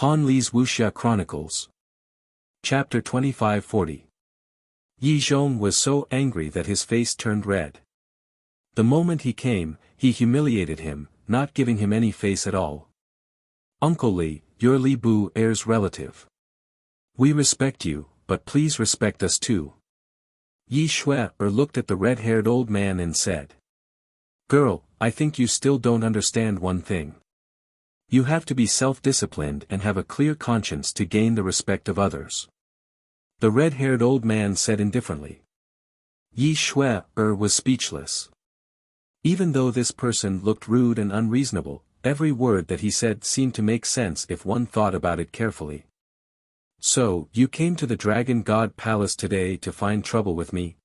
Han Li's Wuxia Chronicles. Chapter 25-40. Yi Zhong was so angry that his face turned red. The moment he came, he humiliated him, not giving him any face at all. Uncle Li, you're Li Bu heir's relative. We respect you, but please respect us too. Yi Shui looked at the red-haired old man and said. Girl, I think you still don't understand one thing. You have to be self-disciplined and have a clear conscience to gain the respect of others. The red-haired old man said indifferently. Yi Shui was speechless. Even though this person looked rude and unreasonable, every word that he said seemed to make sense if one thought about it carefully. So, you came to the Dragon God Palace today to find trouble with me?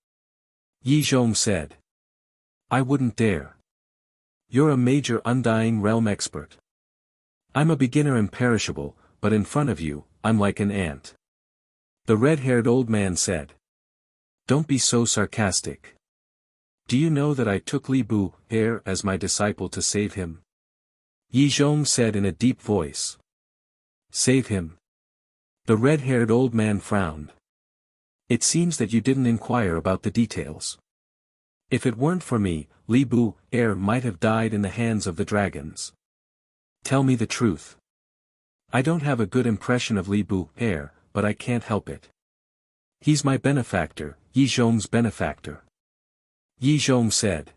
Yi Zhong said. I wouldn't dare. You're a major undying realm expert. I'm a beginner imperishable, but in front of you, I'm like an ant. The red-haired old man said. Don't be so sarcastic. Do you know that I took Li Bu heir as my disciple to save him? Yi Zhong said in a deep voice. Save him? The red-haired old man frowned. It seems that you didn't inquire about the details. If it weren't for me, Li Bu heir might have died in the hands of the dragons. Tell me the truth. I don't have a good impression of Li Bu heir, but I can't help it. He's my benefactor, Yi Zhong's benefactor. Yi Zhong said.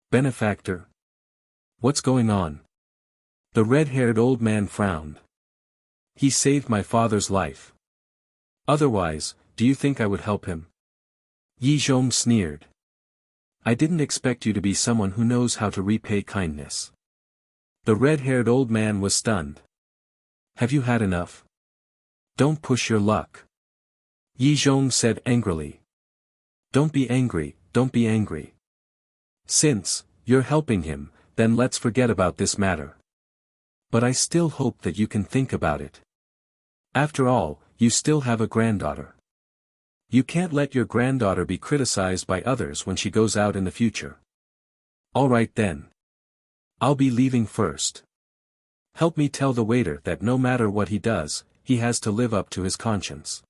Benefactor? What's going on? The red-haired old man frowned. He saved my father's life. Otherwise, do you think I would help him? Yi Zhong sneered. I didn't expect you to be someone who knows how to repay kindness. The red-haired old man was stunned. Have you had enough? Don't push your luck. Yi Zhong said angrily. Don't be angry, don't be angry. Since you're helping him, then let's forget about this matter. But I still hope that you can think about it. After all, you still have a granddaughter. You can't let your granddaughter be criticized by others when she goes out in the future. All right then. I'll be leaving first. Help me tell the waiter that no matter what he does, he has to live up to his conscience.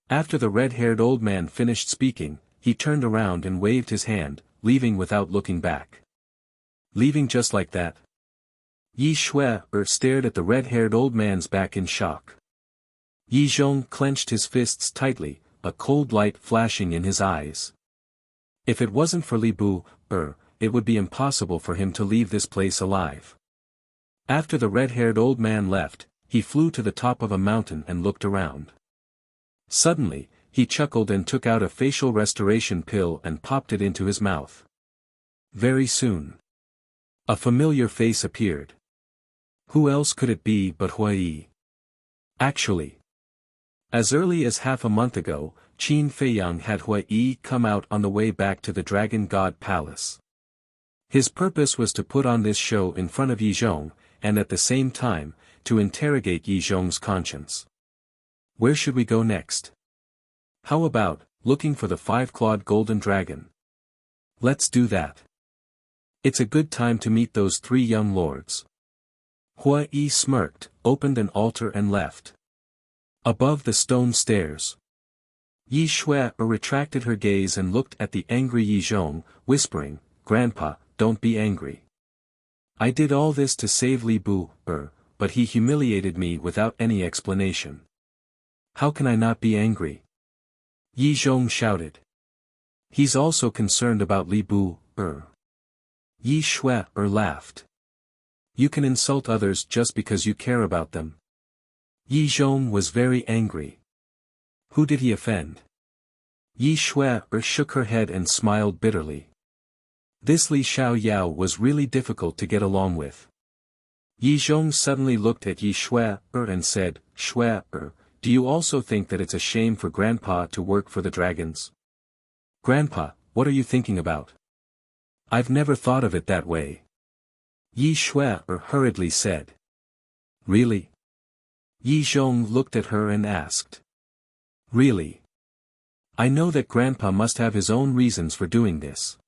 After the red-haired old man finished speaking, he turned around and waved his hand, leaving without looking back. Leaving just like that? Yi Shui stared at the red-haired old man's back in shock. Yi Zhong clenched his fists tightly, a cold light flashing in his eyes. If it wasn't for Li Bu it would be impossible for him to leave this place alive. After the red-haired old man left, he flew to the top of a mountain and looked around. Suddenly, he chuckled and took out a facial restoration pill and popped it into his mouth. Very soon, a familiar face appeared. Who else could it be but Hui? Actually, as early as half a month ago, Qin Feiyang had Hui come out on the way back to the Dragon God Palace. His purpose was to put on this show in front of Yi Zhong, and at the same time, to interrogate Yi Zhong's conscience. Where should we go next? How about looking for the five-clawed golden dragon? Let's do that. It's a good time to meet those three young lords. Hui smirked, opened an altar and left. Above the stone stairs, Yi Shui retracted her gaze and looked at the angry Yi Zhong, whispering, Grandpa, don't be angry. I did all this to save Li Bu but he humiliated me without any explanation. How can I not be angry? Yi Zhong shouted. He's also concerned about Li Bu Yi Shui laughed. You can insult others just because you care about them. Yi Zhong was very angry. Who did he offend? Yi Shui shook her head and smiled bitterly. This Li Xiaoyao was really difficult to get along with. Yi Zhong suddenly looked at Yi Shui and said, Shui do you also think that it's a shame for Grandpa to work for the dragons? Grandpa, what are you thinking about? I've never thought of it that way. Yi Shui hurriedly said. Really? Yi Zhong looked at her and asked. Really? I know that Grandpa must have his own reasons for doing this.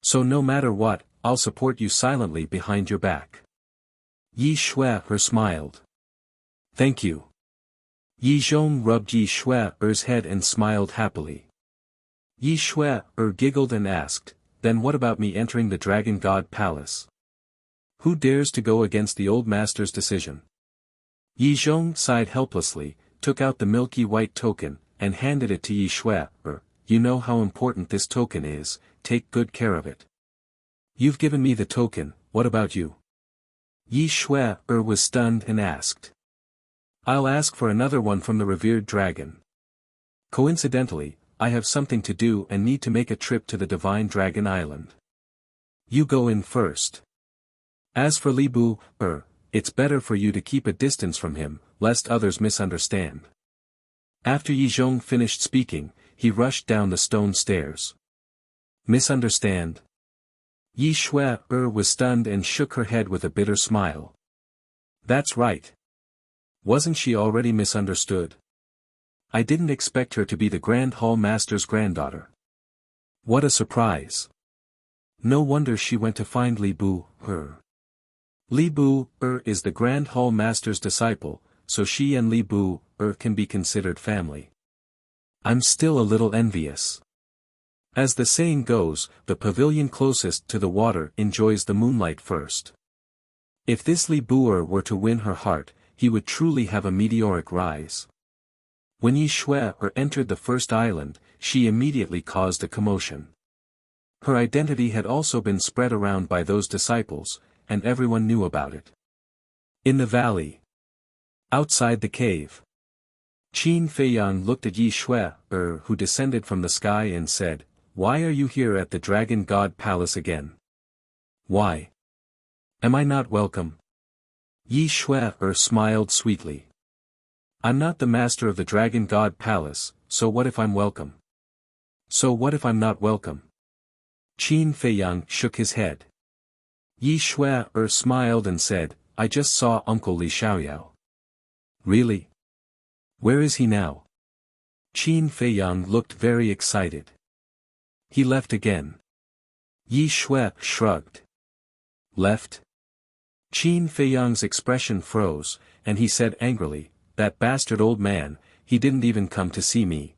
So no matter what, I'll support you silently behind your back. Yi Shui smiled. Thank you. Yi Zhong rubbed Yi Shue's head and smiled happily. Yi Shue giggled and asked, then what about me entering the Dragon God Palace? Who dares to go against the old master's decision? Yi Zhong sighed helplessly, took out the milky white token, and handed it to Yi Shue. You know how important this token is, take good care of it. You've given me the token, what about you? Yi Shue was stunned and asked. I'll ask for another one from the revered dragon. Coincidentally, I have something to do and need to make a trip to the Divine Dragon Island. You go in first. As for Li Bu, it's better for you to keep a distance from him, lest others misunderstand. After Yi Zhong finished speaking, he rushed down the stone stairs. Misunderstand? Yi Shue was stunned and shook her head with a bitter smile. That's right. Wasn't she already misunderstood? I didn't expect her to be the Grand Hall Master's granddaughter. What a surprise. No wonder she went to find Li Bu, Li Bu, is the Grand Hall Master's disciple, so she and Li Bu, can be considered family. I'm still a little envious. As the saying goes, the pavilion closest to the water enjoys the moonlight first. If this Li Bu were to win her heart, he would truly have a meteoric rise. When Yi Shue entered the first island, she immediately caused a commotion. Her identity had also been spread around by those disciples, and everyone knew about it. In the valley. Outside the cave. Qin Feiyang looked at Yi Shue, who descended from the sky and said, Why are you here at the Dragon God Palace again? Why? Am I not welcome? Yi Shue smiled sweetly. I'm not the master of the Dragon God Palace, so what if I'm welcome? So what if I'm not welcome? Qin Feiyang shook his head. Yi Shue smiled and said, I just saw Uncle Li Xiaoyao. Really? Where is he now? Qin Feiyang looked very excited. He left again. Yi Shue shrugged. Left? Qin Feiyang's expression froze, and he said angrily, That bastard old man, he didn't even come to see me.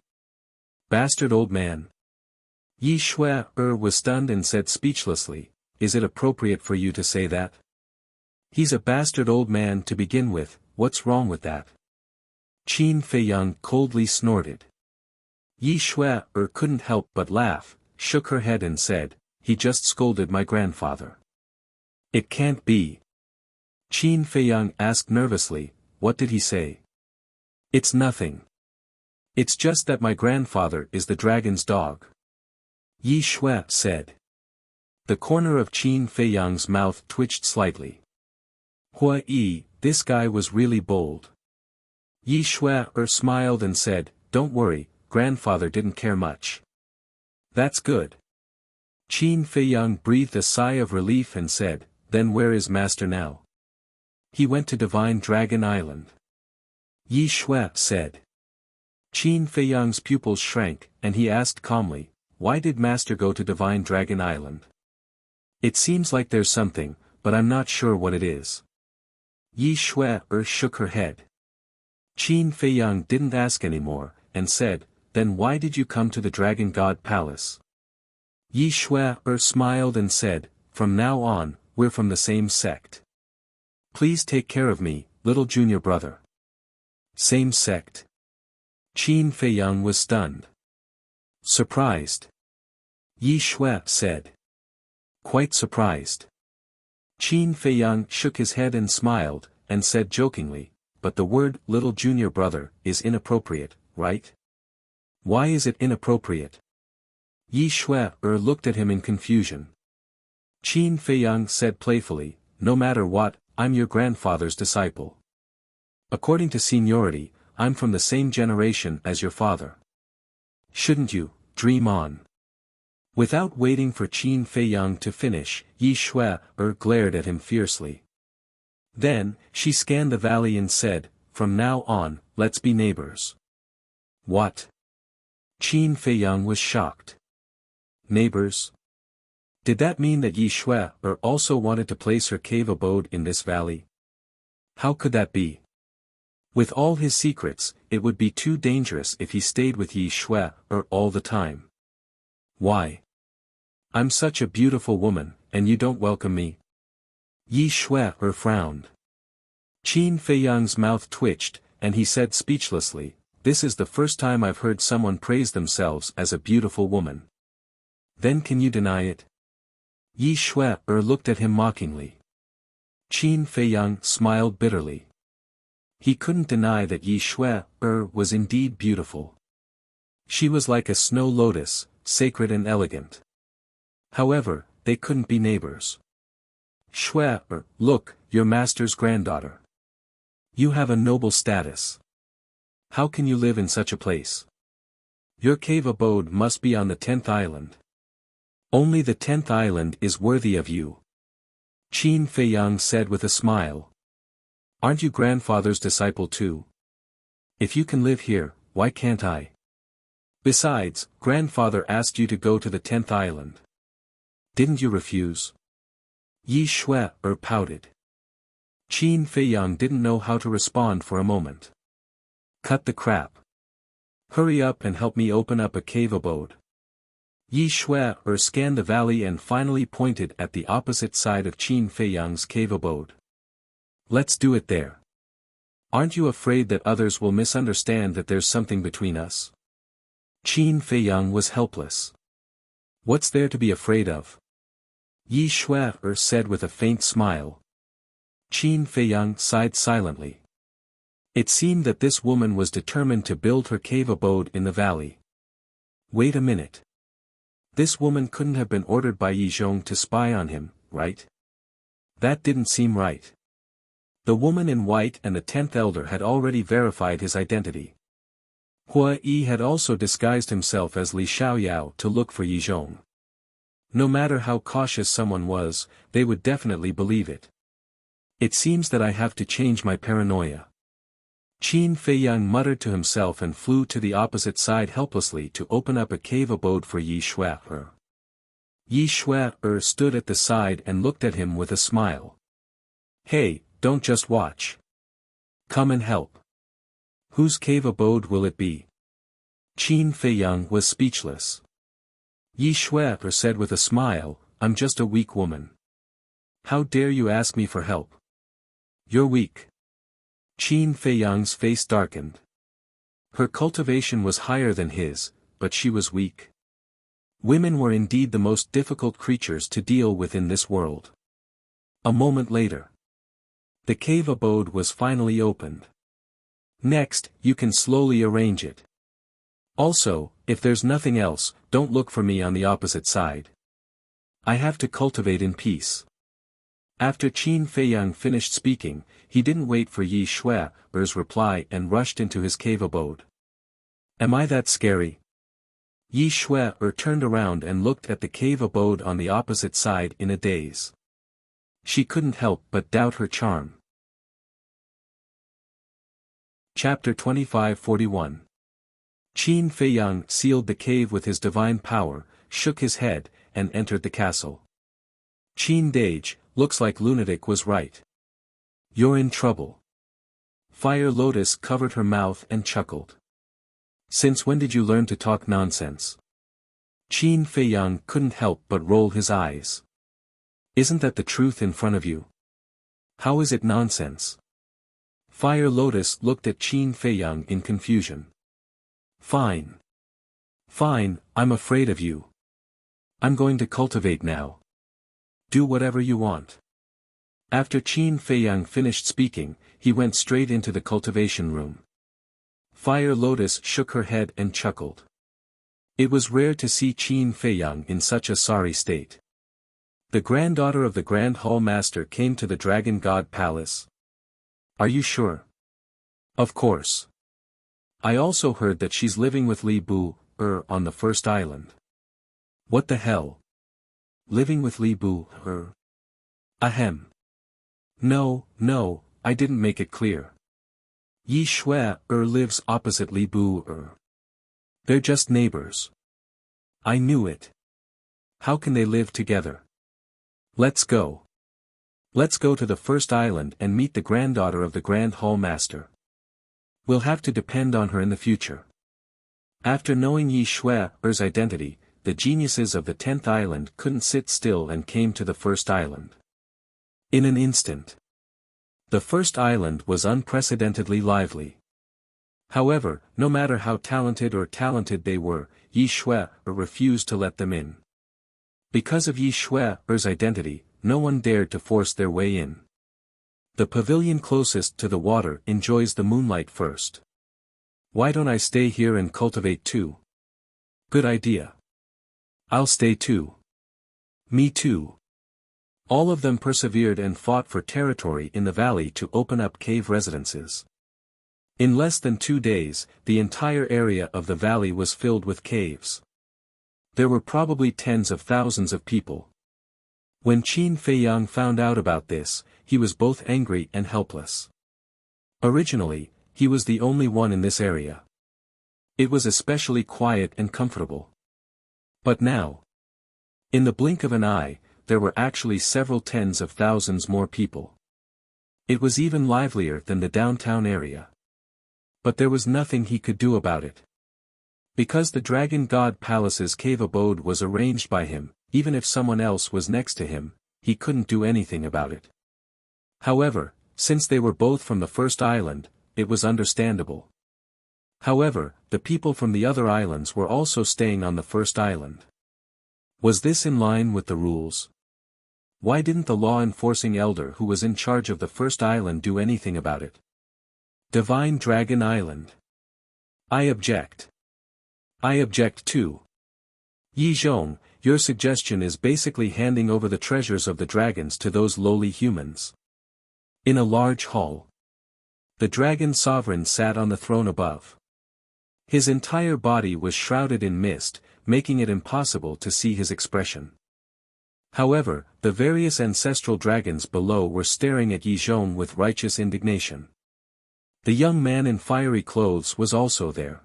Bastard old man? Yi Shue was stunned and said speechlessly, Is it appropriate for you to say that? He's a bastard old man to begin with, what's wrong with that? Qin Feiyang coldly snorted. Yi Shue couldn't help but laugh, shook her head and said, He just scolded my grandfather. It can't be. Qin Feiyang asked nervously, What did he say? It's nothing. It's just that my grandfather is the dragon's dog. Yi Shue said. The corner of Qin Feiyang's mouth twitched slightly. Hua Yi, this guy was really bold. Yi Shue smiled and said, Don't worry, grandfather didn't care much. That's good. Qin Feiyang breathed a sigh of relief and said, Then where is master now? He went to Divine Dragon Island. Yi Shue said. Qin Feiyang's pupils shrank, and he asked calmly, Why did master go to Divine Dragon Island? It seems like there's something, but I'm not sure what it is. Yi Shue shook her head. Qin Feiyang didn't ask anymore, and said, Then why did you come to the Dragon God Palace? Yi Shue smiled and said, From now on, we're from the same sect. Please take care of me, little junior brother. Same sect. Qin Feiyang was stunned. Surprised. Yi Shue said. Quite surprised. Qin Feiyang shook his head and smiled, and said jokingly, But the word little junior brother is inappropriate, right? Why is it inappropriate? Yi Shue looked at him in confusion. Qin Feiyang said playfully, No matter what, I'm your grandfather's disciple. According to seniority, I'm from the same generation as your father. Shouldn't you, dream on? Without waiting for Qin Feiyang to finish, Yi Shue glared at him fiercely. Then, she scanned the valley and said, From now on, let's be neighbors. What? Qin Feiyang was shocked. Neighbors? Did that mean that Yi Shue also wanted to place her cave abode in this valley? How could that be? With all his secrets, it would be too dangerous if he stayed with Yi Shui all the time. Why? I'm such a beautiful woman, and you don't welcome me? Yi Shui frowned. Qin Feiyang's mouth twitched, and he said speechlessly, "This is the first time I've heard someone praise themselves as a beautiful woman. Then can you deny it?" Yi Shui looked at him mockingly. Qin Feiyang smiled bitterly. He couldn't deny that Yi Shui was indeed beautiful. She was like a snow lotus, sacred and elegant. However, they couldn't be neighbors. "Shui, look, your master's granddaughter. You have a noble status. How can you live in such a place? Your cave abode must be on the 10th island. Only the 10th island is worthy of you." Qin Feiyang said with a smile. "Aren't you grandfather's disciple too? If you can live here, why can't I? Besides, grandfather asked you to go to the 10th island. Didn't you refuse?" Yi Shui pouted. Qin Feiyang didn't know how to respond for a moment. "Cut the crap. Hurry up and help me open up a cave abode." Yi Shui scanned the valley and finally pointed at the opposite side of Qin Feiyang's cave abode. "Let's do it there. Aren't you afraid that others will misunderstand that there's something between us?" Qin Feiyang was helpless. "What's there to be afraid of?" Yi Shui said with a faint smile. Qin Feiyang sighed silently. It seemed that this woman was determined to build her cave abode in the valley. Wait a minute. This woman couldn't have been ordered by Yi Zhong to spy on him, right? That didn't seem right. The woman in white and the 10th elder had already verified his identity. Hua Yi had also disguised himself as Li Xiaoyao to look for Yi Zhong. No matter how cautious someone was, they would definitely believe it. It seems that I have to change my paranoia. Qin Feiyang muttered to himself and flew to the opposite side helplessly to open up a cave abode for Yi Shui. Yi Shui stood at the side and looked at him with a smile. "Hey, don't just watch. Come and help." "Whose cave abode will it be?" Qin Feiyang was speechless. Yi Shui said with a smile, "I'm just a weak woman. How dare you ask me for help? You're weak." Qin Feiyang's face darkened. Her cultivation was higher than his, but she was weak. Women were indeed the most difficult creatures to deal with in this world. A moment later, the cave abode was finally opened. "Next, you can slowly arrange it. Also, if there's nothing else, don't look for me on the opposite side. I have to cultivate in peace." After Qin Feiyang finished speaking, he didn't wait for Yi Shui's reply and rushed into his cave abode. "Am I that scary?" Yi Shui turned around and looked at the cave abode on the opposite side in a daze. She couldn't help but doubt her charm. Chapter 2541. Qin Feiyang sealed the cave with his divine power, shook his head, and entered the castle. "Qin Dage, looks like lunatic was right. You're in trouble." Fire Lotus covered her mouth and chuckled. "Since when did you learn to talk nonsense?" Qin Feiyang couldn't help but roll his eyes. "Isn't that the truth in front of you? How is it nonsense?" Fire Lotus looked at Qin Feiyang in confusion. Fine. Fine, I'm afraid of you. I'm going to cultivate now. Do whatever you want." After Qin Feiyang finished speaking, he went straight into the cultivation room. Fire Lotus shook her head and chuckled. It was rare to see Qin Feiyang in such a sorry state. The granddaughter of the Grand Hall Master came to the Dragon God Palace. "Are you sure?" "Of course. I also heard that she's living with Li Bu, on the first island." "What the hell? Living with Li Bu, Ahem. No, I didn't make it clear. Yi Shui, lives opposite Li Bu, They're just neighbors." "I knew it. How can they live together?" "Let's go. Let's go to the first island and meet the granddaughter of the Grand Hall Master." We'll have to depend on her in the future. After knowing Yi Shui's identity, the geniuses of the 10th island couldn't sit still and came to the first island. In an instant. The first island was unprecedentedly lively. However, no matter how talented they were, Yi Shui refused to let them in. Because of Yi Shui's identity, no one dared to force their way in. The pavilion closest to the water enjoys the moonlight first. Why don't I stay here and cultivate too? Good idea. I'll stay too. Me too. All of them persevered and fought for territory in the valley to open up cave residences. In less than 2 days, the entire area of the valley was filled with caves. There were probably tens of thousands of people. When Qin Feiyang found out about this, he was both angry and helpless. Originally, he was the only one in this area. It was especially quiet and comfortable. But now, in the blink of an eye, there were actually several tens of thousands more people. It was even livelier than the downtown area. But there was nothing he could do about it. Because the Dragon God Palace's cave abode was arranged by him, even if someone else was next to him, he couldn't do anything about it. However, since they were both from the first island, it was understandable. However, the people from the other islands were also staying on the first island. Was this in line with the rules? Why didn't the law-enforcing elder who was in charge of the first island do anything about it? Divine Dragon Island. I object. I object too. Yi Zhong, your suggestion is basically handing over the treasures of the dragons to those lowly humans. In a large hall. The dragon sovereign sat on the throne above. His entire body was shrouded in mist, making it impossible to see his expression. However, the various ancestral dragons below were staring at Yi Zhong with righteous indignation. The young man in fiery clothes was also there.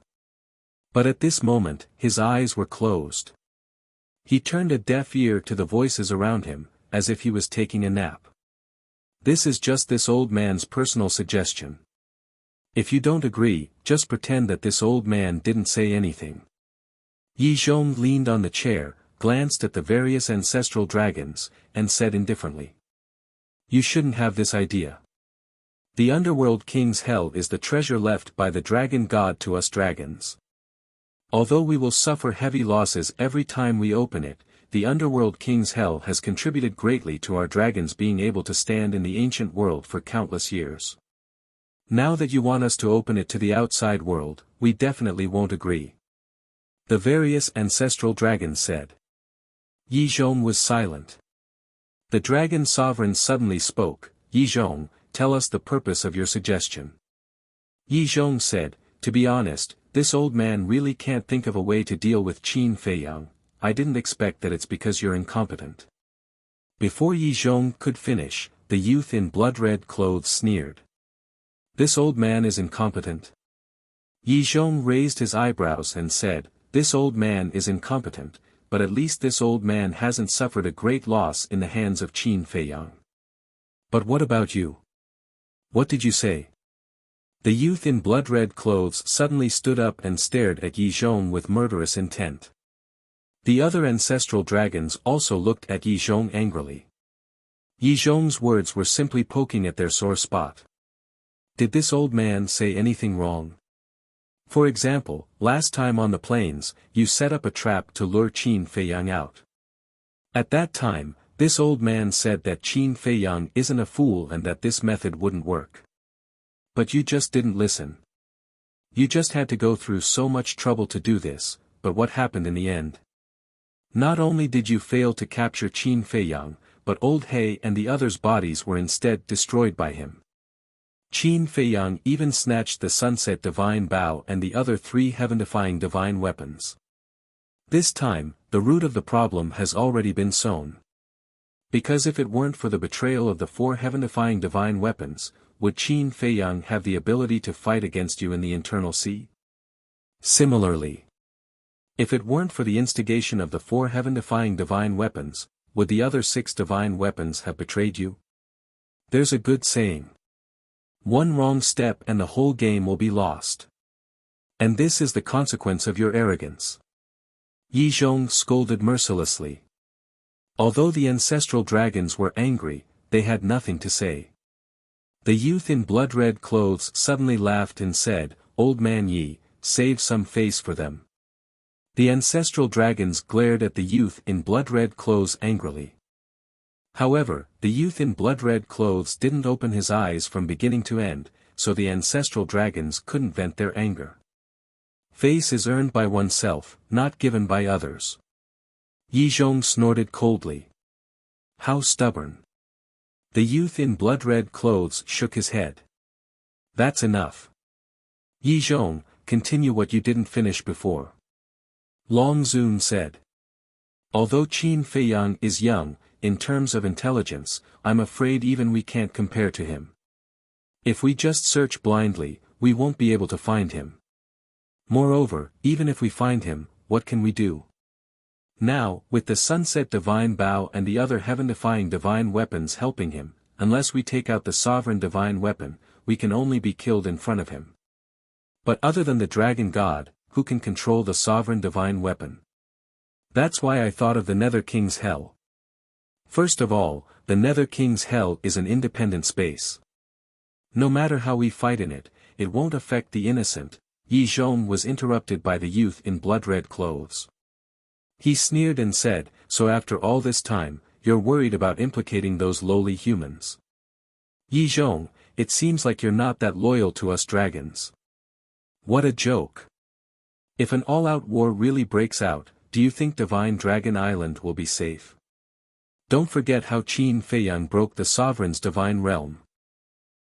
But at this moment, his eyes were closed. He turned a deaf ear to the voices around him, as if he was taking a nap. This is just this old man's personal suggestion. If you don't agree, just pretend that this old man didn't say anything. Yi Zhong leaned on the chair, glanced at the various ancestral dragons, and said indifferently. You shouldn't have this idea. The underworld king's hell is the treasure left by the dragon god to us dragons. Although we will suffer heavy losses every time we open it, the underworld king's hell has contributed greatly to our dragons being able to stand in the ancient world for countless years. Now that you want us to open it to the outside world, we definitely won't agree. The various ancestral dragons said. Yi Zhong was silent. The dragon sovereign suddenly spoke. Yi Zhong, tell us the purpose of your suggestion. Yi Zhong said, to be honest, this old man really can't think of a way to deal with Qin Feiyang. I didn't expect that it's because you're incompetent. Before Yi Zhong could finish, the youth in blood-red clothes sneered. This old man is incompetent. Yi Zhong raised his eyebrows and said, this old man is incompetent, but at least this old man hasn't suffered a great loss in the hands of Qin Feiyang. But what about you? What did you say? The youth in blood-red clothes suddenly stood up and stared at Yi Zhong with murderous intent. The other ancestral dragons also looked at Yi Zhong angrily. Yi Zhong's words were simply poking at their sore spot. Did this old man say anything wrong? For example, last time on the plains, you set up a trap to lure Qin Feiyang out. At that time, this old man said that Qin Feiyang isn't a fool and that this method wouldn't work. But you just didn't listen. You just had to go through so much trouble to do this, but what happened in the end? Not only did you fail to capture Qin Feiyang, but Old He and the others' bodies were instead destroyed by him. Qin Feiyang even snatched the Sunset Divine Bow and the other 3 heaven-defying divine weapons. This time, the root of the problem has already been sown. Because if it weren't for the betrayal of the 4 heaven-defying divine weapons, would Qin Feiyang have the ability to fight against you in the Internal Sea? Similarly, if it weren't for the instigation of the 4 heaven-defying divine weapons, would the other 6 divine weapons have betrayed you? There's a good saying. One wrong step and the whole game will be lost. And this is the consequence of your arrogance. Yi Zhong scolded mercilessly. Although the ancestral dragons were angry, they had nothing to say. The youth in blood-red clothes suddenly laughed and said, "Old man Yi, save some face for them." The ancestral dragons glared at the youth in blood-red clothes angrily. However, the youth in blood-red clothes didn't open his eyes from beginning to end, so the ancestral dragons couldn't vent their anger. Face is earned by oneself, not given by others. Yi Zhong snorted coldly. How stubborn. The youth in blood-red clothes shook his head. That's enough. Yi Zhong, continue what you didn't finish before. Long Zun said. Although Qin Feiyang is young, in terms of intelligence, I'm afraid even we can't compare to him. If we just search blindly, we won't be able to find him. Moreover, even if we find him, what can we do? Now, with the Sunset Divine Bow and the other heaven-defying divine weapons helping him, unless we take out the sovereign divine weapon, we can only be killed in front of him. But other than the Dragon God, who can control the sovereign divine weapon? That's why I thought of the Nether King's Hell. First of all, the Nether King's Hell is an independent space. No matter how we fight in it, it won't affect the innocent. Yi Zhong was interrupted by the youth in blood-red clothes. He sneered and said, "So after all this time, you're worried about implicating those lowly humans. Yi Zhong, it seems like you're not that loyal to us dragons." What a joke. If an all-out war really breaks out, do you think Divine Dragon Island will be safe? Don't forget how Qin Feiyang broke the sovereign's divine realm.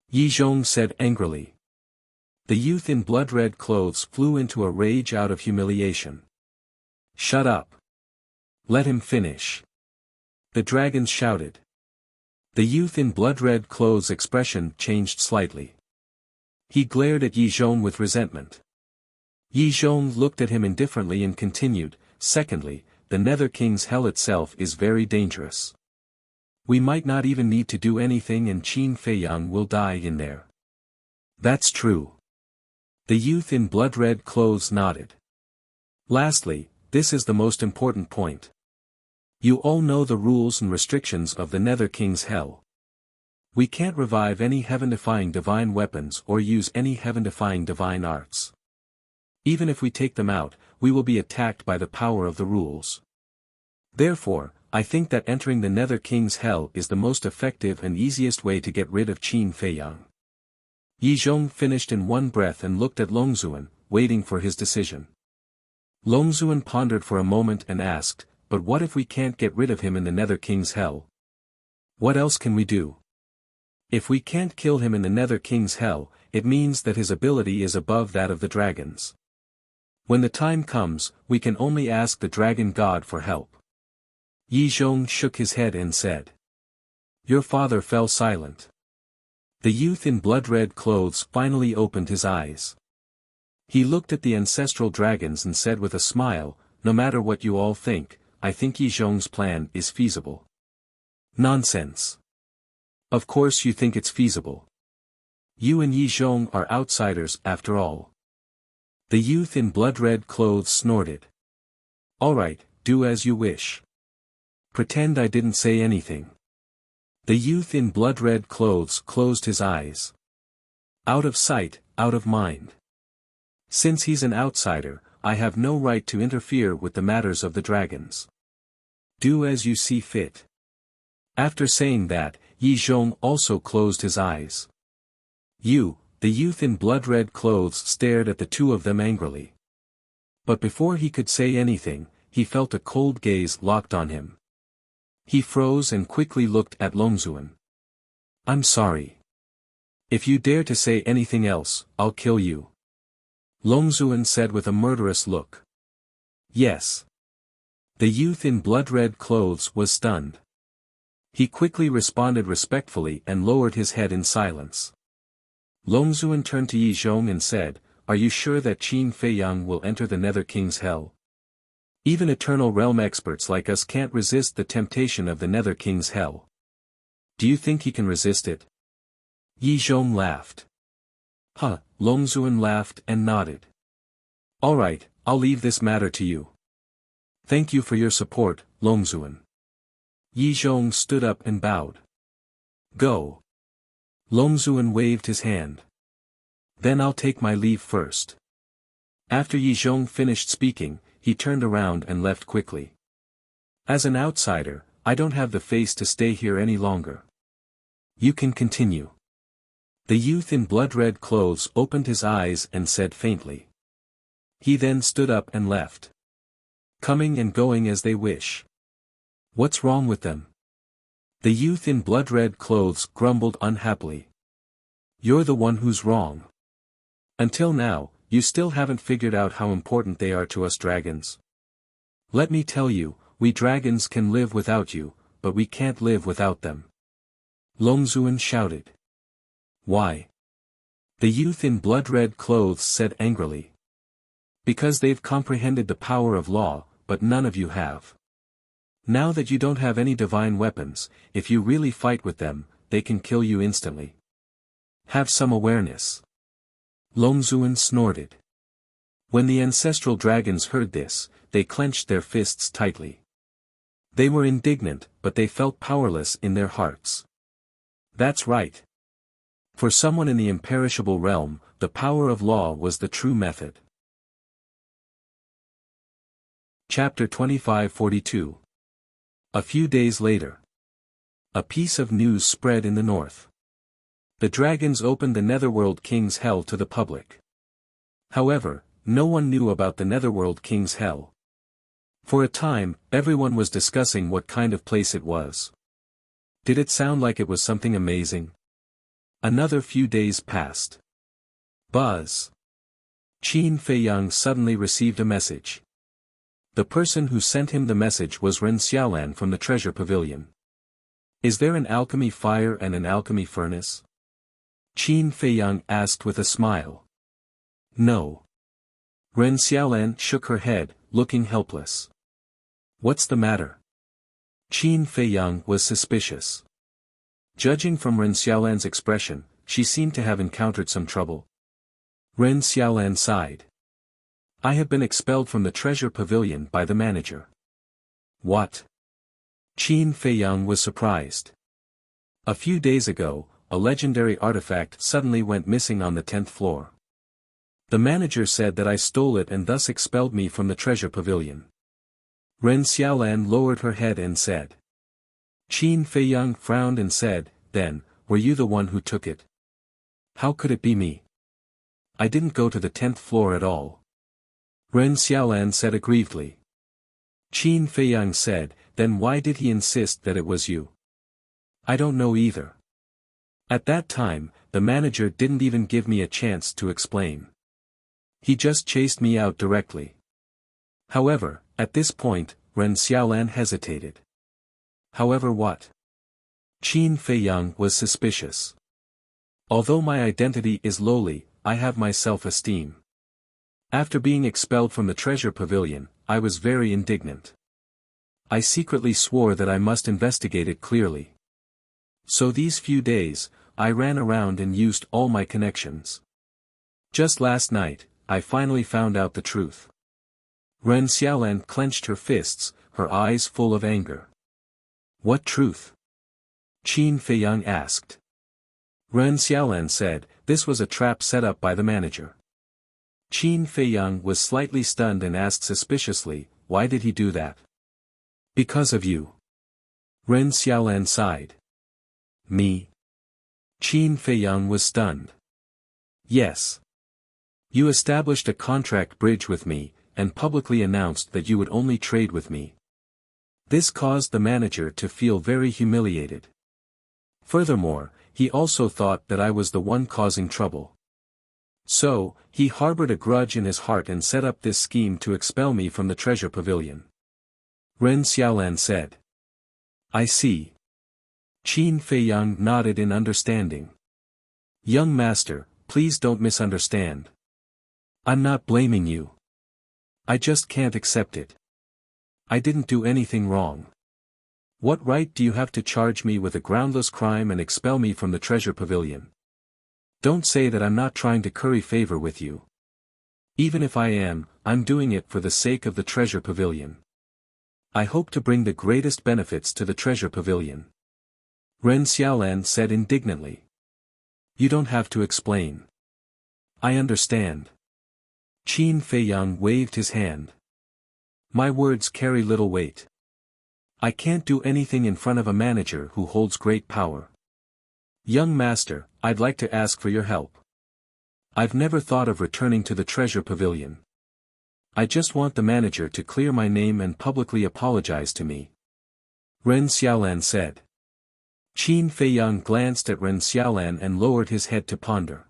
Yi Zhong said angrily. The youth in blood-red clothes flew into a rage out of humiliation. Shut up. Let him finish. The dragons shouted. The youth in blood-red clothes' expression changed slightly. He glared at Yi Zhong with resentment. Yi Zhong looked at him indifferently and continued, "Secondly, the Nether King's Hell itself is very dangerous. We might not even need to do anything and Qin Feiyang will die in there." That's true. The youth in blood-red clothes nodded. Lastly, this is the most important point. You all know the rules and restrictions of the Nether King's Hell. We can't revive any heaven-defying divine weapons or use any heaven-defying divine arts. Even if we take them out, we will be attacked by the power of the rules. Therefore, I think that entering the Nether King's Hell is the most effective and easiest way to get rid of Qin Feiyang. Yi Zhong finished in one breath and looked at Longzuan, waiting for his decision. Longzuan pondered for a moment and asked, "But what if we can't get rid of him in the Nether King's Hell? What else can we do? If we can't kill him in the Nether King's Hell, it means that his ability is above that of the dragons. When the time comes, we can only ask the Dragon God for help." Yi Zhong shook his head and said. Your father fell silent. The youth in blood-red clothes finally opened his eyes. He looked at the ancestral dragons and said with a smile, "No matter what you all think, I think Yi Zhong's plan is feasible." Nonsense. Of course you think it's feasible. You and Yi Zhong are outsiders after all. The youth in blood-red clothes snorted. Alright, do as you wish. Pretend I didn't say anything. The youth in blood-red clothes closed his eyes. Out of sight, out of mind. Since he's an outsider, I have no right to interfere with the matters of the dragons. Do as you see fit. After saying that, Yi Zhong also closed his eyes. The youth in blood-red clothes stared at the two of them angrily. But before he could say anything, he felt a cold gaze locked on him. He froze and quickly looked at Longzuan. I'm sorry. If you dare to say anything else, I'll kill you. Longzuan said with a murderous look. Yes. The youth in blood-red clothes was stunned. He quickly responded respectfully and lowered his head in silence. Longzuan turned to Yi Zhong and said, Are you sure that Qin Feiyang will enter the Nether King's Hell? Even Eternal Realm experts like us can't resist the temptation of the Nether King's Hell. Do you think he can resist it? Yi Zhong laughed. Huh, Longzuan laughed and nodded. All right, I'll leave this matter to you. Thank you for your support, Longzuan. Yi Zhong stood up and bowed. Go. Longzuan waved his hand. Then I'll take my leave first. After Yi Zhong finished speaking, he turned around and left quickly. As an outsider, I don't have the face to stay here any longer. You can continue. The youth in blood-red clothes opened his eyes and said faintly. He then stood up and left. Coming and going as they wish. What's wrong with them? The youth in blood-red clothes grumbled unhappily. You're the one who's wrong. Until now, you still haven't figured out how important they are to us dragons. Let me tell you, we dragons can live without you, but we can't live without them. Longzuan shouted. Why? The youth in blood-red clothes said angrily. Because they've comprehended the power of law, but none of you have. Now that you don't have any divine weapons, if you really fight with them, they can kill you instantly. Have some awareness. Longzuan snorted. When the ancestral dragons heard this, they clenched their fists tightly. They were indignant, but they felt powerless in their hearts. That's right. For someone in the imperishable realm, the power of law was the true method. Chapter 2542. A few days later. A piece of news spread in the north. The dragons opened the Netherworld King's Hell to the public. However, no one knew about the Netherworld King's Hell. For a time, everyone was discussing what kind of place it was. Did it sound like it was something amazing? Another few days passed. Buzz. Qin Feiyang suddenly received a message. The person who sent him the message was Ren Xiaolan from the treasure pavilion. Is there an alchemy fire and an alchemy furnace? Qin Feiyang asked with a smile. No. Ren Xiaolan shook her head, looking helpless. What's the matter? Qin Feiyang was suspicious. Judging from Ren Xiaolan's expression, she seemed to have encountered some trouble. Ren Xiaolan sighed. I have been expelled from the treasure pavilion by the manager. What? Qin Feiyang was surprised. A few days ago, a legendary artifact suddenly went missing on the 10th floor. The manager said that I stole it and thus expelled me from the treasure pavilion. Ren Xiaolan lowered her head and said. Qin Feiyang frowned and said, Then, were you the one who took it? How could it be me? I didn't go to the 10th floor at all. Ren Xiaolan said aggrievedly. Qin Feiyang said, Then why did he insist that it was you? I don't know either. At that time, the manager didn't even give me a chance to explain. He just chased me out directly. However, at this point, Ren Xiaolan hesitated. However what? Qin Feiyang was suspicious. Although my identity is lowly, I have my self-esteem. After being expelled from the treasure pavilion, I was very indignant. I secretly swore that I must investigate it clearly. So these few days, I ran around and used all my connections. Just last night, I finally found out the truth. Ren Xiaolan clenched her fists, her eyes full of anger. What truth? Qin Feiyang asked. Ren Xiaolan said, This was a trap set up by the manager. Qin Feiyang was slightly stunned and asked suspiciously, Why did he do that? Because of you. Ren Xiaolan sighed. Me? Qin Feiyang was stunned. Yes. You established a contract bridge with me, and publicly announced that you would only trade with me. This caused the manager to feel very humiliated. Furthermore, he also thought that I was the one causing trouble. So, he harbored a grudge in his heart and set up this scheme to expel me from the treasure pavilion. Ren Xiaolan said. I see. Qin Feiyang nodded in understanding. Young master, please don't misunderstand. I'm not blaming you. I just can't accept it. I didn't do anything wrong. What right do you have to charge me with a groundless crime and expel me from the treasure pavilion? Don't say that I'm not trying to curry favor with you. Even if I am, I'm doing it for the sake of the treasure pavilion. I hope to bring the greatest benefits to the treasure pavilion. Ren Xiaolan said indignantly. You don't have to explain. I understand. Qin Feiyang waved his hand. My words carry little weight. I can't do anything in front of a manager who holds great power. Young master, I'd like to ask for your help. I've never thought of returning to the treasure pavilion. I just want the manager to clear my name and publicly apologize to me. Ren Xiaolan said. Qin Feiyang glanced at Ren Xiaolan and lowered his head to ponder.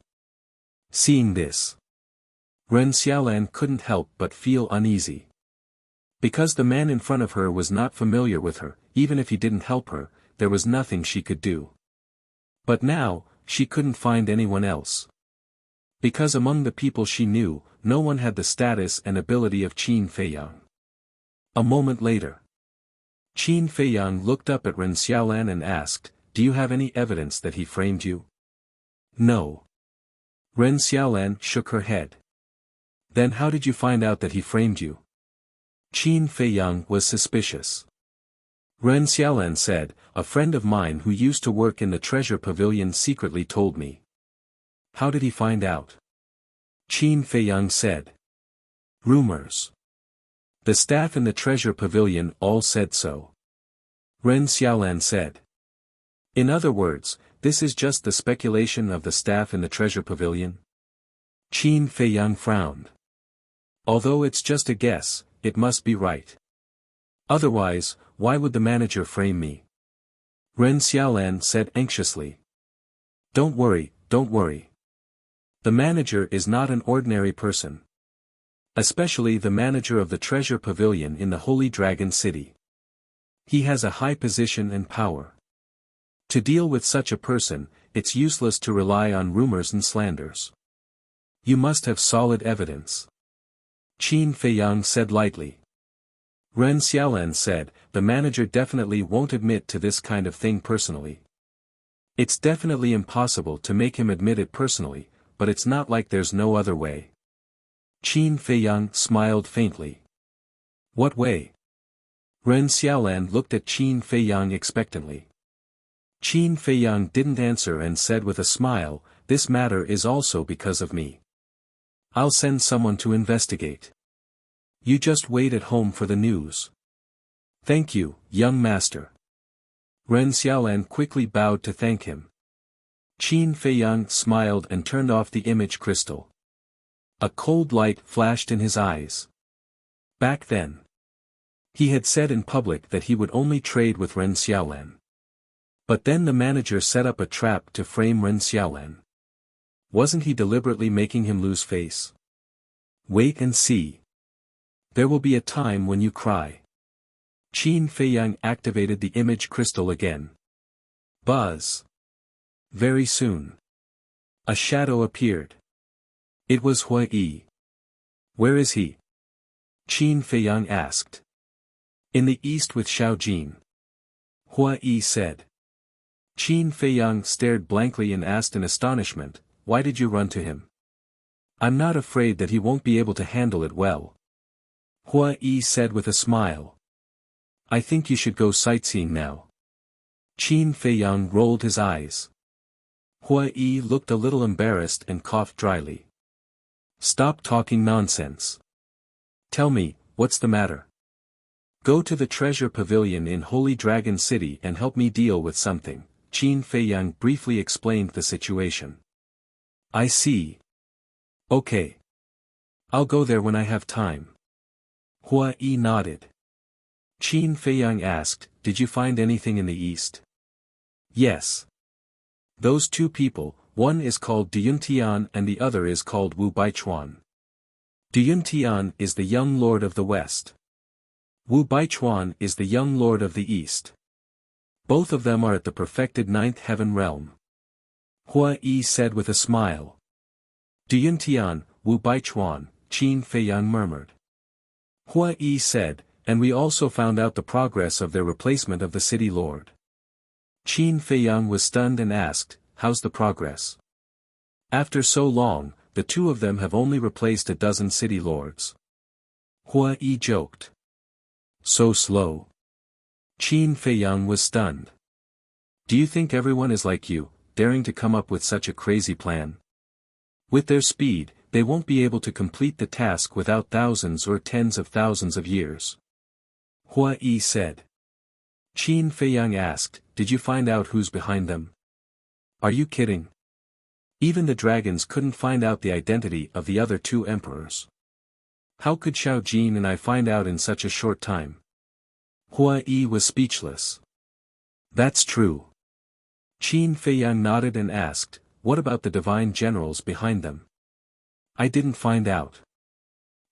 Seeing this, Ren Xiaolan couldn't help but feel uneasy. Because the man in front of her was not familiar with her, even if he didn't help her, there was nothing she could do. But now, she couldn't find anyone else. Because among the people she knew, no one had the status and ability of Qin Feiyang. A moment later, Qin Feiyang looked up at Ren Xiaolan and asked, Do you have any evidence that he framed you? No. Ren Xiaolan shook her head. Then how did you find out that he framed you? Qin Feiyang was suspicious. Ren Xiaolan said, A friend of mine who used to work in the treasure pavilion secretly told me. How did he find out? Qin Feiyang said. Rumors. The staff in the treasure pavilion all said so. Ren Xiaolan said. In other words, this is just the speculation of the staff in the treasure pavilion? Qin Feiyang frowned. Although it's just a guess, it must be right. Otherwise, why would the manager frame me? Ren Xiaolan said anxiously. Don't worry, don't worry. The manager is not an ordinary person. Especially the manager of the treasure pavilion in the Holy Dragon City. He has a high position and power. To deal with such a person, it's useless to rely on rumors and slanders. You must have solid evidence. Qin Feiyang said lightly. Ren Xiaolan said, the manager definitely won't admit to this kind of thing personally. It's definitely impossible to make him admit it personally, but it's not like there's no other way. Qin Feiyang smiled faintly. What way? Ren Xiaolan looked at Qin Feiyang expectantly. Qin Feiyang didn't answer and said with a smile, This matter is also because of me. I'll send someone to investigate. You just wait at home for the news. Thank you, young master. Ren Xiaolan quickly bowed to thank him. Qin Feiyang smiled and turned off the image crystal. A cold light flashed in his eyes. Back then, he had said in public that he would only trade with Ren Xiaolan. But then the manager set up a trap to frame Ren Xiaolan. Wasn't he deliberately making him lose face? Wait and see. There will be a time when you cry. Qin Feiyang activated the image crystal again. Buzz. Very soon. A shadow appeared. It was Hua Yi. Where is he? Qin Feiyang asked. In the east with Xiao Jin. Hua Yi said. Qin Feiyang stared blankly and asked in astonishment, Why did you run to him? I'm not afraid that he won't be able to handle it well. Hua Yi said with a smile. I think you should go sightseeing now. Qin Feiyang rolled his eyes. Hua Yi looked a little embarrassed and coughed dryly. Stop talking nonsense. Tell me, what's the matter? Go to the treasure pavilion in Holy Dragon City and help me deal with something. Qin Feiyang briefly explained the situation. I see. Okay. I'll go there when I have time. Hua Yi nodded. Qin Feiyang asked, Did you find anything in the east? Yes. Those two people, one is called Duyuntian and the other is called Wu Baichuan. Duyuntian is the young lord of the west. Wu Baichuan is the young lord of the east. Both of them are at the perfected ninth heaven realm. Hua Yi said with a smile. Duyuntian, Wu Baichuan, Qin Feiyang murmured. Hua Yi said, and we also found out the progress of their replacement of the city lord. Qin Feiyang was stunned and asked, How's the progress? After so long, the two of them have only replaced a dozen city lords. Hua Yi joked. So slow. Qin Feiyang was stunned. Do you think everyone is like you, daring to come up with such a crazy plan? With their speed, they won't be able to complete the task without thousands or tens of thousands of years. Hua Yi said. Qin Feiyang asked, did you find out who's behind them? Are you kidding? Even the dragons couldn't find out the identity of the other two emperors. How could Xiao Jin and I find out in such a short time? Hua Yi was speechless. That's true. Qin Feiyang nodded and asked, what about the divine generals behind them? I didn't find out.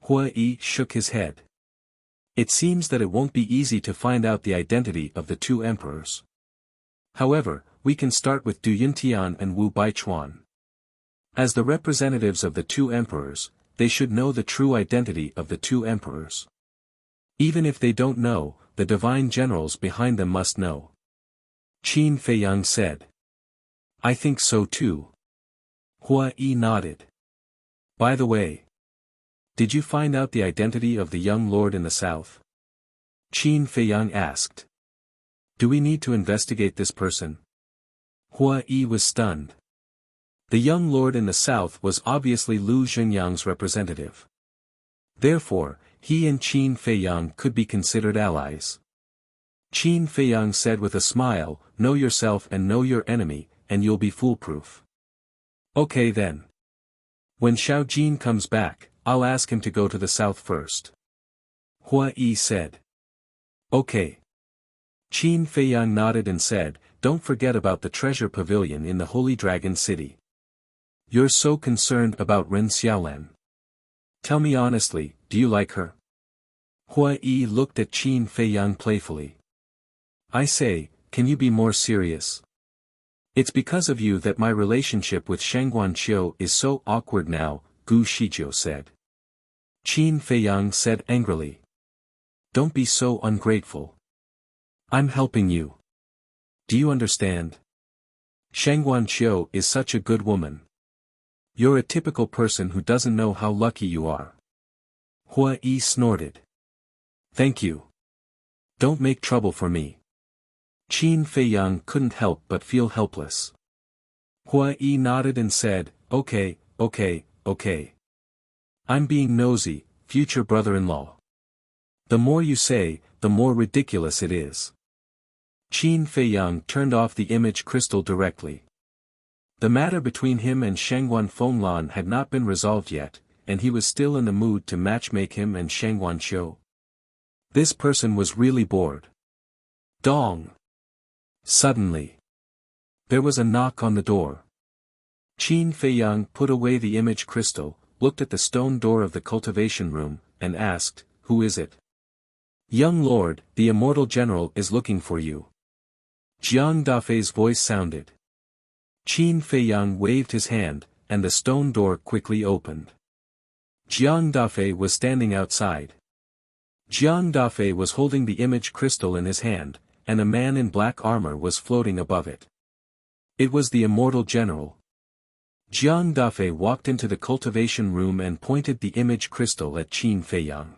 Hua Yi shook his head. It seems that it won't be easy to find out the identity of the two emperors. However, we can start with Du Yuntian and Wu Baichuan. As the representatives of the two emperors, they should know the true identity of the two emperors. Even if they don't know, the divine generals behind them must know. Qin Feiyang said. I think so too. Hua Yi nodded. By the way, did you find out the identity of the young lord in the south? Qin Feiyang asked. Do we need to investigate this person? Hua Yi was stunned. The young lord in the south was obviously Lu Zhenyang's representative. Therefore, he and Qin Feiyang could be considered allies. Qin Feiyang said with a smile, know yourself and know your enemy, and you'll be foolproof. Okay then. When Xiao Jin comes back, I'll ask him to go to the south first. Hua Yi said. Okay. Qin Feiyang nodded and said, don't forget about the treasure pavilion in the Holy Dragon City. You're so concerned about Ren Xiaolan. Tell me honestly, do you like her? Hua Yi looked at Qin Feiyang playfully. I say, can you be more serious? It's because of you that my relationship with Shangguan Qiu is so awkward now, Gu Shijiu said. Qin Feiyang said angrily. Don't be so ungrateful. I'm helping you. Do you understand? Shangguan Qiu is such a good woman. You're a typical person who doesn't know how lucky you are. Hua Yi snorted. Thank you. Don't make trouble for me. Qin Feiyang couldn't help but feel helpless. Hua Yi nodded and said, okay. I'm being nosy, future brother-in-law. The more you say, the more ridiculous it is. Qin Feiyang turned off the image crystal directly. The matter between him and Shangguan Fenglan had not been resolved yet, and he was still in the mood to matchmake him and Shangguan Qiu. This person was really bored. Dong! Suddenly, there was a knock on the door. Qin Feiyang put away the image crystal, looked at the stone door of the cultivation room, and asked, who is it? Young lord, the immortal general is looking for you. Jiang Dafei's voice sounded. Qin Feiyang waved his hand, and the stone door quickly opened. Jiang Dafei was standing outside. Jiang Dafei was holding the image crystal in his hand, and a man in black armor was floating above it. It was the immortal general. Jiang Dafei walked into the cultivation room and pointed the image crystal at Qin Feiyang.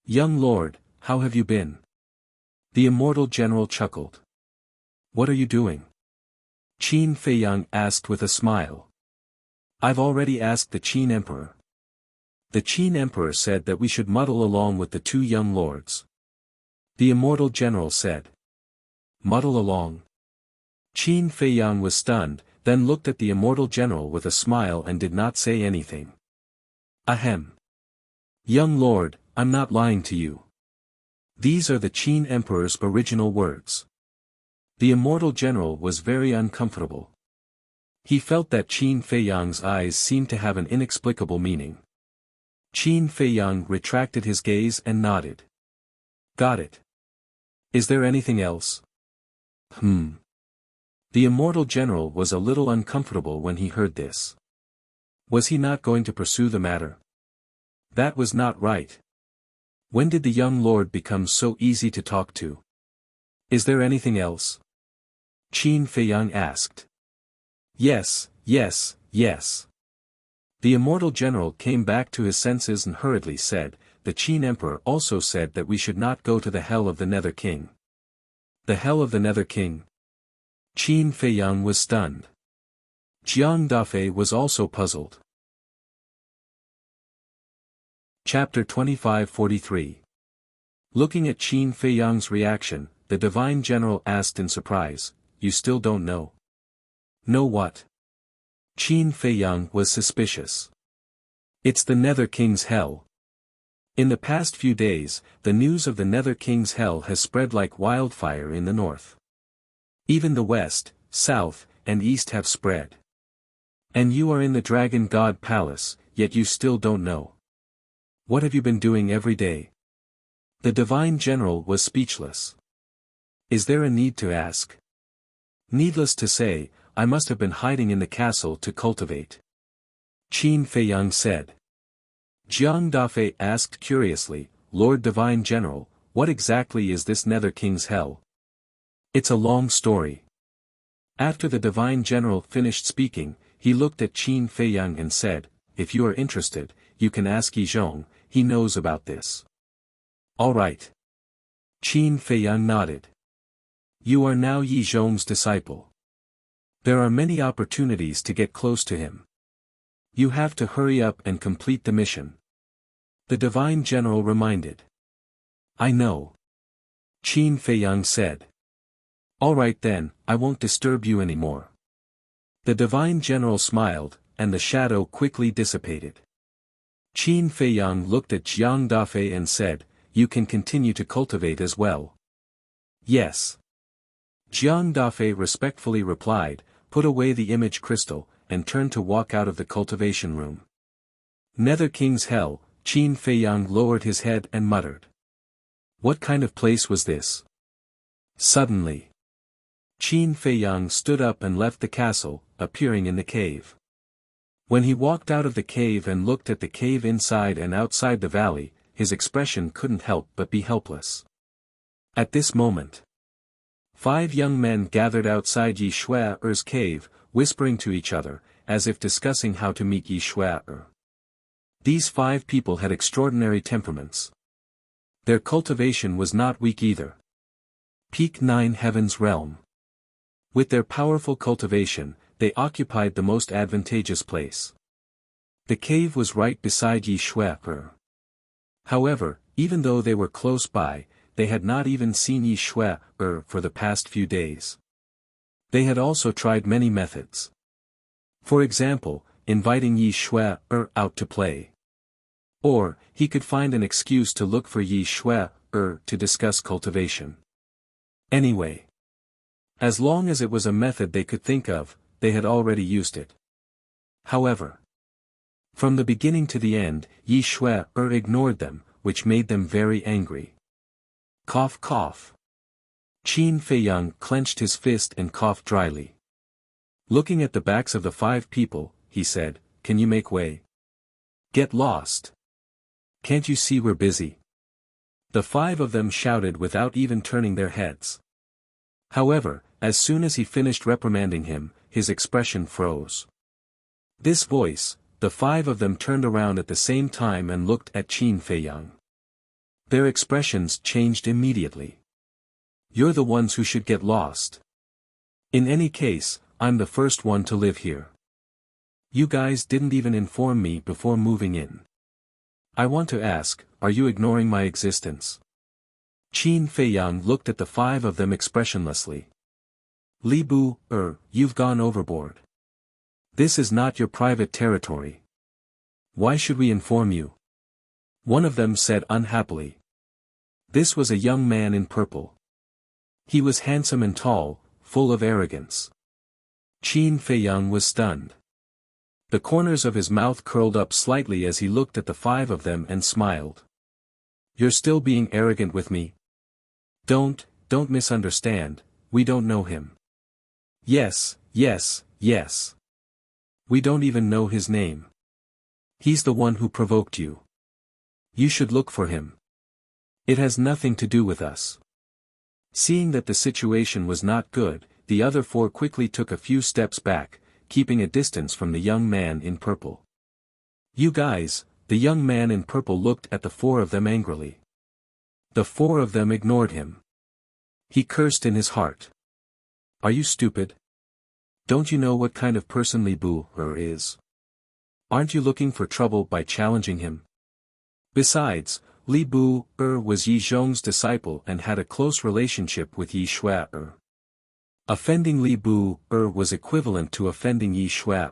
Young lord, how have you been? The immortal general chuckled. What are you doing? Qin Feiyang asked with a smile. I've already asked the Qin emperor. The Qin emperor said that we should muddle along with the two young lords. The immortal general said. Muddle along. Qin Feiyang was stunned, then looked at the immortal general with a smile and did not say anything. Ahem. Young lord, I'm not lying to you. These are the Qin emperor's original words. The immortal general was very uncomfortable. He felt that Qin Feiyang's eyes seemed to have an inexplicable meaning. Qin Feiyang retracted his gaze and nodded. Got it. Is there anything else? The immortal general was a little uncomfortable when he heard this. Was he not going to pursue the matter? That was not right. When did the young lord become so easy to talk to? Is there anything else? Qin Feiyang asked. Yes, yes. The immortal general came back to his senses and hurriedly said, the Qin emperor also said that we should not go to the hell of the Nether King. The hell of the Nether King? Qin Feiyang was stunned. Jiang Dafei was also puzzled. Chapter 2543. Looking at Qin Feiyang's reaction, the divine general asked in surprise, you still don't know? Know what? Qin Feiyang was suspicious. It's the Nether King's hell. In the past few days, the news of the Nether King's hell has spread like wildfire in the north. Even the west, south, and east have spread. And you are in the Dragon God Palace, yet you still don't know. What have you been doing every day? The divine general was speechless. Is there a need to ask? Needless to say, I must have been hiding in the castle to cultivate. Qin Feiyang said. Jiang Dafei asked curiously, Lord Divine General, what exactly is this Nether King's hell? It's a long story. After the Divine General finished speaking, he looked at Qin Feiyang and said, if you are interested, you can ask Yizhong, he knows about this. All right. Qin Feiyang nodded. You are now Yizhong's disciple. There are many opportunities to get close to him. You have to hurry up and complete the mission. The Divine General reminded. I know. Qin Feiyang said. All right then, I won't disturb you anymore. The Divine General smiled, and the shadow quickly dissipated. Qin Feiyang looked at Jiang Dafei and said, you can continue to cultivate as well. Yes. Jiang Dafei respectfully replied, put away the image crystal, and turned to walk out of the cultivation room. Nether King's hell, Qin Feiyang lowered his head and muttered. What kind of place was this? Suddenly, Qin Feiyang stood up and left the castle, appearing in the cave. When he walked out of the cave and looked at the cave inside and outside the valley, his expression couldn't help but be helpless. At this moment, 5 young men gathered outside Yi Shuai's cave, whispering to each other, as if discussing how to meet Yi Shuai. These 5 people had extraordinary temperaments. Their cultivation was not weak either. Peak 9 Heaven's realm. With their powerful cultivation, they occupied the most advantageous place. The cave was right beside Yi Shuai. However, even though they were close by, they had not even seen Yi Shuai for the past few days. They had also tried many methods. For example, inviting Yi Shuai out to play. Or, he could find an excuse to look for Yi Shuai to discuss cultivation. Anyway, as long as it was a method they could think of, they had already used it. However, from the beginning to the end, Yi Shuai ignored them, which made them very angry. Cough cough. Qin Feiyang clenched his fist and coughed dryly. Looking at the backs of the 5 people, he said, can you make way? Get lost. Can't you see we're busy? The 5 of them shouted without even turning their heads. However, as soon as he finished reprimanding him, his expression froze. This voice, the 5 of them turned around at the same time and looked at Qin Feiyang. Their expressions changed immediately. You're the ones who should get lost. In any case, I'm the first one to live here. You guys didn't even inform me before moving in. I want to ask, are you ignoring my existence? Qin Feiyang looked at the 5 of them expressionlessly. Li Bu, you've gone overboard. This is not your private territory. Why should we inform you? One of them said unhappily. This was a young man in purple. He was handsome and tall, full of arrogance. Qin Feiyang was stunned. The corners of his mouth curled up slightly as he looked at the 5 of them and smiled. You're still being arrogant with me? Don't misunderstand, we don't know him. Yes. We don't even know his name. He's the one who provoked you. You should look for him. It has nothing to do with us. Seeing that the situation was not good, the other 4 quickly took a few steps back, keeping a distance from the young man in purple. You guys, the young man in purple looked at the four of them angrily. The four of them ignored him. He cursed in his heart. Are you stupid? Don't you know what kind of person Li Bu is? Aren't you looking for trouble by challenging him? Besides, Li Bu was Yi Zhong's disciple and had a close relationship with Yi Shui. Offending Li Bu was equivalent to offending Yi Shui.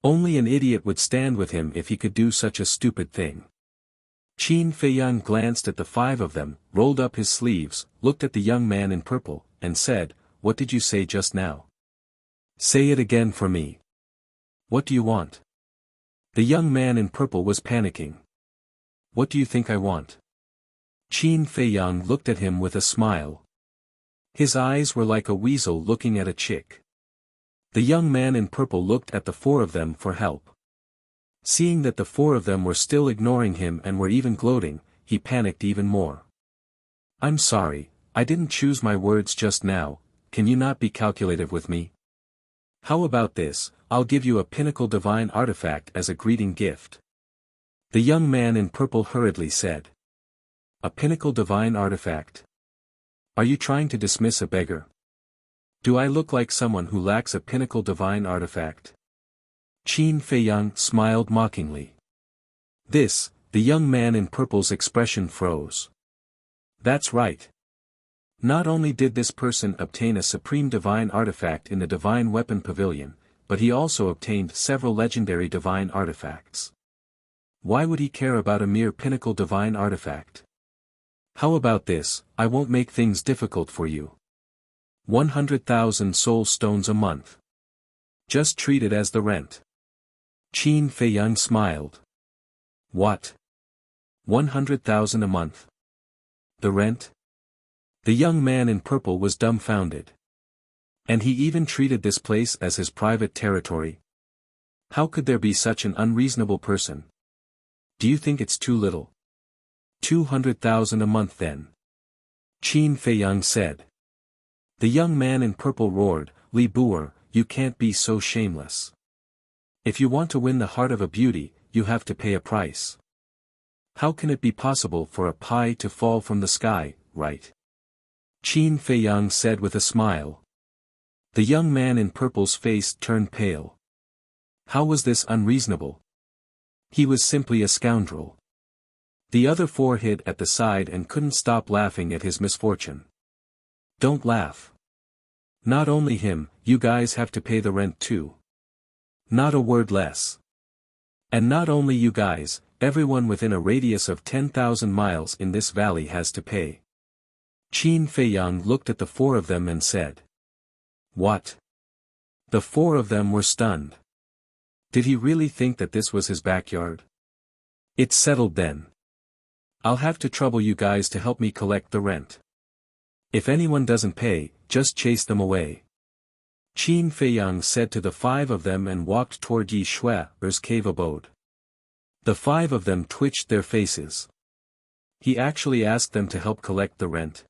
Only an idiot would stand with him if he could do such a stupid thing. Qin Feiyang glanced at the five of them, rolled up his sleeves, looked at the young man in purple, and said, "What did you say just now? Say it again for me. What do you want?" The young man in purple was panicking. "What do you think I want?" Qin Feiyang looked at him with a smile. His eyes were like a weasel looking at a chick. The young man in purple looked at the four of them for help. Seeing that the four of them were still ignoring him and were even gloating, he panicked even more. "I'm sorry, I didn't choose my words just now. Can you not be calculative with me? How about this, I'll give you a pinnacle divine artifact as a greeting gift." The young man in purple hurriedly said. "A pinnacle divine artifact? Are you trying to dismiss a beggar? Do I look like someone who lacks a pinnacle divine artifact?" Qin Feiyang smiled mockingly. The young man in purple's expression froze. That's right. Not only did this person obtain a supreme divine artifact in the Divine Weapon Pavilion, but he also obtained several legendary divine artifacts. Why would he care about a mere pinnacle divine artifact? How about this, I won't make things difficult for you. 100,000 soul stones a month. Just treat it as the rent. Qin Feiyang smiled. What? 100,000 a month? The rent? The young man in purple was dumbfounded. And he even treated this place as his private territory? How could there be such an unreasonable person? Do you think it's too little? 200,000 a month then. Qin Feiyang said. The young man in purple roared, "Li Bu, you can't be so shameless. If you want to win the heart of a beauty, you have to pay a price. How can it be possible for a pie to fall from the sky, right?" Qin Feiyang said with a smile. The young man in purple's face turned pale. How was this unreasonable? He was simply a scoundrel. The other four hid at the side and couldn't stop laughing at his misfortune. Don't laugh. Not only him, you guys have to pay the rent too. Not a word less. And not only you guys, everyone within a radius of 10,000 miles in this valley has to pay. Qin Feiyang looked at the four of them and said. What? The four of them were stunned. Did he really think that this was his backyard? It's settled then. I'll have to trouble you guys to help me collect the rent. If anyone doesn't pay, just chase them away. Qin Feiyang said to the five of them and walked toward Yi Shui's cave abode. The five of them twitched their faces. He actually asked them to help collect the rent.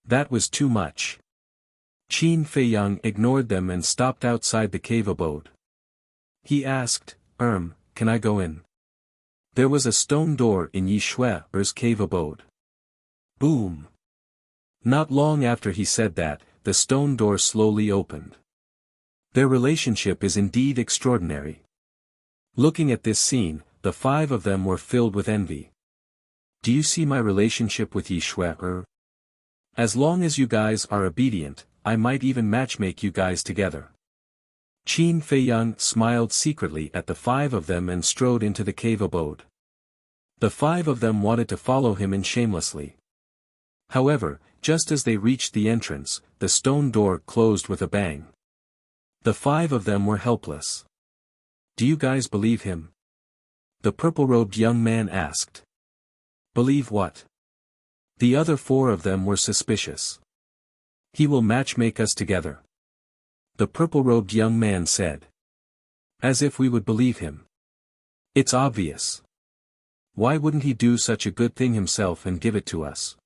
That was too much. Qin Feiyang ignored them and stopped outside the cave abode. He asked, can I go in? There was a stone door in Yi Shui's cave abode. Boom! Not long after he said that, the stone door slowly opened. Their relationship is indeed extraordinary. Looking at this scene, the five of them were filled with envy. Do you see my relationship with Yi Shui? As long as you guys are obedient, I might even matchmake you guys together. Qin Feiyang smiled secretly at the five of them and strode into the cave abode. The five of them wanted to follow him in shamelessly. However, just as they reached the entrance, the stone door closed with a bang. The five of them were helpless. Do you guys believe him? The purple-robed young man asked. Believe what? The other four of them were suspicious. He will matchmake us together. The purple-robed young man said. As if we would believe him. It's obvious. Why wouldn't he do such a good thing himself and give it to us?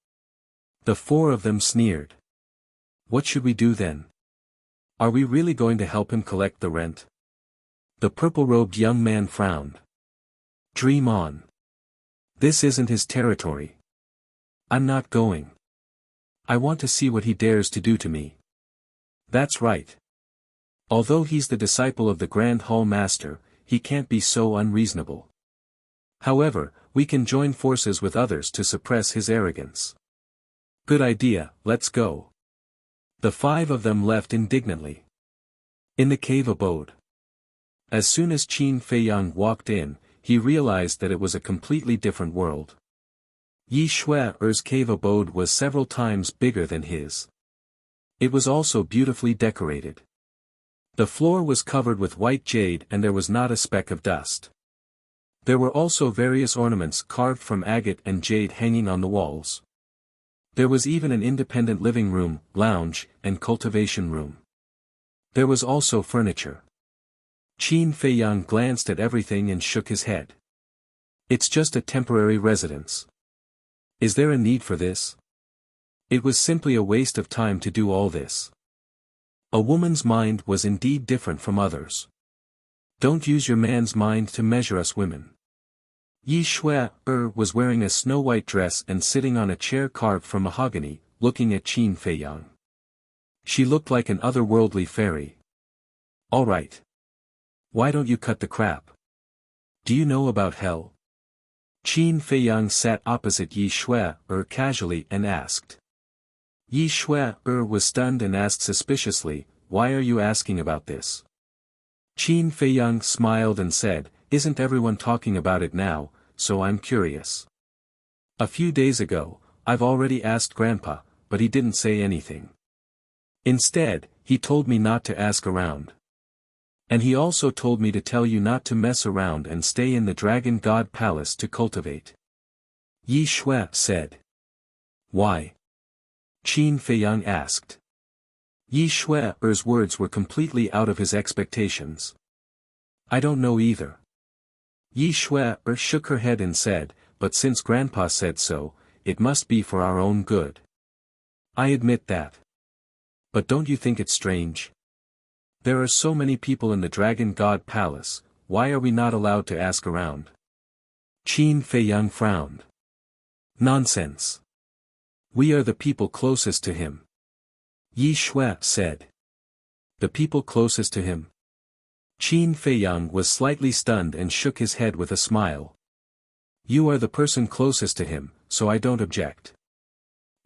The four of them sneered. What should we do then? Are we really going to help him collect the rent? The purple-robed young man frowned. Dream on. This isn't his territory. I'm not going. I want to see what he dares to do to me. That's right. Although he's the disciple of the Grand Hall Master, he can't be so unreasonable. However, we can join forces with others to suppress his arrogance. Good idea, let's go. The 5 of them left indignantly. In the cave abode. As soon as Qin Feiyang walked in, he realized that it was a completely different world. Yi Shue's cave abode was several times bigger than his. It was also beautifully decorated. The floor was covered with white jade and there was not a speck of dust. There were also various ornaments carved from agate and jade hanging on the walls. There was even an independent living room, lounge, and cultivation room. There was also furniture. Qin Feiyang glanced at everything and shook his head. It's just a temporary residence. Is there a need for this? It was simply a waste of time to do all this. A woman's mind was indeed different from others. Don't use your man's mind to measure us women. Yi Shui was wearing a snow-white dress and sitting on a chair carved from mahogany, looking at Qin Feiyang. She looked like an otherworldly fairy. All right. Why don't you cut the crap? Do you know about hell? Qin Feiyang sat opposite Yi Shui casually and asked. Yi Shui was stunned and asked suspiciously, why are you asking about this? Qin Feiyang smiled and said, isn't everyone talking about it now, so I'm curious. A few days ago, I've already asked Grandpa, but he didn't say anything. Instead, he told me not to ask around. And he also told me to tell you not to mess around and stay in the Dragon God Palace to cultivate. Yi Shui said. Why? Qin Feiyang asked. Yi Shui's words were completely out of his expectations. I don't know either. Yi Shui shook her head and said, but since Grandpa said so, it must be for our own good. I admit that. But don't you think it's strange? There are so many people in the Dragon God Palace, why are we not allowed to ask around? Qin Feiyang frowned. Nonsense. We are the people closest to him. Yi Shui said. The people closest to him? Qin Feiyang was slightly stunned and shook his head with a smile. You are the person closest to him, so I don't object.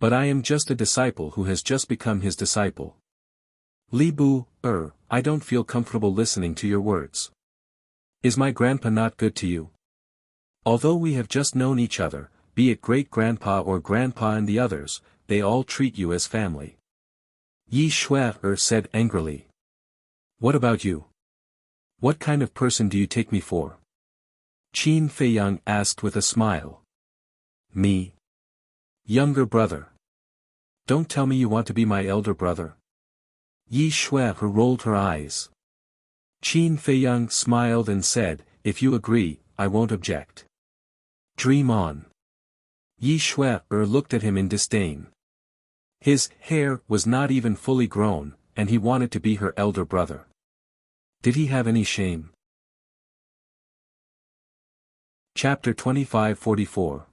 But I am just a disciple who has just become his disciple. Li Bu, I don't feel comfortable listening to your words. Is my grandpa not good to you? Although we have just known each other, be it great-grandpa or grandpa and the others, they all treat you as family. Yi Shui said angrily. What about you? What kind of person do you take me for? Qin Feiyang asked with a smile. Me? Younger brother. Don't tell me you want to be my elder brother. Yi Shui rolled her eyes. Qin Feiyang smiled and said, if you agree, I won't object. Dream on. Yi Shui looked at him in disdain. His hair was not even fully grown, and he wanted to be her elder brother. Did he have any shame? Chapter 2544.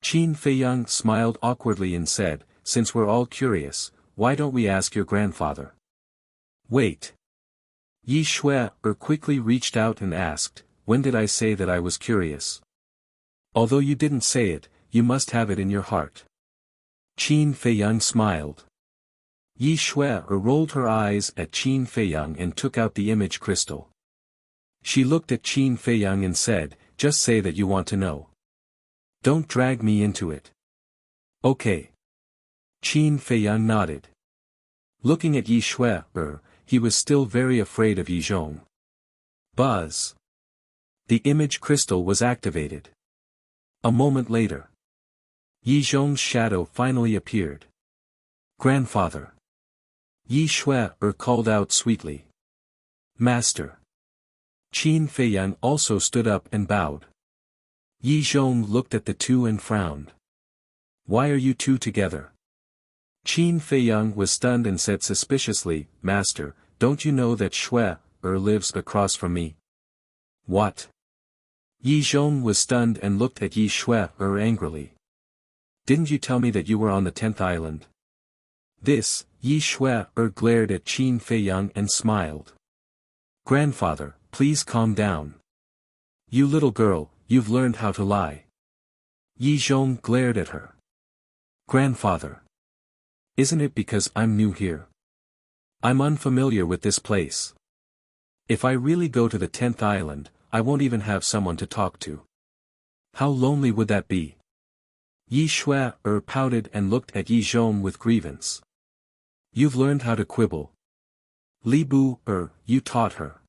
Qin Feiyang smiled awkwardly and said, since we're all curious, why don't we ask your grandfather? Wait. Yi Shui quickly reached out and asked, when did I say that I was curious? Although you didn't say it, you must have it in your heart. Qin Feiyang smiled. Yi Shui rolled her eyes at Qin Feiyang and took out the image crystal. She looked at Qin Feiyang and said, just say that you want to know. Don't drag me into it. Okay. Qin Feiyang nodded. Looking at Yi Shui, he was still very afraid of Yi Zhong. Buzz. The image crystal was activated. A moment later. Yi Zhong's shadow finally appeared. Grandfather. Yi Shui called out sweetly. Master. Qin Feiyang also stood up and bowed. Yi Zhong looked at the two and frowned. Why are you two together? Qin Feiyang was stunned and said suspiciously, Master, don't you know that lives across from me? What? Yi Zhong was stunned and looked at Yi angrily. Didn't you tell me that you were on the 10th island? This, Yi glared at Qin Feiyang and smiled. Grandfather, please calm down. You little girl, you've learned how to lie. Yi Zhong glared at her. Grandfather. Isn't it because I'm new here? I'm unfamiliar with this place. If I really go to the 10th island, I won't even have someone to talk to. How lonely would that be? Yi pouted and looked at Yi Zhong with grievance. You've learned how to quibble. Li Bu, you taught her.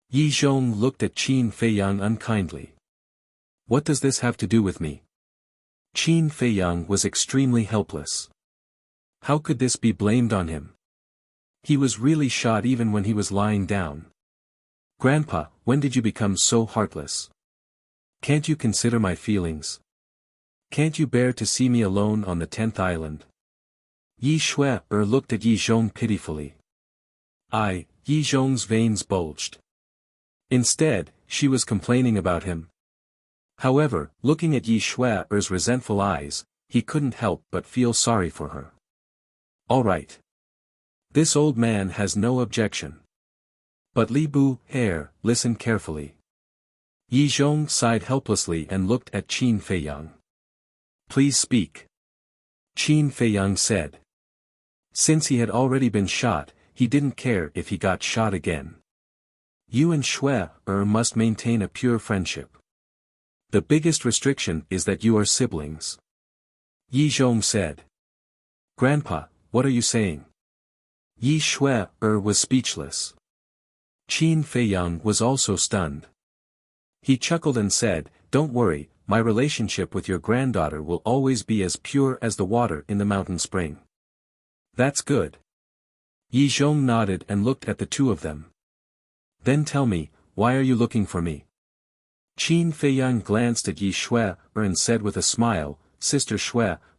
Yi Zhong looked at Qin Feiyang unkindly. What does this have to do with me? Qin Feiyang was extremely helpless. How could this be blamed on him? He was really shot even when he was lying down. Grandpa, when did you become so heartless? Can't you consider my feelings? Can't you bear to see me alone on the 10th island? Yi looked at Yi Zhong pitifully. Yi Zhong's veins bulged. Instead, she was complaining about him. However, looking at Yi Shue's resentful eyes, he couldn't help but feel sorry for her. All right. This old man has no objection. But Li Bu, listen carefully. Yi Zhong sighed helplessly and looked at Qin Feiyang. Please speak. Qin Feiyang said. Since he had already been shot, he didn't care if he got shot again. You and must maintain a pure friendship. The biggest restriction is that you are siblings. Yi Zhong said. Grandpa, what are you saying? Yi was speechless. Qin Feiyang was also stunned. He chuckled and said, Don't worry, my relationship with your granddaughter will always be as pure as the water in the mountain spring. That's good. Yi Zhong nodded and looked at the two of them. Then tell me, why are you looking for me? Qin Feiyang glanced at Yi and said with a smile, Sister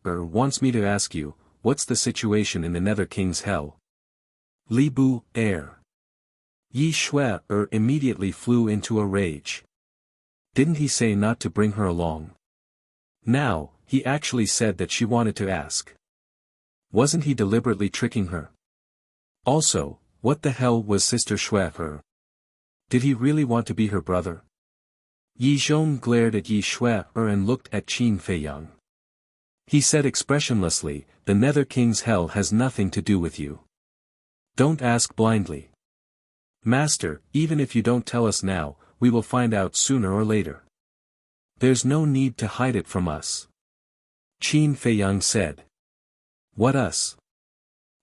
wants me to ask you, what's the situation in the Nether King's Hell? Li Bu, Yi immediately flew into a rage. Didn't he say not to bring her along? Now, he actually said that she wanted to ask. Wasn't he deliberately tricking her? Also, what the hell was Sister Did he really want to be her brother? Yi Zhong glared at Yi and looked at Qin Feiyang. He said expressionlessly, the Nether King's Hell has nothing to do with you. Don't ask blindly. Master, even if you don't tell us now, we will find out sooner or later. There's no need to hide it from us. Qin Feiyang said. What us?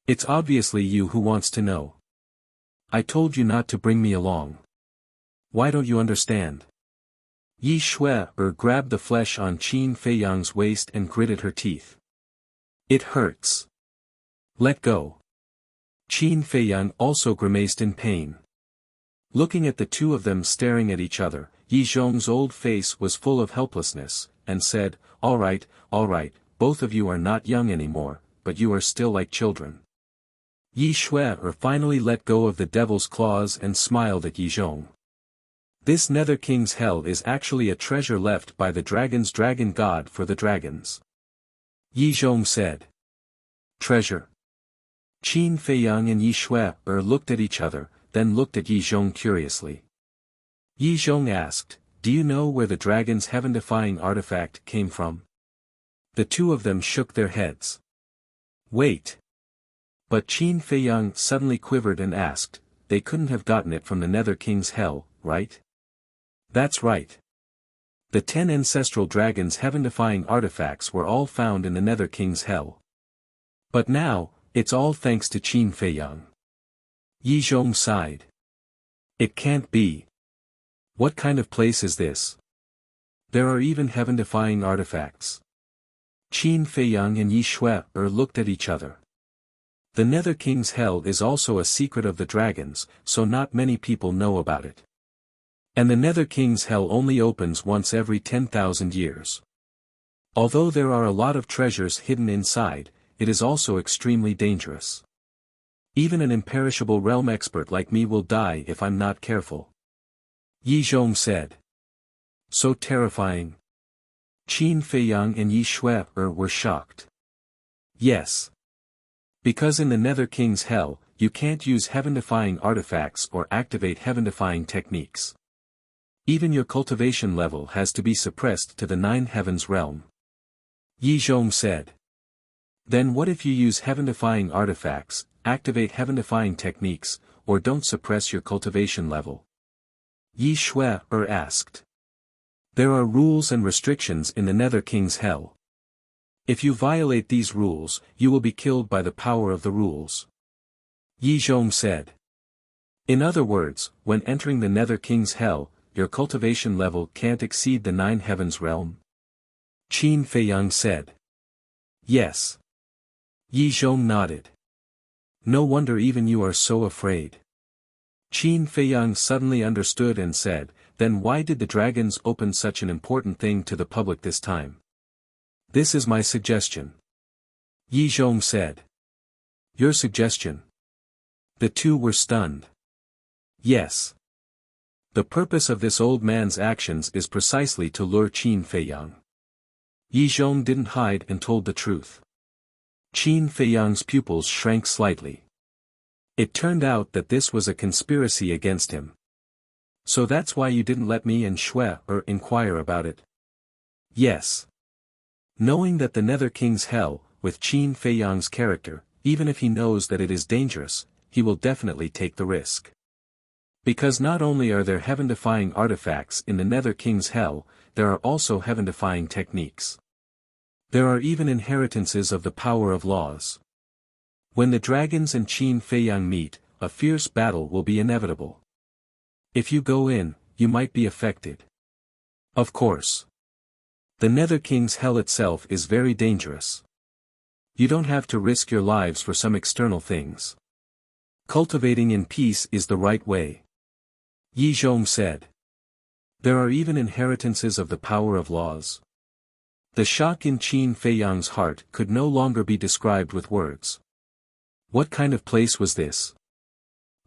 It's obviously you who wants to know. I told you not to bring me along. Why don't you understand? Yi grabbed the flesh on Qin Feiyang's waist and gritted her teeth. It hurts. Let go. Qin Feiyang also grimaced in pain. Looking at the two of them staring at each other, Yi Zhong's old face was full of helplessness, and said, all right, both of you are not young anymore, but you are still like children. Yi finally let go of the devil's claws and smiled at Yi Zhong. This Nether King's Hell is actually a treasure left by the dragon's dragon god for the dragons. Yi Zhong said. Treasure. Qin Feiyang and Yi looked at each other, then looked at Yi Zhong curiously. Yi Zhong asked, do you know where the dragon's heaven-defying artifact came from? The two of them shook their heads. Wait. But Qin Feiyang suddenly quivered and asked, they couldn't have gotten it from the Nether King's Hell, right? That's right. The 10 ancestral dragons' heaven-defying artifacts were all found in the Nether King's Hell. But now, it's all thanks to Qin Feiyang. Yi Zhong sighed. It can't be. What kind of place is this? There are even heaven-defying artifacts. Qin Feiyang and Yi looked at each other. The Nether King's Hell is also a secret of the dragons, so not many people know about it. And the Nether King's Hell only opens once every 10,000 years. Although there are a lot of treasures hidden inside, it is also extremely dangerous. Even an imperishable realm expert like me will die if I'm not careful. Yi Zhong said. So terrifying. Qin Feiyang and Yi Shui were shocked. Yes. Because in the Nether King's Hell, you can't use heaven-defying artifacts or activate heaven-defying techniques. Even your cultivation level has to be suppressed to the 9 heavens realm. Yi Zhong said. Then what if you use heaven-defying artifacts, activate heaven-defying techniques, or don't suppress your cultivation level? Yi Shui asked. There are rules and restrictions in the Nether King's Hell. If you violate these rules, you will be killed by the power of the rules. Yi Zhong said. In other words, when entering the Nether King's Hell, your cultivation level can't exceed the 9 heavens realm? Qin Feiyang said. Yes. Yi Zhong nodded. No wonder even you are so afraid. Qin Feiyang suddenly understood and said, then why did the dragons open such an important thing to the public this time? This is my suggestion. Yi Zhong said. Your suggestion? The two were stunned. Yes. The purpose of this old man's actions is precisely to lure Qin Feiyang. Yi Zhong didn't hide and told the truth. Qin Feiyang's pupils shrank slightly. It turned out that this was a conspiracy against him. So that's why you didn't let me and Shui inquire about it? Yes. Knowing that the Nether King's Hell, with Qin Feiyang's character, even if he knows that it is dangerous, he will definitely take the risk. Because not only are there heaven-defying artifacts in the Nether King's Hell, there are also heaven-defying techniques. There are even inheritances of the power of laws. When the dragons and Qin Feiyang meet, a fierce battle will be inevitable. If you go in, you might be affected. Of course. The Nether King's Hell itself is very dangerous. You don't have to risk your lives for some external things. Cultivating in peace is the right way. Yi Zhong said. There are even inheritances of the power of laws. The shock in Qin Feiyang's heart could no longer be described with words. What kind of place was this?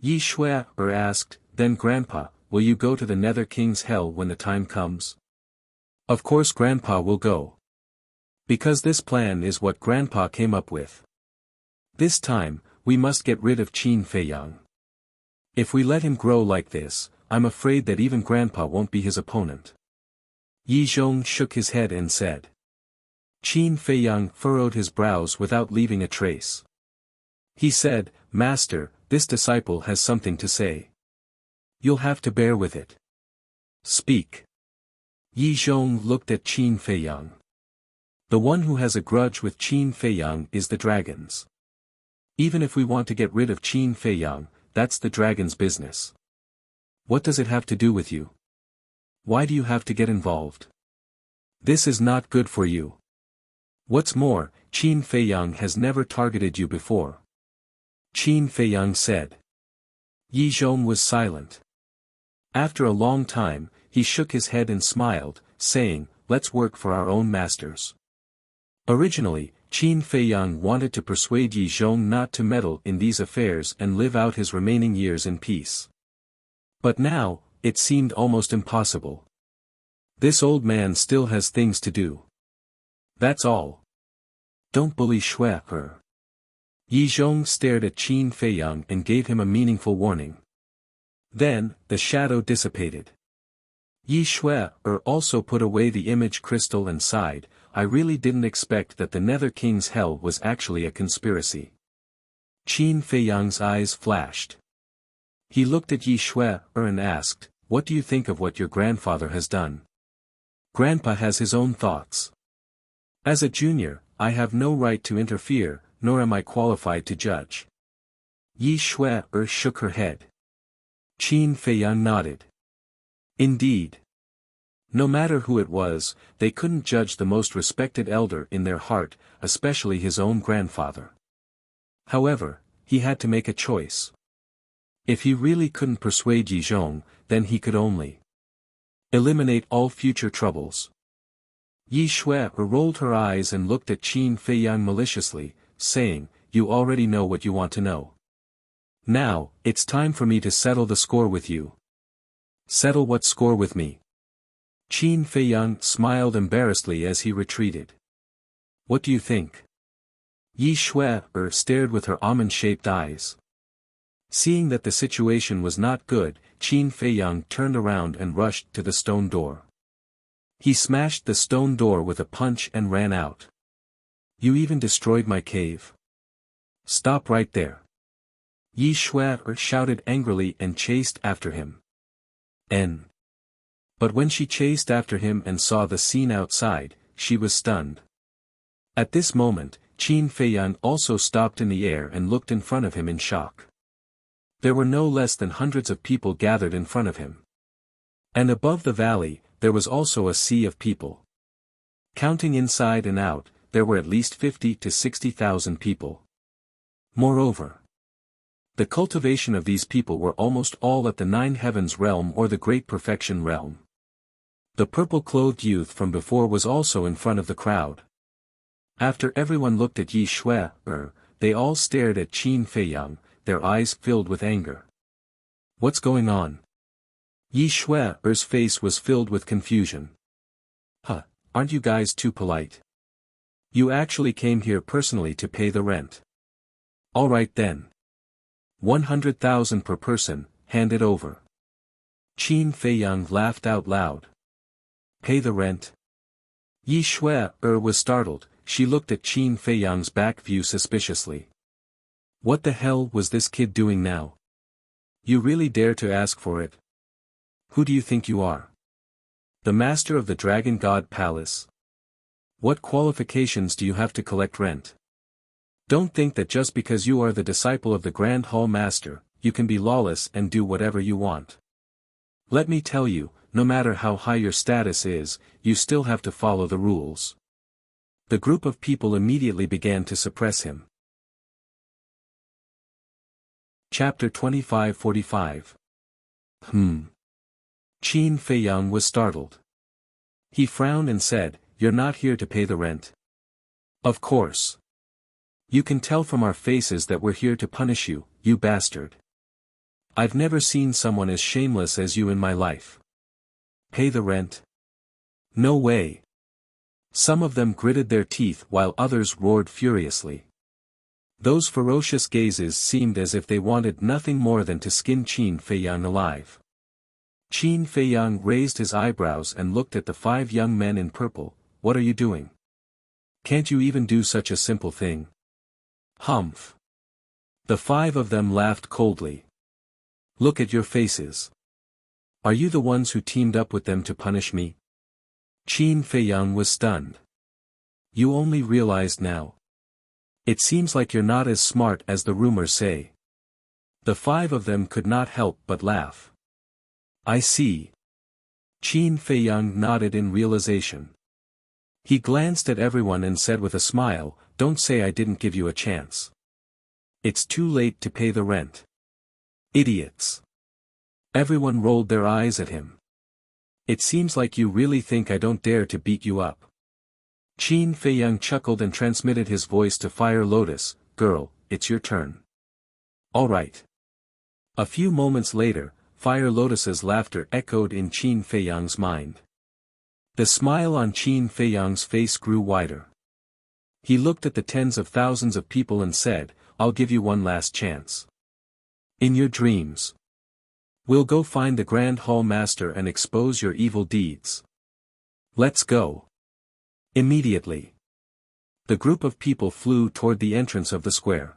Yi Shui asked, then Grandpa, will you go to the Nether King's Hell when the time comes? Of course Grandpa will go. Because this plan is what Grandpa came up with. This time, we must get rid of Qin Feiyang. If we let him grow like this, I'm afraid that even Grandpa won't be his opponent. Yi Zhong shook his head and said. Qin Feiyang furrowed his brows without leaving a trace. He said, Master, this disciple has something to say. You'll have to bear with it. Speak. Yi Zhong looked at Qin Feiyang. The one who has a grudge with Qin Feiyang is the dragons. Even if we want to get rid of Qin Feiyang, that's the dragon's business. What does it have to do with you? Why do you have to get involved? This is not good for you. What's more, Qin Feiyang has never targeted you before. Qin Feiyang said. Yi Zhong was silent. After a long time, he shook his head and smiled, saying, let's work for our own masters. Originally, Qin Feiyang wanted to persuade Yi Zhong not to meddle in these affairs and live out his remaining years in peace. But now, it seemed almost impossible. This old man still has things to do. That's all. Don't bully Shui. Yi Zhong stared at Qin Feiyang and gave him a meaningful warning. Then, the shadow dissipated. Yi Shui also put away the image crystal and sighed, I really didn't expect that the Nether King's Hell was actually a conspiracy. Qin Feiyang's eyes flashed. He looked at Yi Shui and asked, what do you think of what your grandfather has done? Grandpa has his own thoughts. As a junior, I have no right to interfere, nor am I qualified to judge. Yi Shui shook her head. Qin Feiyang nodded. Indeed. No matter who it was, they couldn't judge the most respected elder in their heart, especially his own grandfather. However, he had to make a choice. If he really couldn't persuade Yi Zhong, then he could only eliminate all future troubles. Yi Shui rolled her eyes and looked at Qin Feiyang maliciously, saying, "You already know what you want to know. Now, it's time for me to settle the score with you." "Settle what score with me?" Qin Feiyang smiled embarrassedly as he retreated. "What do you think?" Yi Shui stared with her almond-shaped eyes. Seeing that the situation was not good, Qin Feiyang turned around and rushed to the stone door. He smashed the stone door with a punch and ran out. "You even destroyed my cave. Stop right there." Yi Shui shouted angrily and chased after him. But when she chased after him and saw the scene outside, she was stunned. At this moment, Qin Feiyang also stopped in the air and looked in front of him in shock. There were no less than hundreds of people gathered in front of him. And above the valley, there was also a sea of people. Counting inside and out, there were at least 50 to 60,000 people. Moreover, the cultivation of these people were almost all at the Nine Heavens realm or the Great Perfection realm. The purple-clothed youth from before was also in front of the crowd. After everyone looked at Yi Shui, they all stared at Qin Feiyang, their eyes filled with anger. "What's going on?" Yi Shui's face was filled with confusion. Aren't you guys too polite? You actually came here personally to pay the rent. All right then. 100,000 per person, hand it over." Qin Feiyang laughed out loud. "Pay the rent?" Yi Shui was startled. She looked at Qin Feiyang's back view suspiciously. What the hell was this kid doing now? You really dare to ask for it? Who do you think you are? The master of the Dragon God Palace? What qualifications do you have to collect rent? Don't think that just because you are the disciple of the Grand Hall Master, you can be lawless and do whatever you want. Let me tell you, no matter how high your status is, you still have to follow the rules. The group of people immediately began to suppress him. Chapter 2545. Qin Feiyang was startled. He frowned and said, "You're not here to pay the rent." "Of course. You can tell from our faces that we're here to punish you, you bastard. I've never seen someone as shameless as you in my life. Pay the rent? No way." Some of them gritted their teeth while others roared furiously. Those ferocious gazes seemed as if they wanted nothing more than to skin Qin Feiyang alive. Qin Feiyang raised his eyebrows and looked at the 5 young men in purple. "What are you doing? Can't you even do such a simple thing?" "Humph." The 5 of them laughed coldly. "Look at your faces. Are you the ones who teamed up with them to punish me?" Qin Feiyang was stunned. "You only realized now? It seems like you're not as smart as the rumors say." The 5 of them could not help but laugh. "I see." Qin Feiyang nodded in realization. He glanced at everyone and said with a smile, "Don't say I didn't give you a chance. It's too late to pay the rent. Idiots." Everyone rolled their eyes at him. "It seems like you really think I don't dare to beat you up." Qin Feiyang chuckled and transmitted his voice to Fire Lotus, "Girl, it's your turn." "All right." A few moments later, Fire Lotus's laughter echoed in Qin Feiyang's mind. The smile on Qin Feiyang's face grew wider. He looked at the tens of thousands of people and said, "I'll give you one last chance. In your dreams. We'll go find the Grand Hall Master and expose your evil deeds. Let's go." Immediately, the group of people flew toward the entrance of the square.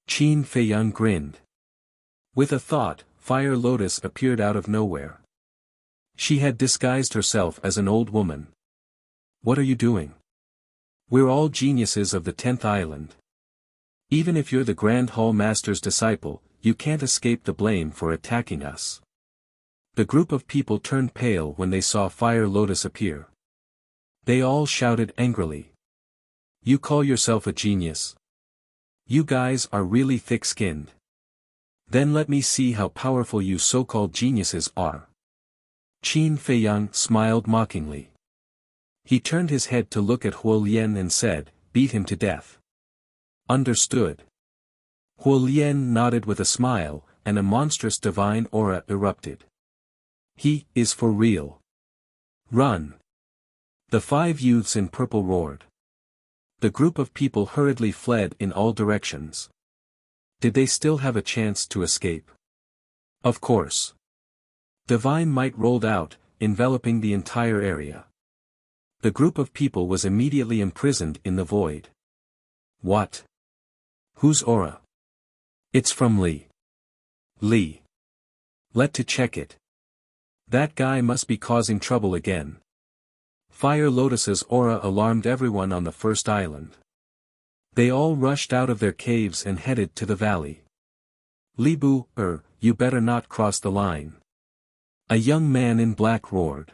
Qin Feiyang grinned. With a thought, Fire Lotus appeared out of nowhere. She had disguised herself as an old woman. "What are you doing? We're all geniuses of the 10th island. Even if you're the Grand Hall Master's disciple, you can't escape the blame for attacking us." The group of people turned pale when they saw Fire Lotus appear. They all shouted angrily. "You call yourself a genius? You guys are really thick-skinned. Then let me see how powerful you so-called geniuses are." Qin Feiyang smiled mockingly. He turned his head to look at Huo Lian and said, "Beat him to death." Understood. Huo Lian nodded with a smile, and a monstrous divine aura erupted. He is for real. Run! The 5 youths in purple roared. The group of people hurriedly fled in all directions. Did they still have a chance to escape? Of course. Divine might rolled out, enveloping the entire area. The group of people was immediately imprisoned in the void. What? Whose aura? It's from Li. Li. Let to check it. That guy must be causing trouble again. Fire Lotus's aura alarmed everyone on the first island. They all rushed out of their caves and headed to the valley. Li Bu, you better not cross the line. A young man in black roared.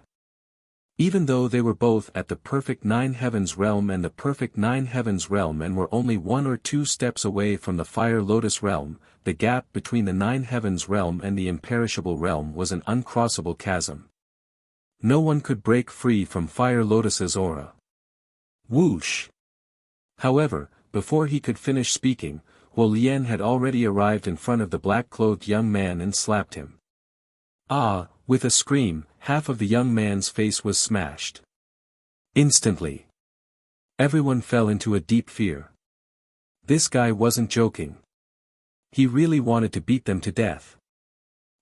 Even though they were both at the perfect 9 heavens realm and the perfect 9 heavens realm and were only 1 or 2 steps away from the Fire Lotus realm, the gap between the 9 heavens realm and the imperishable realm was an uncrossable chasm. No one could break free from Fire Lotus's aura. Whoosh! However, before he could finish speaking, Huo Lian had already arrived in front of the black-clothed young man and slapped him. Ah! With a scream, half of the young man's face was smashed. Instantly. Everyone fell into a deep fear. This guy wasn't joking. He really wanted to beat them to death.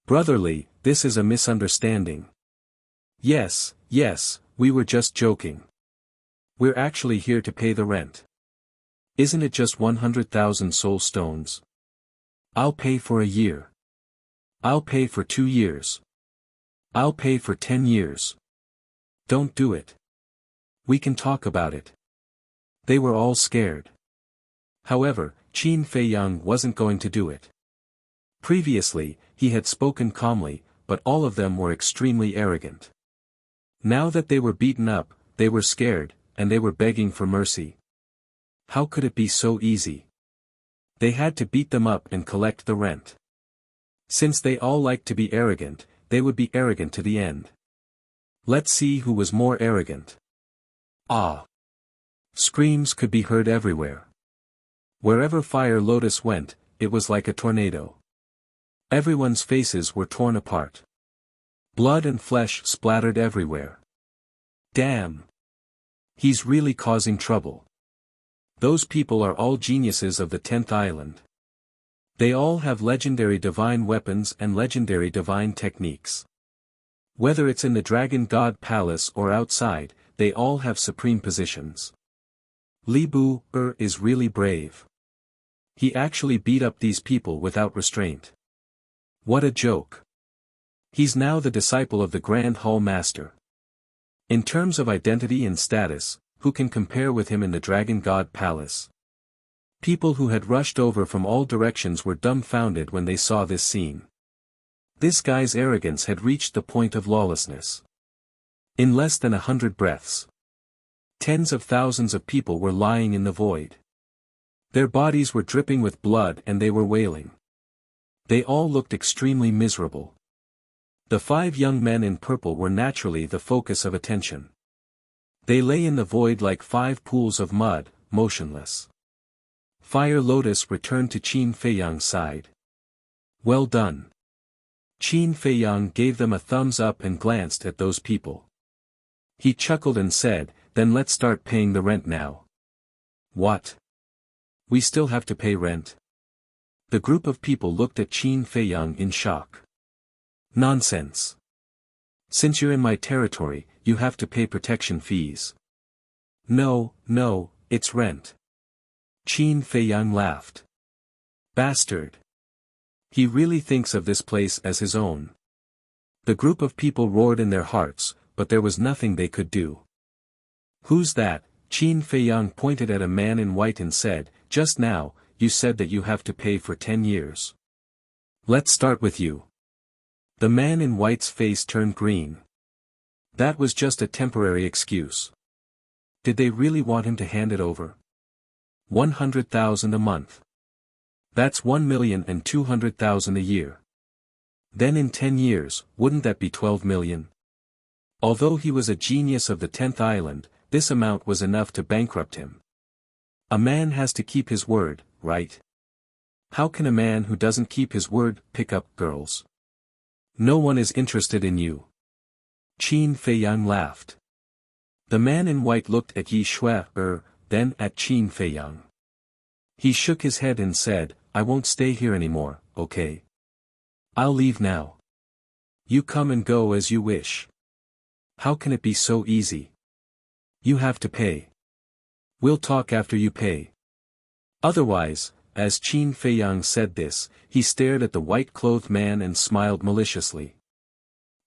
Brotherly, this is a misunderstanding. Yes, we were just joking. We're actually here to pay the rent. Isn't it just 100,000 soul stones? I'll pay for a year. I'll pay for 2 years. I'll pay for 10 years. Don't do it. We can talk about it. They were all scared. However, Qin Feiyang wasn't going to do it. Previously, he had spoken calmly, but all of them were extremely arrogant. Now that they were beaten up, they were scared, and they were begging for mercy. How could it be so easy? They had to beat them up and collect the rent. Since they all liked to be arrogant, they would be arrogant to the end. Let's see who was more arrogant. Ah! Screams could be heard everywhere. Wherever Fire Lotus went, it was like a tornado. Everyone's faces were torn apart. Blood and flesh splattered everywhere. Damn! He's really causing trouble. Those people are all geniuses of the 10th island. They all have legendary divine weapons and legendary divine techniques. Whether it's in the Dragon God Palace or outside, they all have supreme positions. Li Bu, is really brave. He actually beat up these people without restraint. What a joke. He's now the disciple of the Grand Hall Master. In terms of identity and status, who can compare with him in the Dragon God Palace? People who had rushed over from all directions were dumbfounded when they saw this scene. This guy's arrogance had reached the point of lawlessness. In less than 100 breaths, tens of thousands of people were lying in the void. Their bodies were dripping with blood and they were wailing. They all looked extremely miserable. The 5 young men in purple were naturally the focus of attention. They lay in the void like 5 pools of mud, motionless. Fire Lotus returned to Qin Feiyang's side. Well done. Qin Feiyang gave them a thumbs up and glanced at those people. He chuckled and said, then let's start paying the rent now. What? We still have to pay rent? The group of people looked at Qin Feiyang in shock. Nonsense. Since you're in my territory, you have to pay protection fees. No, it's rent. Qin Feiyang laughed. Bastard. He really thinks of this place as his own. The group of people roared in their hearts, but there was nothing they could do. Who's that? Qin Feiyang pointed at a man in white and said, just now, you said that you have to pay for 10 years. Let's start with you. The man in white's face turned green. That was just a temporary excuse. Did they really want him to hand it over? 100,000 a month. That's 1,200,000 a year. Then in 10 years, wouldn't that be 12 million? Although he was a genius of the 10th island, this amount was enough to bankrupt him. A man has to keep his word, right? How can a man who doesn't keep his word pick up girls? No one is interested in you. Qin Feiyang laughed. The man in white looked at Yi Shui, then at Qin Feiyang. He shook his head and said, I won't stay here anymore, okay? I'll leave now. You come and go as you wish. How can it be so easy? You have to pay. We'll talk after you pay. Otherwise, as Qin Feiyang said this, he stared at the white-clothed man and smiled maliciously.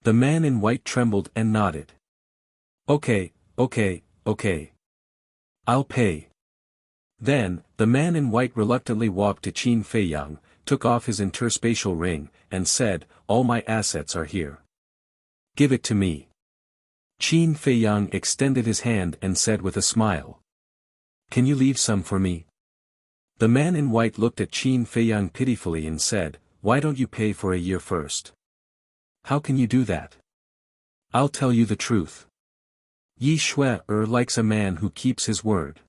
The man in white trembled and nodded. Okay. I'll pay. Then, the man in white reluctantly walked to Qin Feiyang, took off his interspatial ring, and said, all my assets are here. Give it to me. Qin Feiyang extended his hand and said with a smile. Can you leave some for me? The man in white looked at Qin Feiyang pitifully and said, why don't you pay for a year first? How can you do that? I'll tell you the truth. Yi Shui likes a man who keeps his word.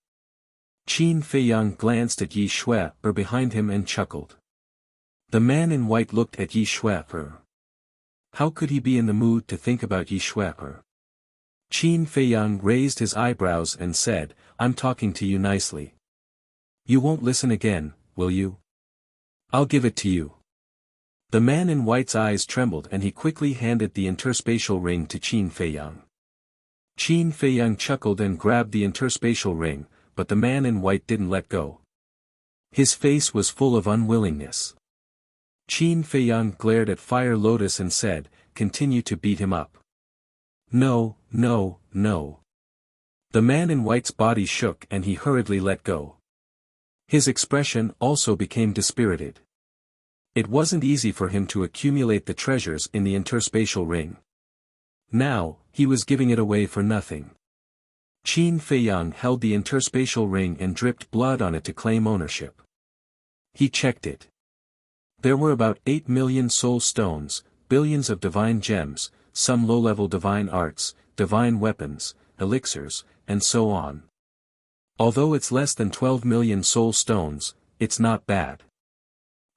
Qin Feiyang glanced at Yi Shui behind him and chuckled. The man in white looked at Yi Shui. How could he be in the mood to think about Yi Shui? Qin Feiyang raised his eyebrows and said, I'm talking to you nicely. You won't listen again, will you? I'll give it to you. The man in white's eyes trembled and he quickly handed the interspatial ring to Qin Feiyang. Qin Feiyang chuckled and grabbed the interspatial ring, but the man in white didn't let go. His face was full of unwillingness. Qin Feiyang glared at Fire Lotus and said, continue to beat him up. No. The man in white's body shook and he hurriedly let go. His expression also became dispirited. It wasn't easy for him to accumulate the treasures in the interspatial ring. Now, he was giving it away for nothing. Qin Feiyang held the interspatial ring and dripped blood on it to claim ownership. He checked it. There were about 8 million soul stones, billions of divine gems, some low-level divine arts, divine weapons, elixirs, and so on. Although it's less than 12 million soul stones, it's not bad.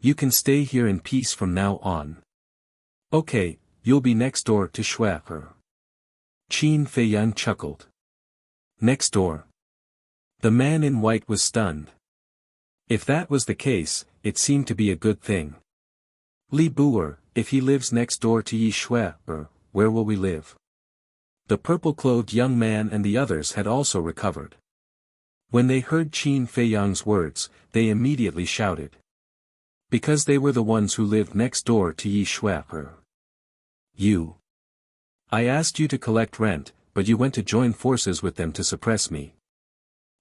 You can stay here in peace from now on. Okay, you'll be next door to Shui. Qin Feiyang chuckled. Next door. The man in white was stunned. If that was the case, it seemed to be a good thing. Li Buer, if he lives next door to Yi Shui, where will we live? The purple-clothed young man and the others had also recovered. When they heard Qin Feiyang's words, they immediately shouted. Because they were the ones who lived next door to Yi Shui. You. I asked you to collect rent, but you went to join forces with them to suppress me.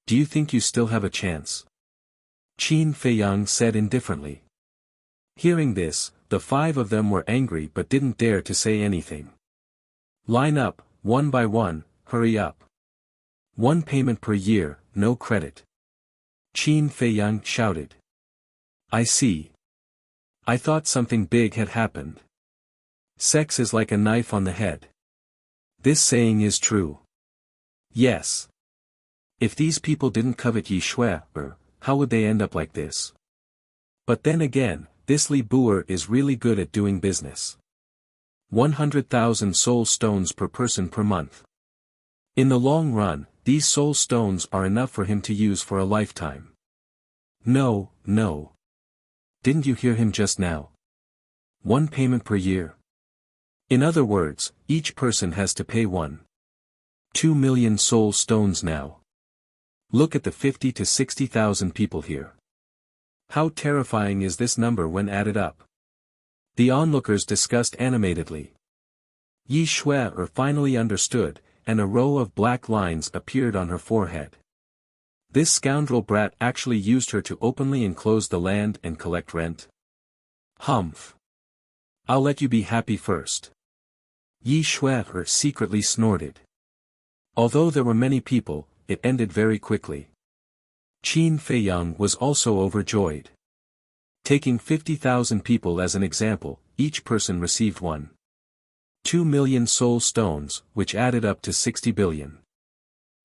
Do you think you still have a chance? Qin Feiyang said indifferently. Hearing this, the 5 of them were angry but didn't dare to say anything. Line up, one by one, hurry up. 1 payment per year, no credit. Qin Feiyang shouted. I see. I thought something big had happened. Sex is like a knife on the head. This saying is true. Yes. If these people didn't covet Yi Shui, how would they end up like this? But then again, this Li Buer is really good at doing business. 100,000 soul stones per person per month. In the long run, these soul stones are enough for him to use for a lifetime. No. Didn't you hear him just now? 1 payment per year. In other words, each person has to pay 2 million soul stones now. Look at the 50 to 60,000 people here. How terrifying is this number when added up? The onlookers discussed animatedly. Yi Shui finally understood, and a row of black lines appeared on her forehead. This scoundrel brat actually used her to openly enclose the land and collect rent. Humph. I'll let you be happy first. Yi Shui secretly snorted. Although there were many people, it ended very quickly. Qin Feiyang was also overjoyed. Taking 50,000 people as an example, each person received 2 million soul stones, which added up to 60 billion.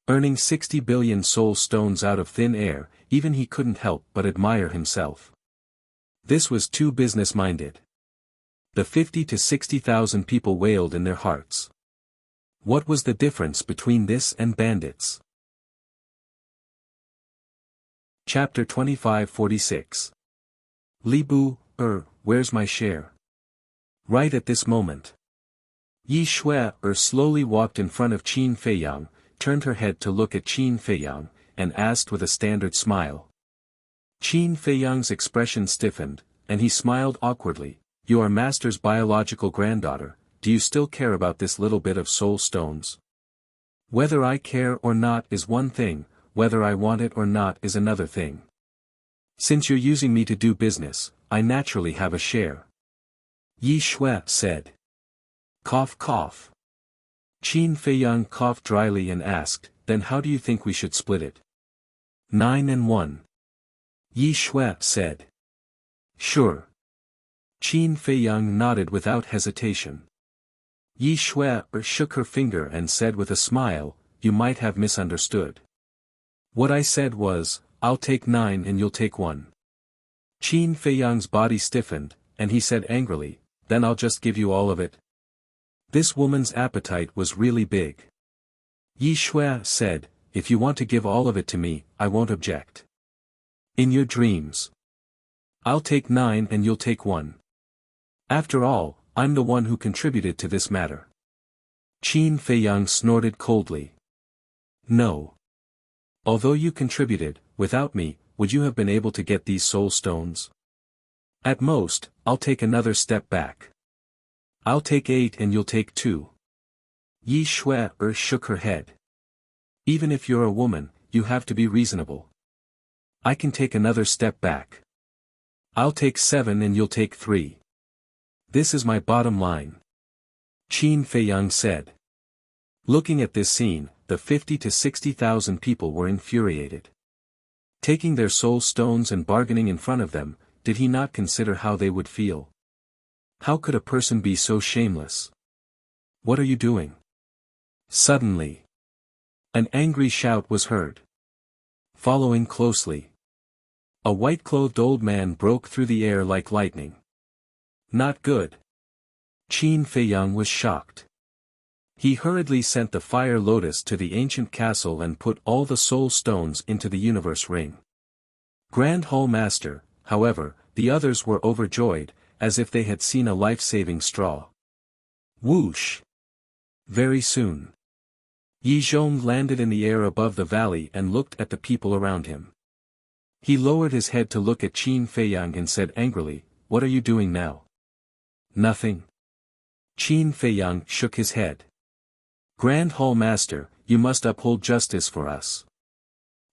Earning 60 billion soul stones out of thin air, even he couldn't help but admire himself. This was too business-minded. The 50 to 60,000 people wailed in their hearts. What was the difference between this and bandits? Chapter 2546. Li Bu, where's my share? Right at this moment. Yi Shui slowly walked in front of Qin Feiyang, turned her head to look at Qin Feiyang, and asked with a standard smile. Qin Feiyang's expression stiffened, and he smiled awkwardly. You are Master's biological granddaughter, do you still care about this little bit of soul stones? Whether I care or not is one thing, whether I want it or not is another thing. Since you're using me to do business, I naturally have a share. Yi Shui said. Cough cough. Qin Feiyang coughed dryly and asked, then how do you think we should split it? 9 and 1. Yi Shui said. Sure. Qin Feiyang nodded without hesitation. Yi Shui shook her finger and said with a smile, you might have misunderstood. What I said was, I'll take 9 and you'll take 1. Qin Feiyang's body stiffened, and he said angrily, then I'll just give you all of it. This woman's appetite was really big. Yi Shui said, if you want to give all of it to me, I won't object. In your dreams. I'll take 9 and you'll take 1. After all, I'm the one who contributed to this matter. Qin Feiyang snorted coldly. No. Although you contributed, without me, would you have been able to get these soul stones? At most, I'll take another step back. I'll take 8 and you'll take 2. Yi Shui shook her head. Even if you're a woman, you have to be reasonable. I can take another step back. I'll take 7 and you'll take 3. This is my bottom line. Qin Feiyang said. Looking at this scene, the 50 to 60,000 people were infuriated. Taking their soul stones and bargaining in front of them, did he not consider how they would feel? How could a person be so shameless? What are you doing? Suddenly, an angry shout was heard. Following closely, a white-clothed old man broke through the air like lightning. Not good. Qin Feiyang was shocked. He hurriedly sent the fire lotus to the ancient castle and put all the soul stones into the universe ring. Grand Hall Master, however, the others were overjoyed, as if they had seen a life-saving straw. Whoosh! Very soon. Yi Zhong landed in the air above the valley and looked at the people around him. He lowered his head to look at Qin Feiyang and said angrily, what are you doing now? Nothing. Qin Feiyang shook his head. Grand Hall Master, you must uphold justice for us.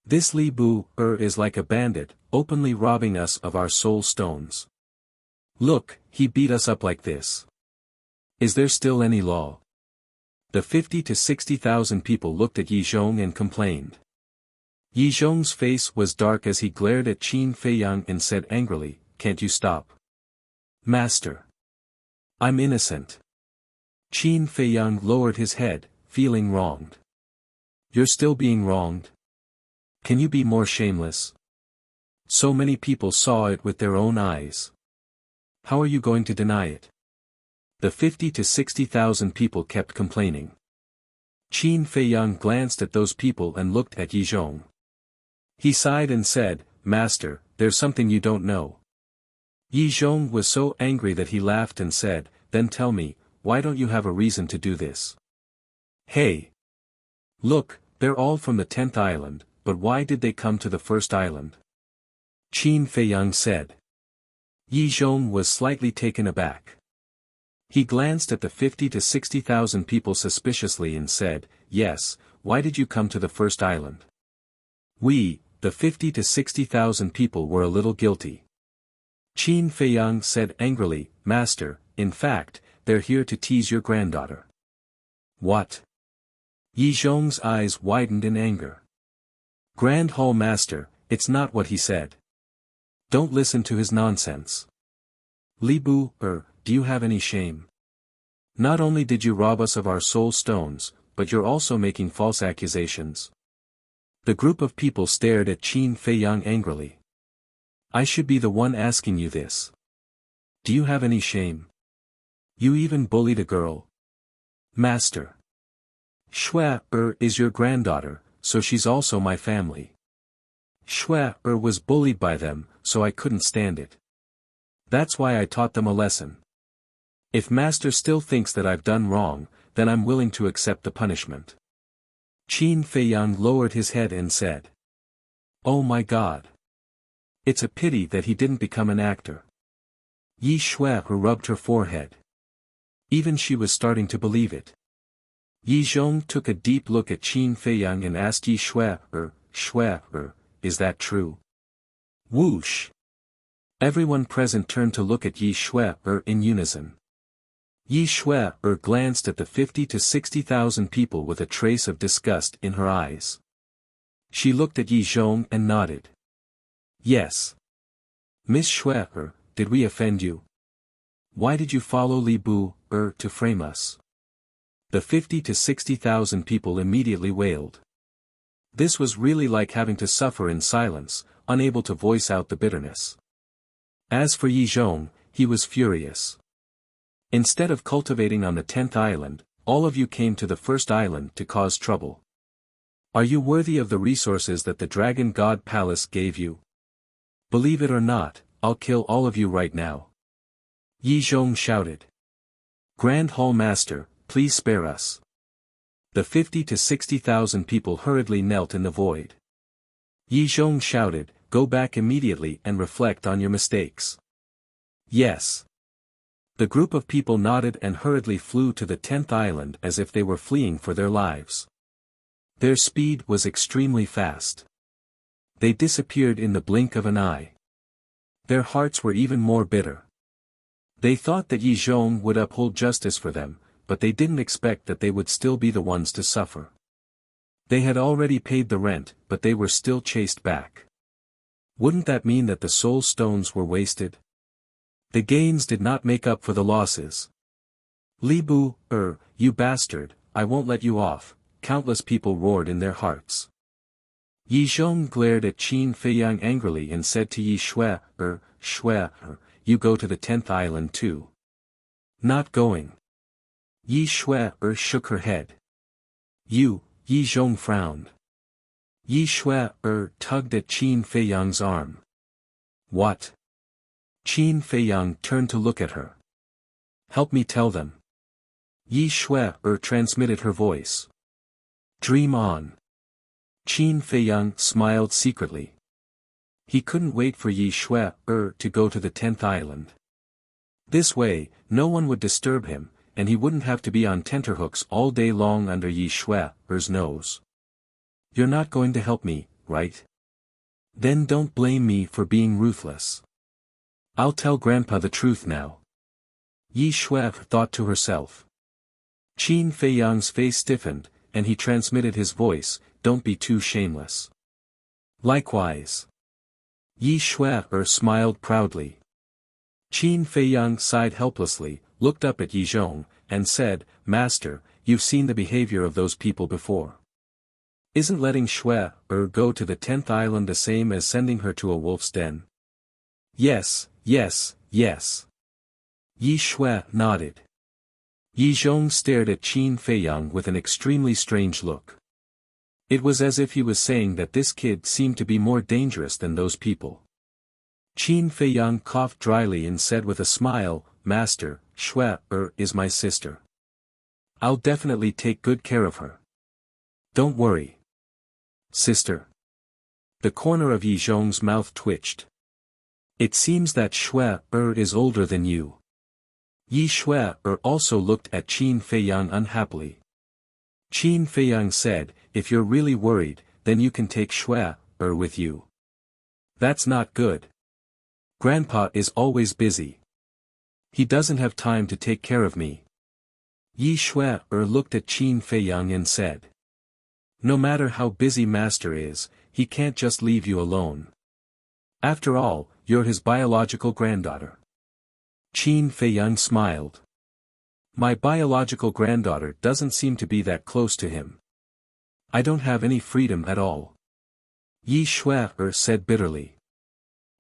This Li Bu is like a bandit, openly robbing us of our soul stones. Look, he beat us up like this. Is there still any law? The 50 to 60,000 people looked at Yi Zhong and complained. Yi Zhong's face was dark as he glared at Qin Feiyang and said angrily, can't you stop? Master. I'm innocent. Qin Feiyang lowered his head, feeling wronged. You're still being wronged? Can you be more shameless? So many people saw it with their own eyes. How are you going to deny it? The 50 to 60,000 people kept complaining. Qin Feiyang glanced at those people and looked at Yi Zhong. He sighed and said, Master, there's something you don't know. Yi Zhong was so angry that he laughed and said, then tell me, why don't you have a reason to do this? Hey! Look, they're all from the 10th island, but why did they come to the first island? Qin Feiyang said. Yi Zhong was slightly taken aback. He glanced at the 50 to 60,000 people suspiciously and said, yes, why did you come to the first island? We, the 50 to 60,000 people were a little guilty. Qin Feiyang said angrily, Master, in fact, they're here to tease your granddaughter. What? Yi Zhong's eyes widened in anger. Grand Hall Master, it's not what he said. Don't listen to his nonsense. Li Bu, do you have any shame? Not only did you rob us of our soul stones, but you're also making false accusations. The group of people stared at Qin Feiyang angrily. I should be the one asking you this. Do you have any shame? You even bullied a girl. Master. Xue is your granddaughter, so she's also my family. Xue was bullied by them, so I couldn't stand it. That's why I taught them a lesson. If Master still thinks that I've done wrong, then I'm willing to accept the punishment. Qin Feiyang lowered his head and said. Oh my God. It's a pity that he didn't become an actor. Yi Xue rubbed her forehead. Even she was starting to believe it. Yi Zhong took a deep look at Qin Feiyang and asked Yi Xue, is that true? Whoosh. Everyone present turned to look at Yi Xue in unison. Yi Xue glanced at the 50 to 60,000 people with a trace of disgust in her eyes. She looked at Yi Zhong and nodded. Yes. Miss Xue, did we offend you? Why did you follow Li Bu to frame us? The 50 to 60,000 people immediately wailed. This was really like having to suffer in silence, unable to voice out the bitterness. As for Yi Zhong, he was furious. Instead of cultivating on the 10th island, all of you came to the first island to cause trouble. Are you worthy of the resources that the Dragon God Palace gave you? Believe it or not, I'll kill all of you right now. Yi Zhong shouted. Grand Hall Master, please spare us. The 50 to 60,000 people hurriedly knelt in the void. Yi Zhong shouted, go back immediately and reflect on your mistakes. Yes. The group of people nodded and hurriedly flew to the 10th island as if they were fleeing for their lives. Their speed was extremely fast. They disappeared in the blink of an eye. Their hearts were even more bitter. They thought that Yi Zhong would uphold justice for them, but they didn't expect that they would still be the ones to suffer. They had already paid the rent, but they were still chased back. Wouldn't that mean that the soul stones were wasted? The gains did not make up for the losses. Li Bu, you bastard, I won't let you off, countless people roared in their hearts. Yi Zhong glared at Qin Feiyang angrily and said to Yi Xue, you go to the 10th island too. Not going. Yi Xue shook her head. You, Yi Zhong frowned. Yi Xue tugged at Qin Feiyang's arm. What? Qin Feiyang turned to look at her. Help me tell them. Yi Xue transmitted her voice. Dream on. Qin Feiyang smiled secretly. He couldn't wait for Yi Xue to go to the 10th island. This way, no one would disturb him, and he wouldn't have to be on tenterhooks all day long under Yi Xue's nose. You're not going to help me, right? Then don't blame me for being ruthless. I'll tell Grandpa the truth now. Yi Xue thought to herself. Qin Feiyang's face stiffened, and he transmitted his voice, don't be too shameless. Likewise. Yi Xue smiled proudly. Qin Feiyang sighed helplessly, looked up at Yi Zhong, and said, Master, you've seen the behavior of those people before. Isn't letting Xue go to the 10th island the same as sending her to a wolf's den? Yes, yes, yes. Yi Xue nodded. Yi Zhong stared at Qin Feiyang with an extremely strange look. It was as if he was saying that this kid seemed to be more dangerous than those people. Qin Feiyang coughed dryly and said with a smile, Master, Xue is my sister. I'll definitely take good care of her. Don't worry. Sister. The corner of Yi Zhong's mouth twitched. It seems that Xue is older than you. Yi Xue also looked at Qin Feiyang unhappily. Qin Feiyang said, if you're really worried, then you can take Xue with you. That's not good. Grandpa is always busy. He doesn't have time to take care of me. Yi Xue looked at Qin Feiyang and said. No matter how busy Master is, he can't just leave you alone. After all, you're his biological granddaughter. Qin Feiyang smiled. My biological granddaughter doesn't seem to be that close to him. I don't have any freedom at all. Yi Shui said bitterly.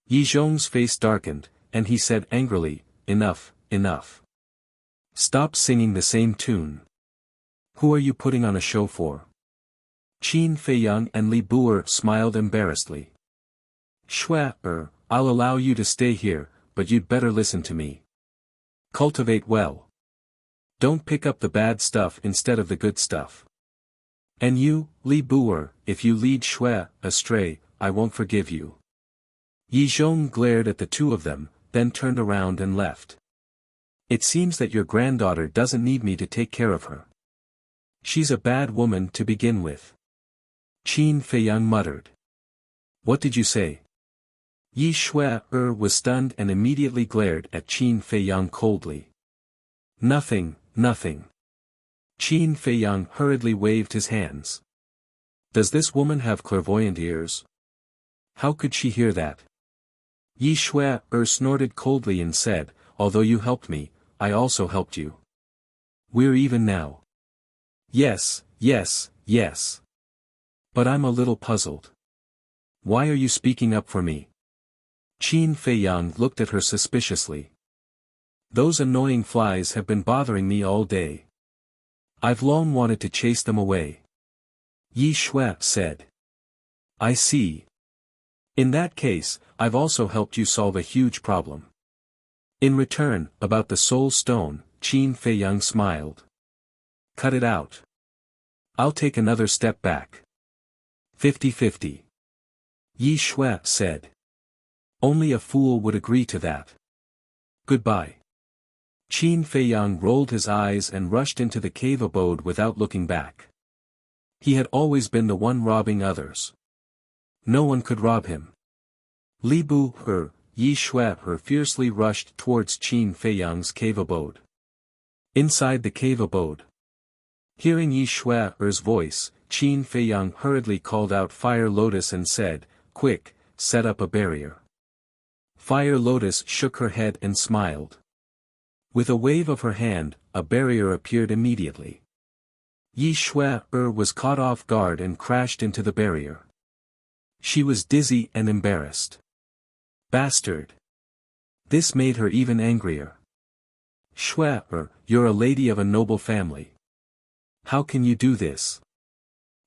Yi Zhong's face darkened, and he said angrily, enough, enough. Stop singing the same tune. Who are you putting on a show for? Qin Feiyang and Li Buer smiled embarrassedly. Shui, I'll allow you to stay here, but you'd better listen to me. Cultivate well. Don't pick up the bad stuff instead of the good stuff. And you, Li Buer, if you lead Shui astray, I won't forgive you. Yi Zhong glared at the two of them, then turned around and left. It seems that your granddaughter doesn't need me to take care of her. She's a bad woman to begin with. Qin Feiyang muttered. What did you say? Yi Shui was stunned and immediately glared at Qin Feiyang coldly. Nothing, nothing. Qin Feiyang hurriedly waved his hands. Does this woman have clairvoyant ears? How could she hear that? Yi Shui snorted coldly and said, although you helped me, I also helped you. We're even now. Yes, yes, yes. But I'm a little puzzled. Why are you speaking up for me? Qin Feiyang looked at her suspiciously. Those annoying flies have been bothering me all day. I've long wanted to chase them away. Yi Shui said. I see. In that case, I've also helped you solve a huge problem. In return, about the soul stone, Qin Feiyang smiled. Cut it out. I'll take another step back. 50-50. Yi Shui said. Only a fool would agree to that. Goodbye. Qin Feiyang rolled his eyes and rushed into the cave abode without looking back. He had always been the one robbing others. No one could rob him. Li Bu, Yi Shui fiercely rushed towards Qin Feiyang's cave abode. Inside the cave abode. Hearing Yi Shui's voice, Qin Feiyang hurriedly called out Fire Lotus and said, Quick, set up a barrier. Fire Lotus shook her head and smiled. With a wave of her hand, a barrier appeared immediately. Yi Shui was caught off guard and crashed into the barrier. She was dizzy and embarrassed. Bastard! This made her even angrier. Shui, you're a lady of a noble family. How can you do this?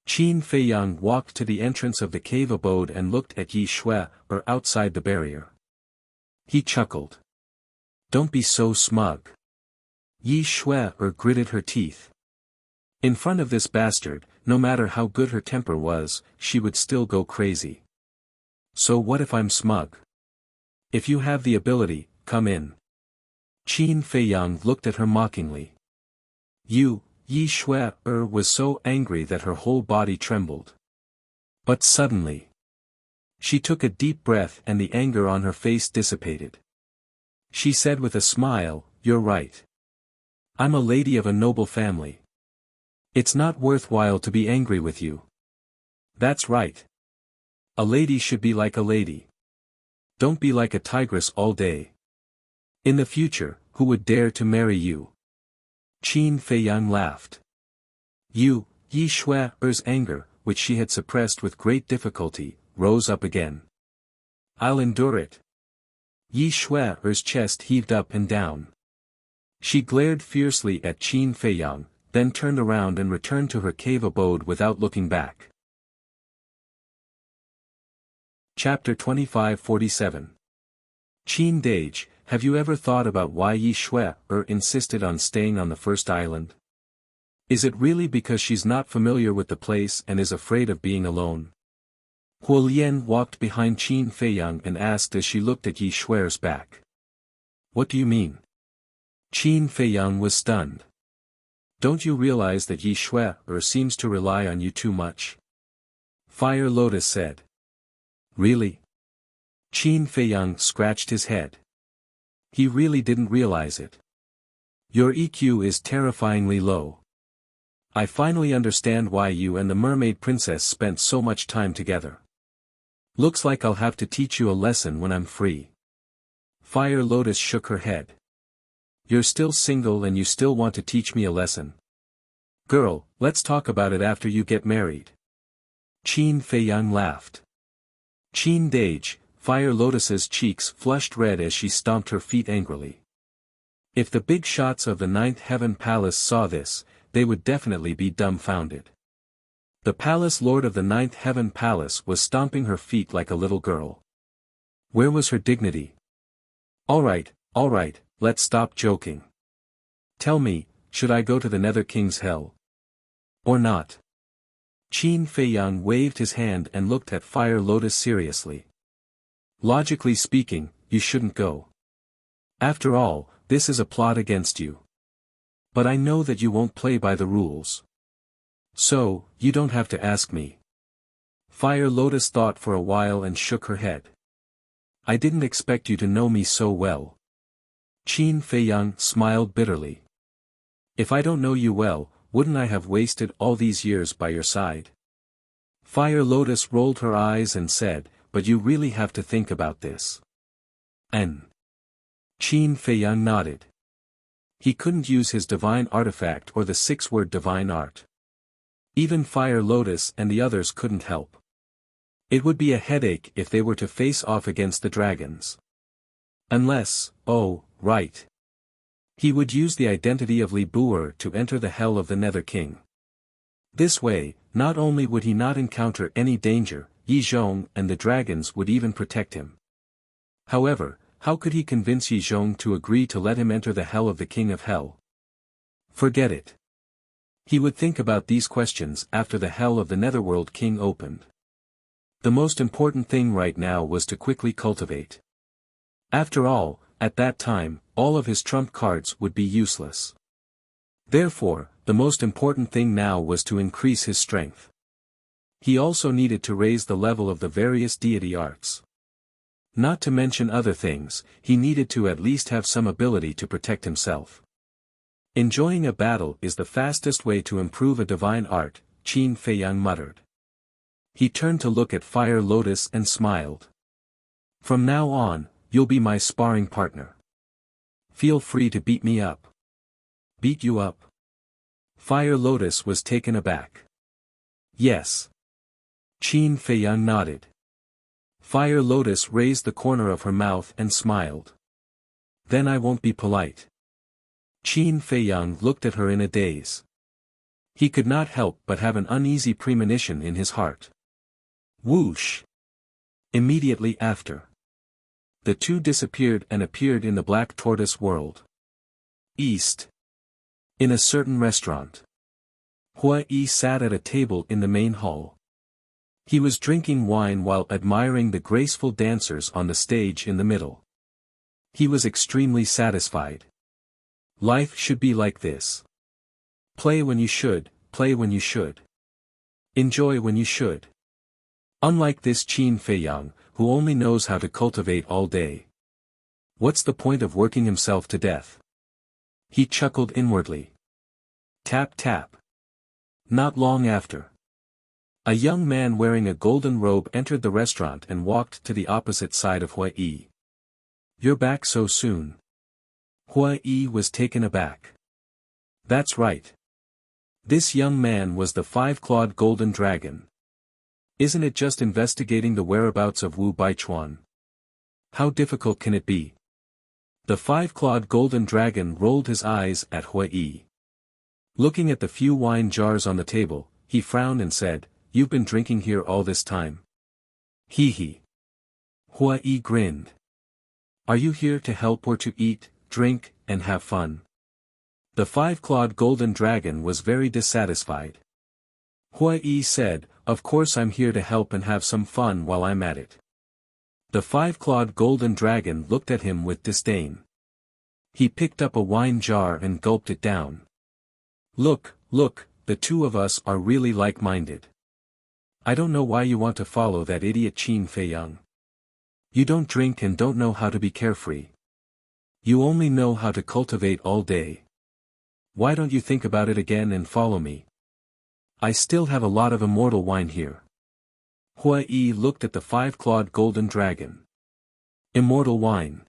Qin Feiyang walked to the entrance of the cave abode and looked at Yi Shui outside the barrier. He chuckled. Don't be so smug. Yi Shui gritted her teeth. In front of this bastard, no matter how good her temper was, she would still go crazy. So what if I'm smug? If you have the ability, come in. Qin Feiyang looked at her mockingly. You, Yi Shui was so angry that her whole body trembled. But suddenly, she took a deep breath and the anger on her face dissipated. She said with a smile, You're right. I'm a lady of a noble family. It's not worthwhile to be angry with you. That's right. A lady should be like a lady. Don't be like a tigress all day. In the future, who would dare to marry you? Qin Feiyang laughed. Yi Shui's anger, which she had suppressed with great difficulty, rose up again. I'll endure it. Yi Shui's chest heaved up and down. She glared fiercely at Qin Feiyang, then turned around and returned to her cave abode without looking back. Chapter 2547. Qin Dage, have you ever thought about why Yi Shui insisted on staying on the first island? Is it really because she's not familiar with the place and is afraid of being alone? Huo Lian walked behind Qin Feiyang and asked as she looked at Yi Shui's back. What do you mean? Qin Feiyang was stunned. Don't you realize that Yi Shui seems to rely on you too much? Fire Lotus said. Really? Qin Feiyang scratched his head. He really didn't realize it. Your EQ is terrifyingly low. I finally understand why you and the mermaid princess spent so much time together. Looks like I'll have to teach you a lesson when I'm free. Fire Lotus shook her head. You're still single and you still want to teach me a lesson. Girl, let's talk about it after you get married. Qin Feiyang laughed. Qin Dage, Fire Lotus's cheeks flushed red as she stomped her feet angrily. If the big shots of the Ninth Heaven Palace saw this, they would definitely be dumbfounded. The Palace Lord of the Ninth Heaven Palace was stomping her feet like a little girl. Where was her dignity? All right, let's stop joking. Tell me, should I go to the Nether King's hell? Or not? Qin Feiyang waved his hand and looked at Fire Lotus seriously. Logically speaking, you shouldn't go. After all, this is a plot against you. But I know that you won't play by the rules. So, you don't have to ask me. Fire Lotus thought for a while and shook her head. I didn't expect you to know me so well. Qin Feiyang smiled bitterly. If I don't know you well, wouldn't I have wasted all these years by your side? Fire Lotus rolled her eyes and said, but you really have to think about this. Qin Feiyang nodded. He couldn't use his divine artifact or the six-word divine art. Even Fire Lotus and the others couldn't help. It would be a headache if they were to face off against the dragons. Unless, oh, right. He would use the identity of Li Buer to enter the hell of the Nether King. This way, not only would he not encounter any danger, Yi Zhong and the dragons would even protect him. However, how could he convince Yi Zhong to agree to let him enter the hell of the King of Hell? Forget it. He would think about these questions after the hell of the Netherworld King opened. The most important thing right now was to quickly cultivate. After all, at that time, all of his trump cards would be useless. Therefore, the most important thing now was to increase his strength. He also needed to raise the level of the various deity arts. Not to mention other things, he needed to at least have some ability to protect himself. Enjoying a battle is the fastest way to improve a divine art, Qin Feiyang muttered. He turned to look at Fire Lotus and smiled. From now on, you'll be my sparring partner. Feel free to beat me up. Beat you up? Fire Lotus was taken aback. Yes. Qin Feiyang nodded. Fire Lotus raised the corner of her mouth and smiled. Then I won't be polite. Qin Feiyang looked at her in a daze. He could not help but have an uneasy premonition in his heart. Whoosh! Immediately after, the two disappeared and appeared in the Black Tortoise world. East. In a certain restaurant. Hua Yi sat at a table in the main hall. He was drinking wine while admiring the graceful dancers on the stage in the middle. He was extremely satisfied. Life should be like this. Play when you should, play when you should. Enjoy when you should. Unlike this Qin Feiyang, who only knows how to cultivate all day. What's the point of working himself to death? He chuckled inwardly. Tap tap. Not long after. A young man wearing a golden robe entered the restaurant and walked to the opposite side of Hua Yi. You're back so soon. Hua Yi was taken aback. That's right. This young man was the five-clawed golden dragon. Isn't it just investigating the whereabouts of Wu Baichuan? How difficult can it be? The five-clawed golden dragon rolled his eyes at Hua Yi. Looking at the few wine jars on the table, he frowned and said, You've been drinking here all this time. Hee hee. Hua Yi grinned. Are you here to help or to eat, drink, and have fun? The five-clawed golden dragon was very dissatisfied. Hua Yi said, Of course I'm here to help and have some fun while I'm at it. The five-clawed golden dragon looked at him with disdain. He picked up a wine jar and gulped it down. Look, the two of us are really like-minded. I don't know why you want to follow that idiot Qin Feiyang. You don't drink and don't know how to be carefree. You only know how to cultivate all day. Why don't you think about it again and follow me? I still have a lot of immortal wine here. Hua Yi looked at the five-clawed golden dragon. Immortal wine.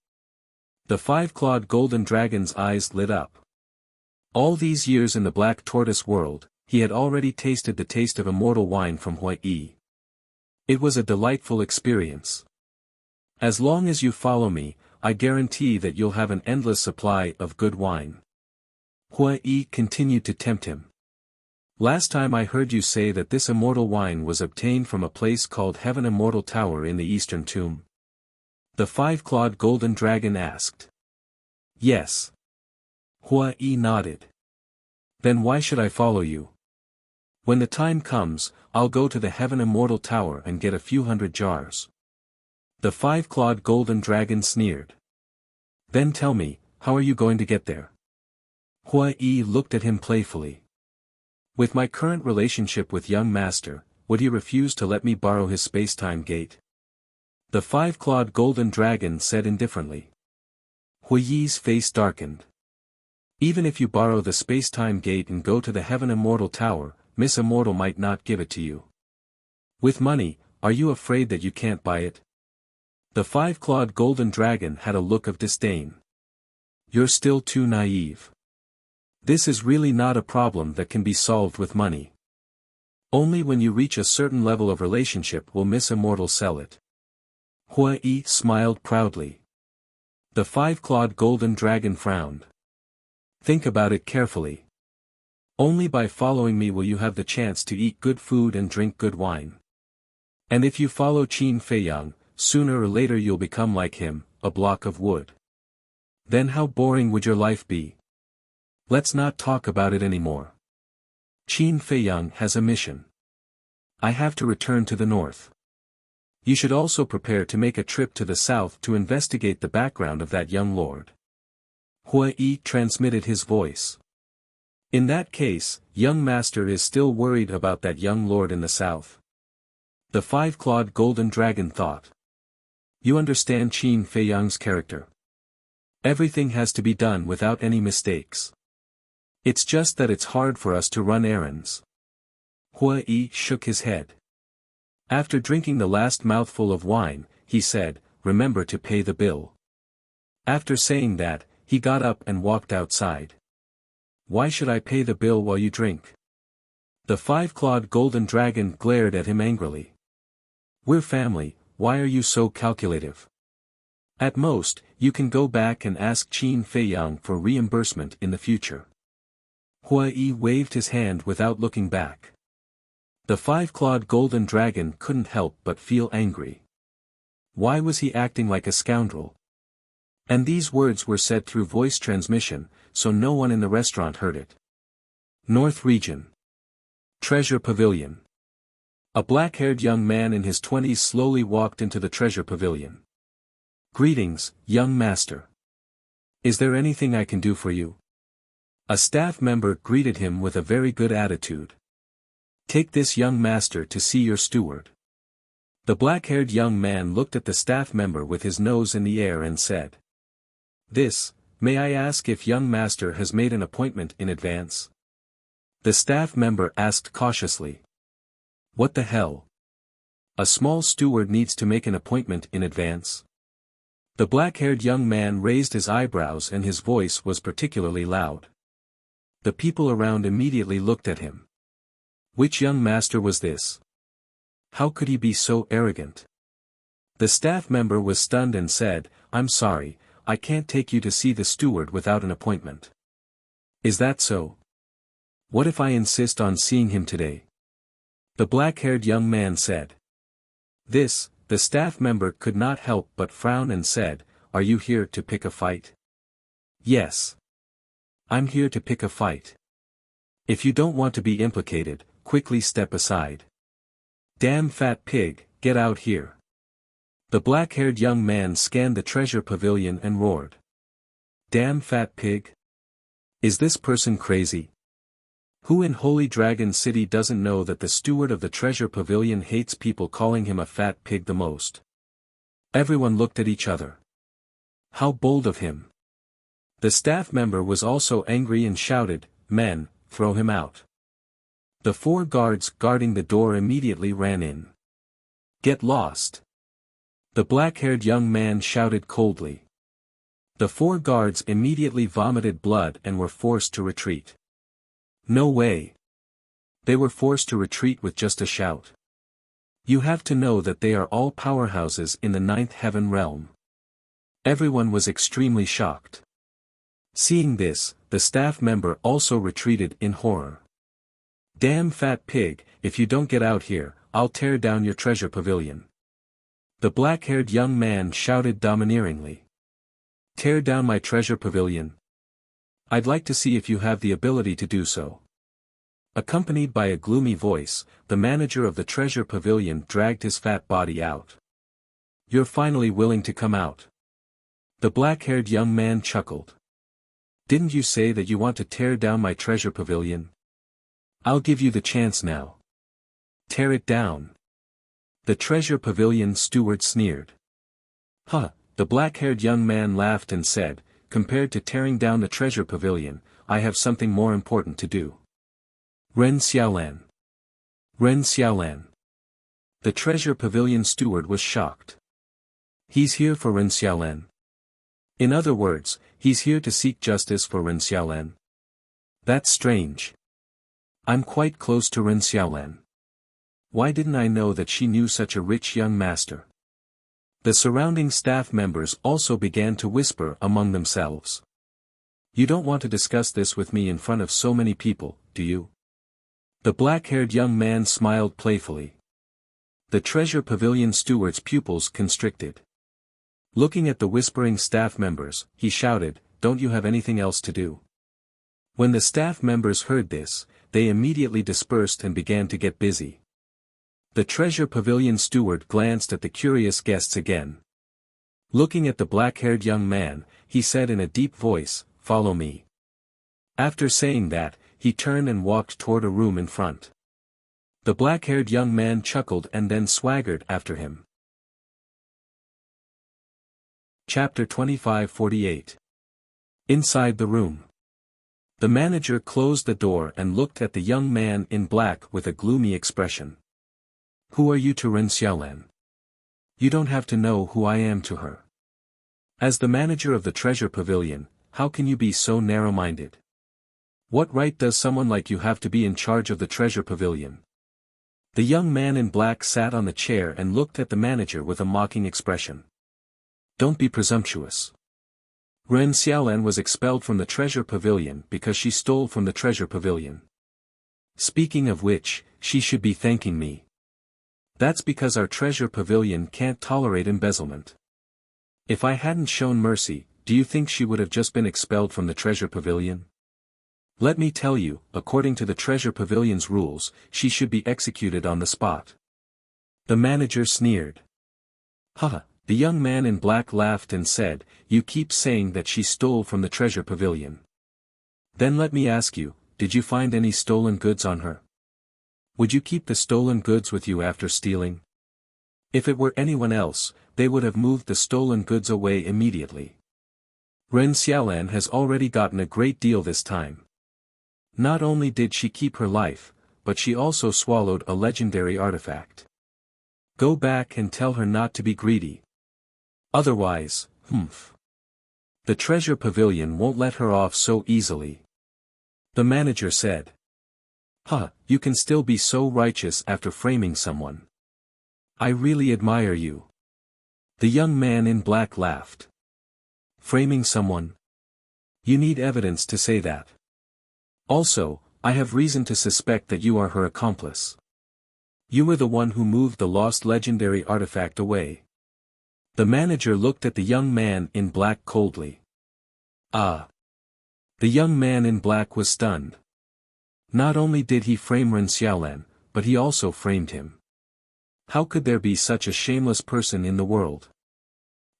The five-clawed golden dragon's eyes lit up. All these years in the Black Tortoise world, he had already tasted the taste of immortal wine from Hua Yi. It was a delightful experience. As long as you follow me, I guarantee that you'll have an endless supply of good wine. Hua Yi continued to tempt him. Last time I heard you say that this immortal wine was obtained from a place called Heaven Immortal Tower in the Eastern Tomb. The five-clawed golden dragon asked. Yes. Hua Yi nodded. Then why should I follow you? When the time comes, I'll go to the Heaven Immortal Tower and get a few hundred jars. The five-clawed golden dragon sneered. Then tell me, how are you going to get there? Hua Yi looked at him playfully. With my current relationship with young master, would he refuse to let me borrow his space-time gate? The five-clawed golden dragon said indifferently. Hua Yi's face darkened. Even if you borrow the space-time gate and go to the Heaven Immortal Tower, Miss Immortal might not give it to you. With money, are you afraid that you can't buy it? The five-clawed golden dragon had a look of disdain. You're still too naive. This is really not a problem that can be solved with money. Only when you reach a certain level of relationship will Miss Immortal sell it. Hua Yi smiled proudly. The five-clawed golden dragon frowned. Think about it carefully. Only by following me will you have the chance to eat good food and drink good wine. And if you follow Qin Feiyang, sooner or later you'll become like him, a block of wood. Then how boring would your life be? Let's not talk about it anymore. Qin Feiyang has a mission. I have to return to the north. You should also prepare to make a trip to the south to investigate the background of that young lord. Hua Yi transmitted his voice. In that case, young master is still worried about that young lord in the south. The five-clawed golden dragon thought. You understand Qin Feiyang's character. Everything has to be done without any mistakes. It's just that it's hard for us to run errands. Hua Yi shook his head. After drinking the last mouthful of wine, he said, remember to pay the bill. After saying that, he got up and walked outside. Why should I pay the bill while you drink? The five-clawed golden dragon glared at him angrily. We're family, why are you so calculative? At most, you can go back and ask Qin Feiyang for reimbursement in the future. Hua Yi waved his hand without looking back. The five-clawed golden dragon couldn't help but feel angry. Why was he acting like a scoundrel? And these words were said through voice transmission, so no one in the restaurant heard it. North Region. Treasure Pavilion. A black-haired young man in his 20s slowly walked into the treasure pavilion. Greetings, young master. Is there anything I can do for you? A staff member greeted him with a very good attitude. Take this young master to see your steward. The black-haired young man looked at the staff member with his nose in the air and said. May I ask if young master has made an appointment in advance? The staff member asked cautiously. What the hell? A small steward needs to make an appointment in advance? The black-haired young man raised his eyebrows and his voice was particularly loud. The people around immediately looked at him. Which young master was this? How could he be so arrogant? The staff member was stunned and said, I'm sorry, I can't take you to see the steward without an appointment. Is that so? What if I insist on seeing him today? The black-haired young man said. The staff member could not help but frown and said, Are you here to pick a fight? Yes. I'm here to pick a fight. If you don't want to be implicated, quickly step aside. Damn fat pig, get out here. The black-haired young man scanned the treasure pavilion and roared. Damn fat pig? Is this person crazy? Who in Holy Dragon City doesn't know that the steward of the treasure pavilion hates people calling him a fat pig the most? Everyone looked at each other. How bold of him. The staff member was also angry and shouted, Men, throw him out. The 4 guards guarding the door immediately ran in. Get lost. The black-haired young man shouted coldly. The 4 guards immediately vomited blood and were forced to retreat. No way. They were forced to retreat with just a shout. You have to know that they are all powerhouses in the ninth heaven realm. Everyone was extremely shocked. Seeing this, the staff member also retreated in horror. Damn fat pig, if you don't get out here, I'll tear down your treasure pavilion. The black-haired young man shouted domineeringly. Tear down my treasure pavilion? I'd like to see if you have the ability to do so. Accompanied by a gloomy voice, the manager of the treasure pavilion dragged his fat body out. You're finally willing to come out. The black-haired young man chuckled. Didn't you say that you want to tear down my treasure pavilion? I'll give you the chance now. Tear it down. The treasure pavilion steward sneered. Huh, the black-haired young man laughed and said, compared to tearing down the treasure pavilion, I have something more important to do. Ren Xiaolan. Ren Xiaolan. The treasure pavilion steward was shocked. He's here for Ren Xiaolan. In other words, he's here to seek justice for Ren Xiaolan. That's strange. I'm quite close to Ren Xiaolan. Why didn't I know that she knew such a rich young master? The surrounding staff members also began to whisper among themselves. You don't want to discuss this with me in front of so many people, do you? The black-haired young man smiled playfully. The treasure pavilion steward's pupils constricted. Looking at the whispering staff members, he shouted, Don't you have anything else to do? When the staff members heard this, they immediately dispersed and began to get busy. The treasure pavilion steward glanced at the curious guests again. Looking at the black-haired young man, he said in a deep voice, Follow me. After saying that, he turned and walked toward a room in front. The black-haired young man chuckled and then swaggered after him. Chapter 2548. Inside the room. The manager closed the door and looked at the young man in black with a gloomy expression. Who are you to Ren Xiaolan? You don't have to know who I am to her. As the manager of the treasure pavilion, how can you be so narrow-minded? What right does someone like you have to be in charge of the treasure pavilion? The young man in black sat on the chair and looked at the manager with a mocking expression. Don't be presumptuous. Ren Xiaolan was expelled from the treasure pavilion because she stole from the treasure pavilion. Speaking of which, she should be thanking me. That's because our treasure pavilion can't tolerate embezzlement. If I hadn't shown mercy, do you think she would have just been expelled from the treasure pavilion? Let me tell you, according to the treasure pavilion's rules, she should be executed on the spot. The manager sneered. Haha, the young man in black laughed and said, You keep saying that she stole from the treasure pavilion. Then let me ask you, did you find any stolen goods on her? Would you keep the stolen goods with you after stealing? If it were anyone else, they would have moved the stolen goods away immediately. Ren Xiaolan has already gotten a great deal this time. Not only did she keep her life, but she also swallowed a legendary artifact. Go back and tell her not to be greedy. Otherwise, the treasure pavilion won't let her off so easily. The manager said. You can still be so righteous after framing someone. I really admire you. The young man in black laughed. Framing someone? You need evidence to say that. Also, I have reason to suspect that you are her accomplice. You were the one who moved the lost legendary artifact away. The manager looked at the young man in black coldly. The young man in black was stunned. Not only did he frame Ren Xiaolan, but he also framed him. How could there be such a shameless person in the world?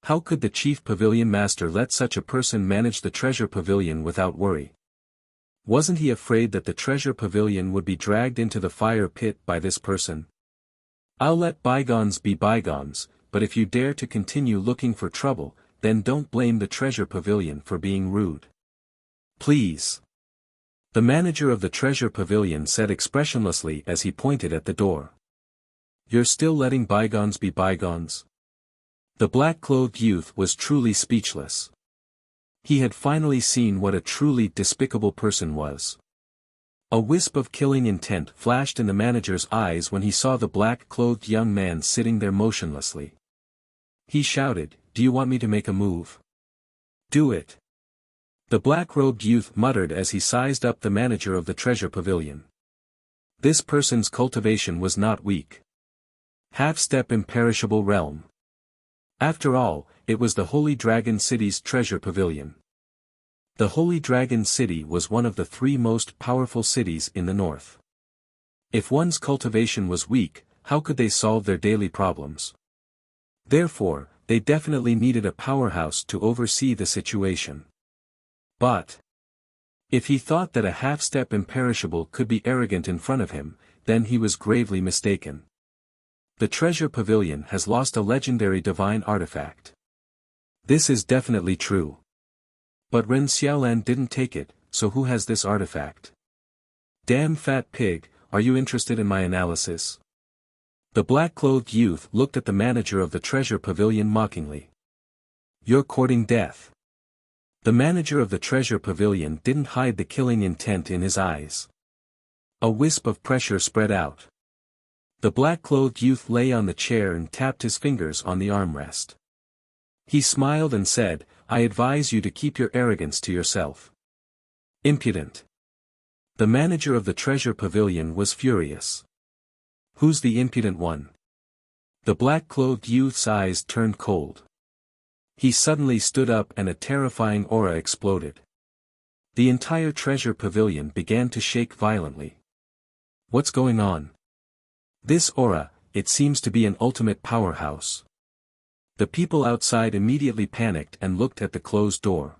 How could the chief pavilion master let such a person manage the treasure pavilion without worry? Wasn't he afraid that the treasure pavilion would be dragged into the fire pit by this person? I'll let bygones be bygones, but if you dare to continue looking for trouble, then don't blame the treasure pavilion for being rude. Please. The manager of the treasure pavilion said expressionlessly as he pointed at the door. You're still letting bygones be bygones? The black-clothed youth was truly speechless. He had finally seen what a truly despicable person was. A wisp of killing intent flashed in the manager's eyes when he saw the black-clothed young man sitting there motionlessly. He shouted, "Do you want me to make a move? Do it." The black-robed youth muttered as he sized up the manager of the treasure pavilion. This person's cultivation was not weak. Half-step imperishable realm. After all, it was the Holy Dragon City's treasure pavilion. The Holy Dragon City was one of the 3 most powerful cities in the north. If one's cultivation was weak, how could they solve their daily problems? Therefore, they definitely needed a powerhouse to oversee the situation. But if he thought that a half-step imperishable could be arrogant in front of him, then he was gravely mistaken. The treasure pavilion has lost a legendary divine artifact. This is definitely true. But Ren Xiaolan didn't take it, so who has this artifact? Damn fat pig, are you interested in my analysis? The black-clothed youth looked at the manager of the treasure pavilion mockingly. You're courting death. The manager of the treasure pavilion didn't hide the killing intent in his eyes. A wisp of pressure spread out. The black-clothed youth lay on the chair and tapped his fingers on the armrest. He smiled and said, "I advise you to keep your arrogance to yourself." Impudent. The manager of the treasure pavilion was furious. Who's the impudent one? The black-clothed youth's eyes turned cold. He suddenly stood up and a terrifying aura exploded. The entire treasure pavilion began to shake violently. What's going on? This aura, it seems to be an ultimate powerhouse. The people outside immediately panicked and looked at the closed door.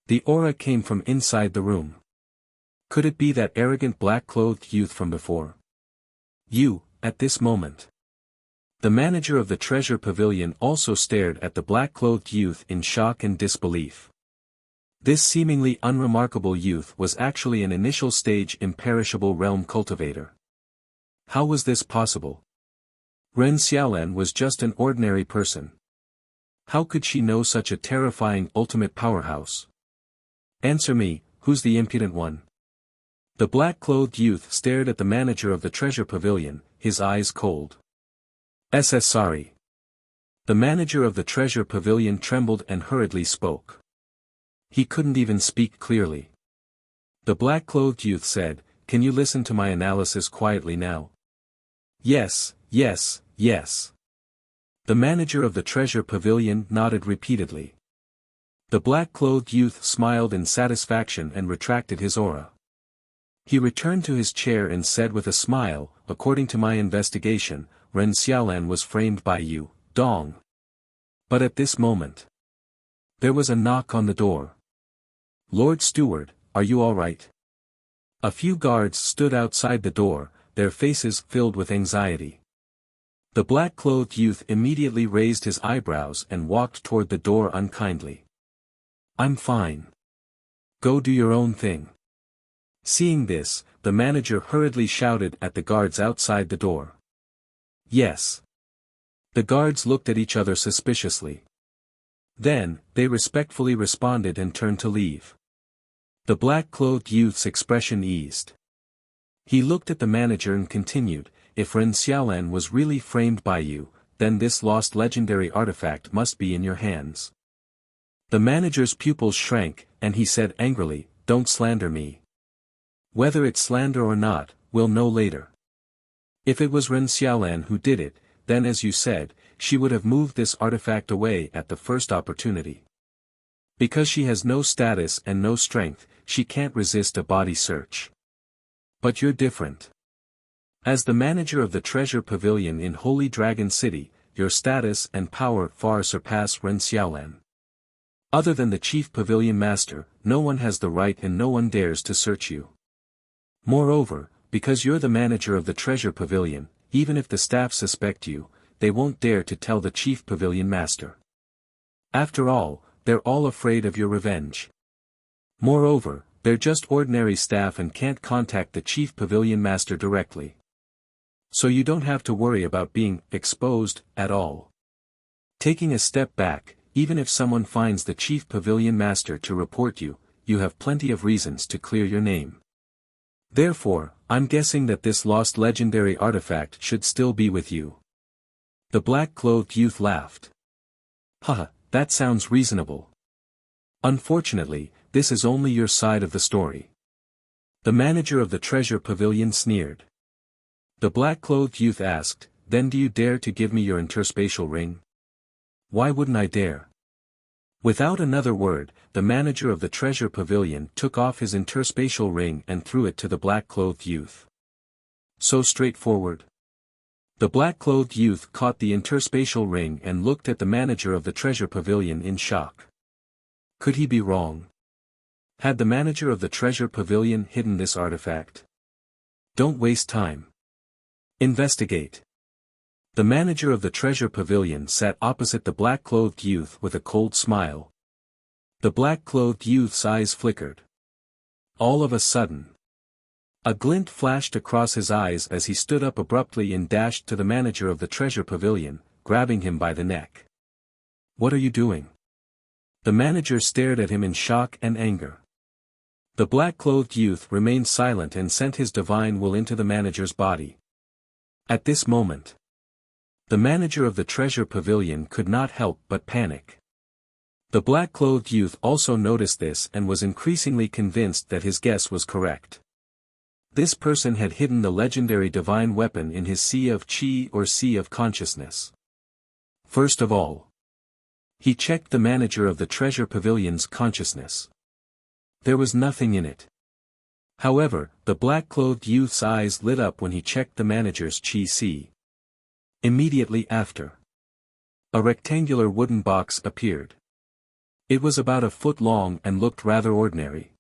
The aura came from inside the room. Could it be that arrogant black-clothed youth from before? At this moment. The manager of the treasure pavilion also stared at the black-clothed youth in shock and disbelief. This seemingly unremarkable youth was actually an initial stage imperishable realm cultivator. How was this possible? Ren Xiaolan was just an ordinary person. How could she know such a terrifying ultimate powerhouse? Answer me, who's the impudent one? The black-clothed youth stared at the manager of the treasure pavilion, his eyes cold. Sorry. The manager of the treasure pavilion trembled and hurriedly spoke. He couldn't even speak clearly. The black-clothed youth said, "Can you listen to my analysis quietly now?" Yes. The manager of the treasure pavilion nodded repeatedly. The black-clothed youth smiled in satisfaction and retracted his aura. He returned to his chair and said with a smile, "According to my investigation, Ren Xiaolan was framed by you, Dong." But at this moment, there was a knock on the door. "Lord Steward, are you all right?" A few guards stood outside the door, their faces filled with anxiety. The black-clothed youth immediately raised his eyebrows and walked toward the door unkindly. "I'm fine. Go do your own thing." Seeing this, the manager hurriedly shouted at the guards outside the door. "Yes." The guards looked at each other suspiciously. Then, they respectfully responded and turned to leave. The black-clothed youth's expression eased. He looked at the manager and continued, "If Ren Xiaolan was really framed by you, then this lost legendary artifact must be in your hands." The manager's pupils shrank, and he said angrily, "Don't slander me. Whether it's slander or not, we'll know later. If it was Ren Xiaolan who did it, then as you said, she would have moved this artifact away at the first opportunity. Because she has no status and no strength, she can't resist a body search. But you're different. As the manager of the treasure pavilion in Holy Dragon City, your status and power far surpass Ren Xiaolan. Other than the chief pavilion master, no one has the right and no one dares to search you. Moreover, because you're the manager of the treasure pavilion, even if the staff suspect you, they won't dare to tell the chief pavilion master. After all, they're all afraid of your revenge. Moreover, they're just ordinary staff and can't contact the chief pavilion master directly. So you don't have to worry about being exposed at all. Taking a step back, even if someone finds the chief pavilion master to report you, you have plenty of reasons to clear your name. Therefore, I'm guessing that this lost legendary artifact should still be with you. The black-clothed youth laughed. Haha, that sounds reasonable. Unfortunately, this is only your side of the story. The manager of the treasure pavilion sneered. The black-clothed youth asked, then do you dare to give me your interspatial ring? Why wouldn't I dare? Without another word, the manager of the treasure pavilion took off his interspatial ring and threw it to the black-clothed youth. So straightforward. The black-clothed youth caught the interspatial ring and looked at the manager of the treasure pavilion in shock. Could he be wrong? Had the manager of the treasure pavilion hidden this artifact? Don't waste time. Investigate. The manager of the treasure pavilion sat opposite the black-clothed youth with a cold smile. The black-clothed youth's eyes flickered. All of a sudden, a glint flashed across his eyes as he stood up abruptly and dashed to the manager of the treasure pavilion, grabbing him by the neck. What are you doing? The manager stared at him in shock and anger. The black-clothed youth remained silent and sent his divine will into the manager's body. At this moment, the manager of the treasure pavilion could not help but panic. The black-clothed youth also noticed this and was increasingly convinced that his guess was correct. This person had hidden the legendary divine weapon in his sea of chi or sea of consciousness. First of all, he checked the manager of the treasure pavilion's consciousness. There was nothing in it. However, the black-clothed youth's eyes lit up when he checked the manager's chi sea. Immediately after, a rectangular wooden box appeared. It was about a foot long and looked rather ordinary.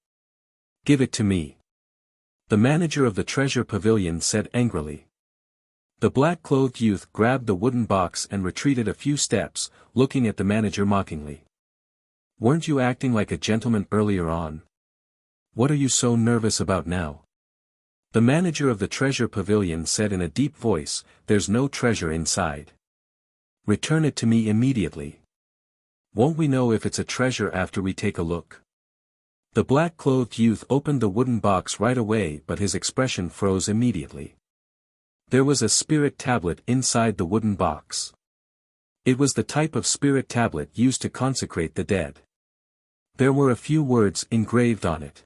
Give it to me. The manager of the treasure pavilion said angrily. The black-clothed youth grabbed the wooden box and retreated a few steps, looking at the manager mockingly. Weren't you acting like a gentleman earlier on? What are you so nervous about now? The manager of the treasure pavilion said in a deep voice, there's no treasure inside. Return it to me immediately. Won't we know if it's a treasure after we take a look? The black-clothed youth opened the wooden box right away, but his expression froze immediately. There was a spirit tablet inside the wooden box. It was the type of spirit tablet used to consecrate the dead. There were a few words engraved on it.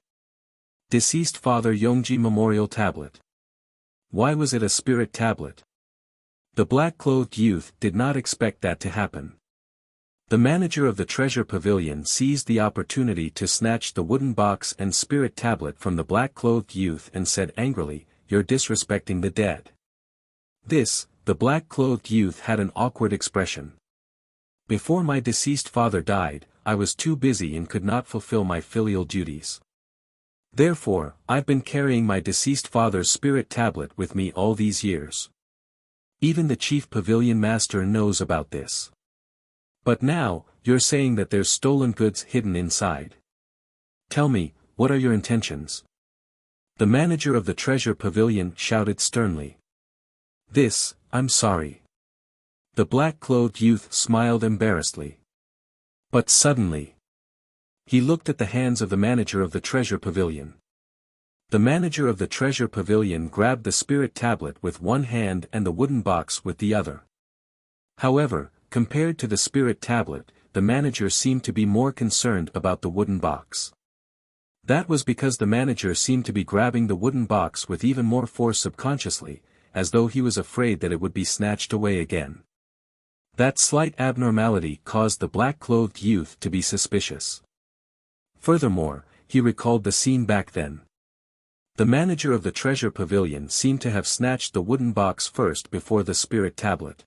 Deceased Father Yongji Memorial Tablet. Why was it a spirit tablet? The black-clothed youth did not expect that to happen. The manager of the treasure pavilion seized the opportunity to snatch the wooden box and spirit tablet from the black-clothed youth and said angrily, "You're disrespecting the dead." The black-clothed youth had an awkward expression. Before my deceased father died, I was too busy and could not fulfill my filial duties. Therefore, I've been carrying my deceased father's spirit tablet with me all these years. Even the chief pavilion master knows about this. But now, you're saying that there's stolen goods hidden inside. Tell me, what are your intentions? The manager of the treasure pavilion shouted sternly. I'm sorry. The black-clothed youth smiled embarrassedly. But suddenly, he looked at the hands of the manager of the treasure pavilion. The manager of the treasure pavilion grabbed the spirit tablet with one hand and the wooden box with the other. However, compared to the spirit tablet, the manager seemed to be more concerned about the wooden box. That was because the manager seemed to be grabbing the wooden box with even more force subconsciously, as though he was afraid that it would be snatched away again. That slight abnormality caused the black-clothed youth to be suspicious. Furthermore, he recalled the scene back then. The manager of the treasure pavilion seemed to have snatched the wooden box first before the spirit tablet.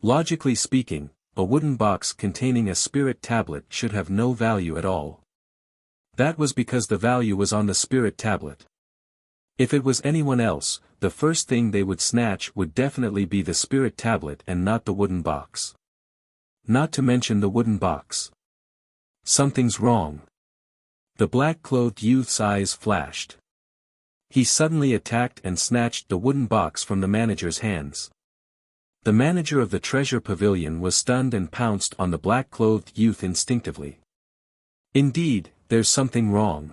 Logically speaking, a wooden box containing a spirit tablet should have no value at all. That was because the value was on the spirit tablet. If it was anyone else, the first thing they would snatch would definitely be the spirit tablet and not the wooden box. Not to mention the wooden box. Something's wrong. The black-clothed youth's eyes flashed. He suddenly attacked and snatched the wooden box from the manager's hands. The manager of the treasure pavilion was stunned and pounced on the black-clothed youth instinctively. Indeed, there's something wrong.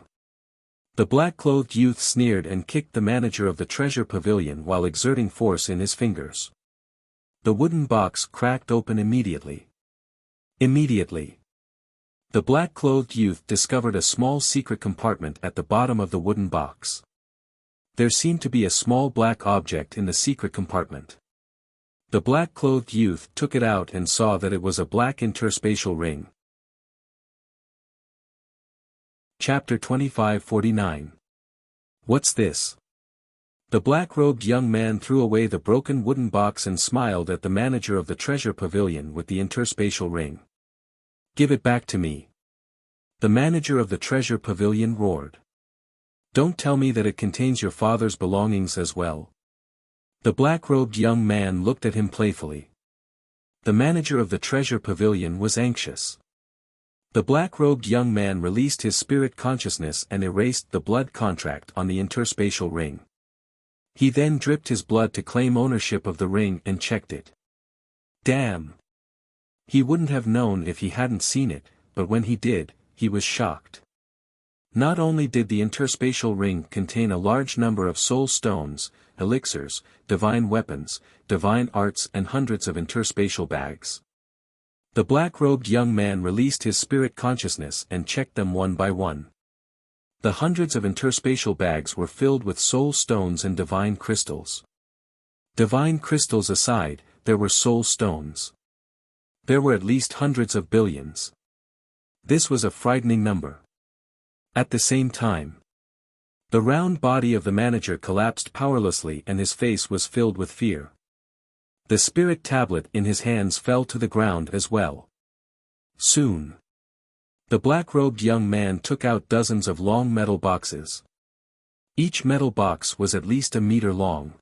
The black-clothed youth sneered and kicked the manager of the treasure pavilion while exerting force in his fingers. The wooden box cracked open immediately. Immediately, the black-clothed youth discovered a small secret compartment at the bottom of the wooden box. There seemed to be a small black object in the secret compartment. The black-clothed youth took it out and saw that it was a black interspatial ring. Chapter 2549. What's this? The black-robed young man threw away the broken wooden box and smiled at the manager of the treasure pavilion with the interspatial ring. Give it back to me. The manager of the treasure pavilion roared. Don't tell me that it contains your father's belongings as well. The black-robed young man looked at him playfully. The manager of the treasure pavilion was anxious. The black-robed young man released his spirit consciousness and erased the blood contract on the interspatial ring. He then dripped his blood to claim ownership of the ring and checked it. Damn! He wouldn't have known if he hadn't seen it, but when he did, he was shocked. Not only did the interspatial ring contain a large number of soul stones, elixirs, divine weapons, divine arts and hundreds of interspatial bags. The black-robed young man released his spirit consciousness and checked them one by one. The hundreds of interspatial bags were filled with soul stones and divine crystals. Divine crystals aside, there were soul stones. There were at least hundreds of billions. This was a frightening number. At the same time, the round body of the manager collapsed powerlessly and his face was filled with fear. The spirit tablet in his hands fell to the ground as well. Soon, the black-robed young man took out dozens of long metal boxes. Each metal box was at least a meter long.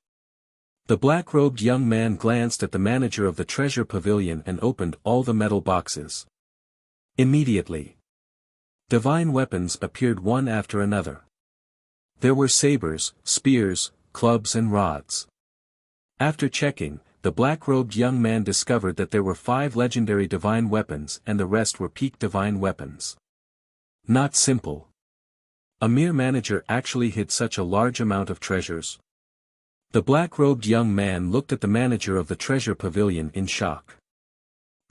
The black-robed young man glanced at the manager of the treasure pavilion and opened all the metal boxes. Immediately, divine weapons appeared one after another. There were sabers, spears, clubs and rods. After checking, the black-robed young man discovered that there were 5 legendary divine weapons and the rest were peak divine weapons. Not simple. A mere manager actually hid such a large amount of treasures. The black-robed young man looked at the manager of the treasure pavilion in shock.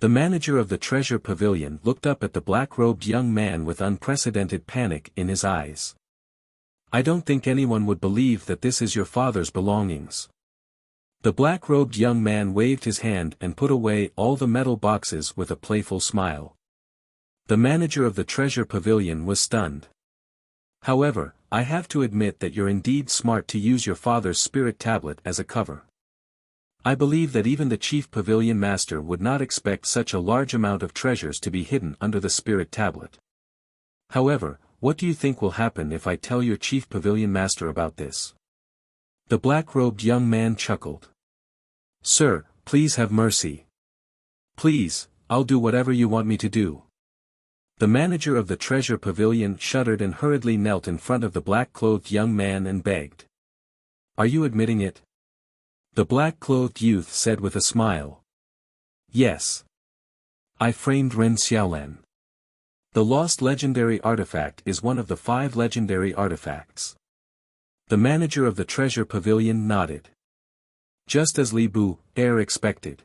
The manager of the treasure pavilion looked up at the black-robed young man with unprecedented panic in his eyes. I don't think anyone would believe that this is your father's belongings. The black-robed young man waved his hand and put away all the metal boxes with a playful smile. The manager of the treasure pavilion was stunned. However, I have to admit that you're indeed smart to use your father's spirit tablet as a cover. I believe that even the chief pavilion master would not expect such a large amount of treasures to be hidden under the spirit tablet. However, what do you think will happen if I tell your chief pavilion master about this? The black-robed young man chuckled. Sir, please have mercy. Please, I'll do whatever you want me to do. The manager of the treasure pavilion shuddered and hurriedly knelt in front of the black-clothed young man and begged. Are you admitting it? The black-clothed youth said with a smile. Yes. I framed Ren Xiaolan. The lost legendary artifact is one of the 5 legendary artifacts. The manager of the treasure pavilion nodded. Just as Li Bu, heir expected.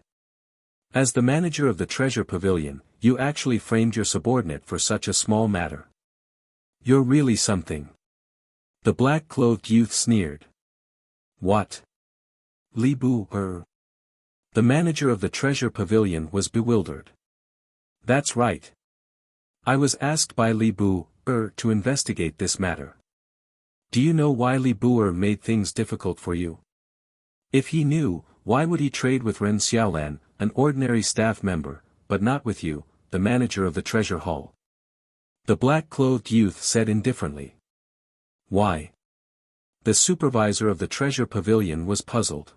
As the manager of the treasure pavilion, you actually framed your subordinate for such a small matter. You're really something. The black-clothed youth sneered. What? Li Bu, The manager of the treasure pavilion was bewildered. That's right. I was asked by Li Bu, to investigate this matter. Do you know why Li Bu made things difficult for you? If he knew, why would he trade with Ren Xiaolan, an ordinary staff member, but not with you, the manager of the treasure hall? The black-clothed youth said indifferently. Why? The supervisor of the treasure pavilion was puzzled.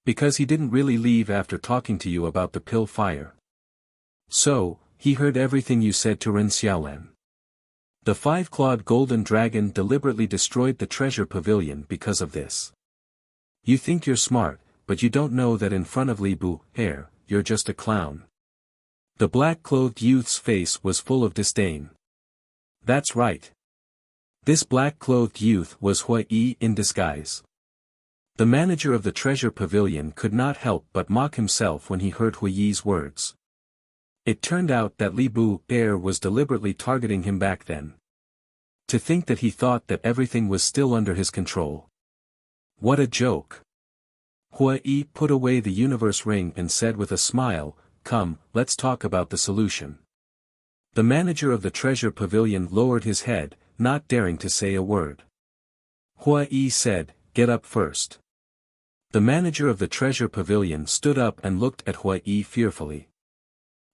Because he didn't really leave after talking to you about the pill fire. So, he heard everything you said to Ren Xiaolan. The 5-clawed golden dragon deliberately destroyed the treasure pavilion because of this. You think you're smart, but you don't know that in front of Li Bu, heir, you're just a clown. The black-clothed youth's face was full of disdain. That's right. This black-clothed youth was Hui Yi in disguise. The manager of the treasure pavilion could not help but mock himself when he heard Hui Yi's words. It turned out that Li Bu Air was deliberately targeting him back then. To think that he thought that everything was still under his control. What a joke. Hui Yi put away the universe ring and said with a smile, "Come, let's talk about the solution." The manager of the treasure pavilion lowered his head, not daring to say a word. Hui Yi said, "Get up first." The manager of the treasure pavilion stood up and looked at Hui Yi fearfully.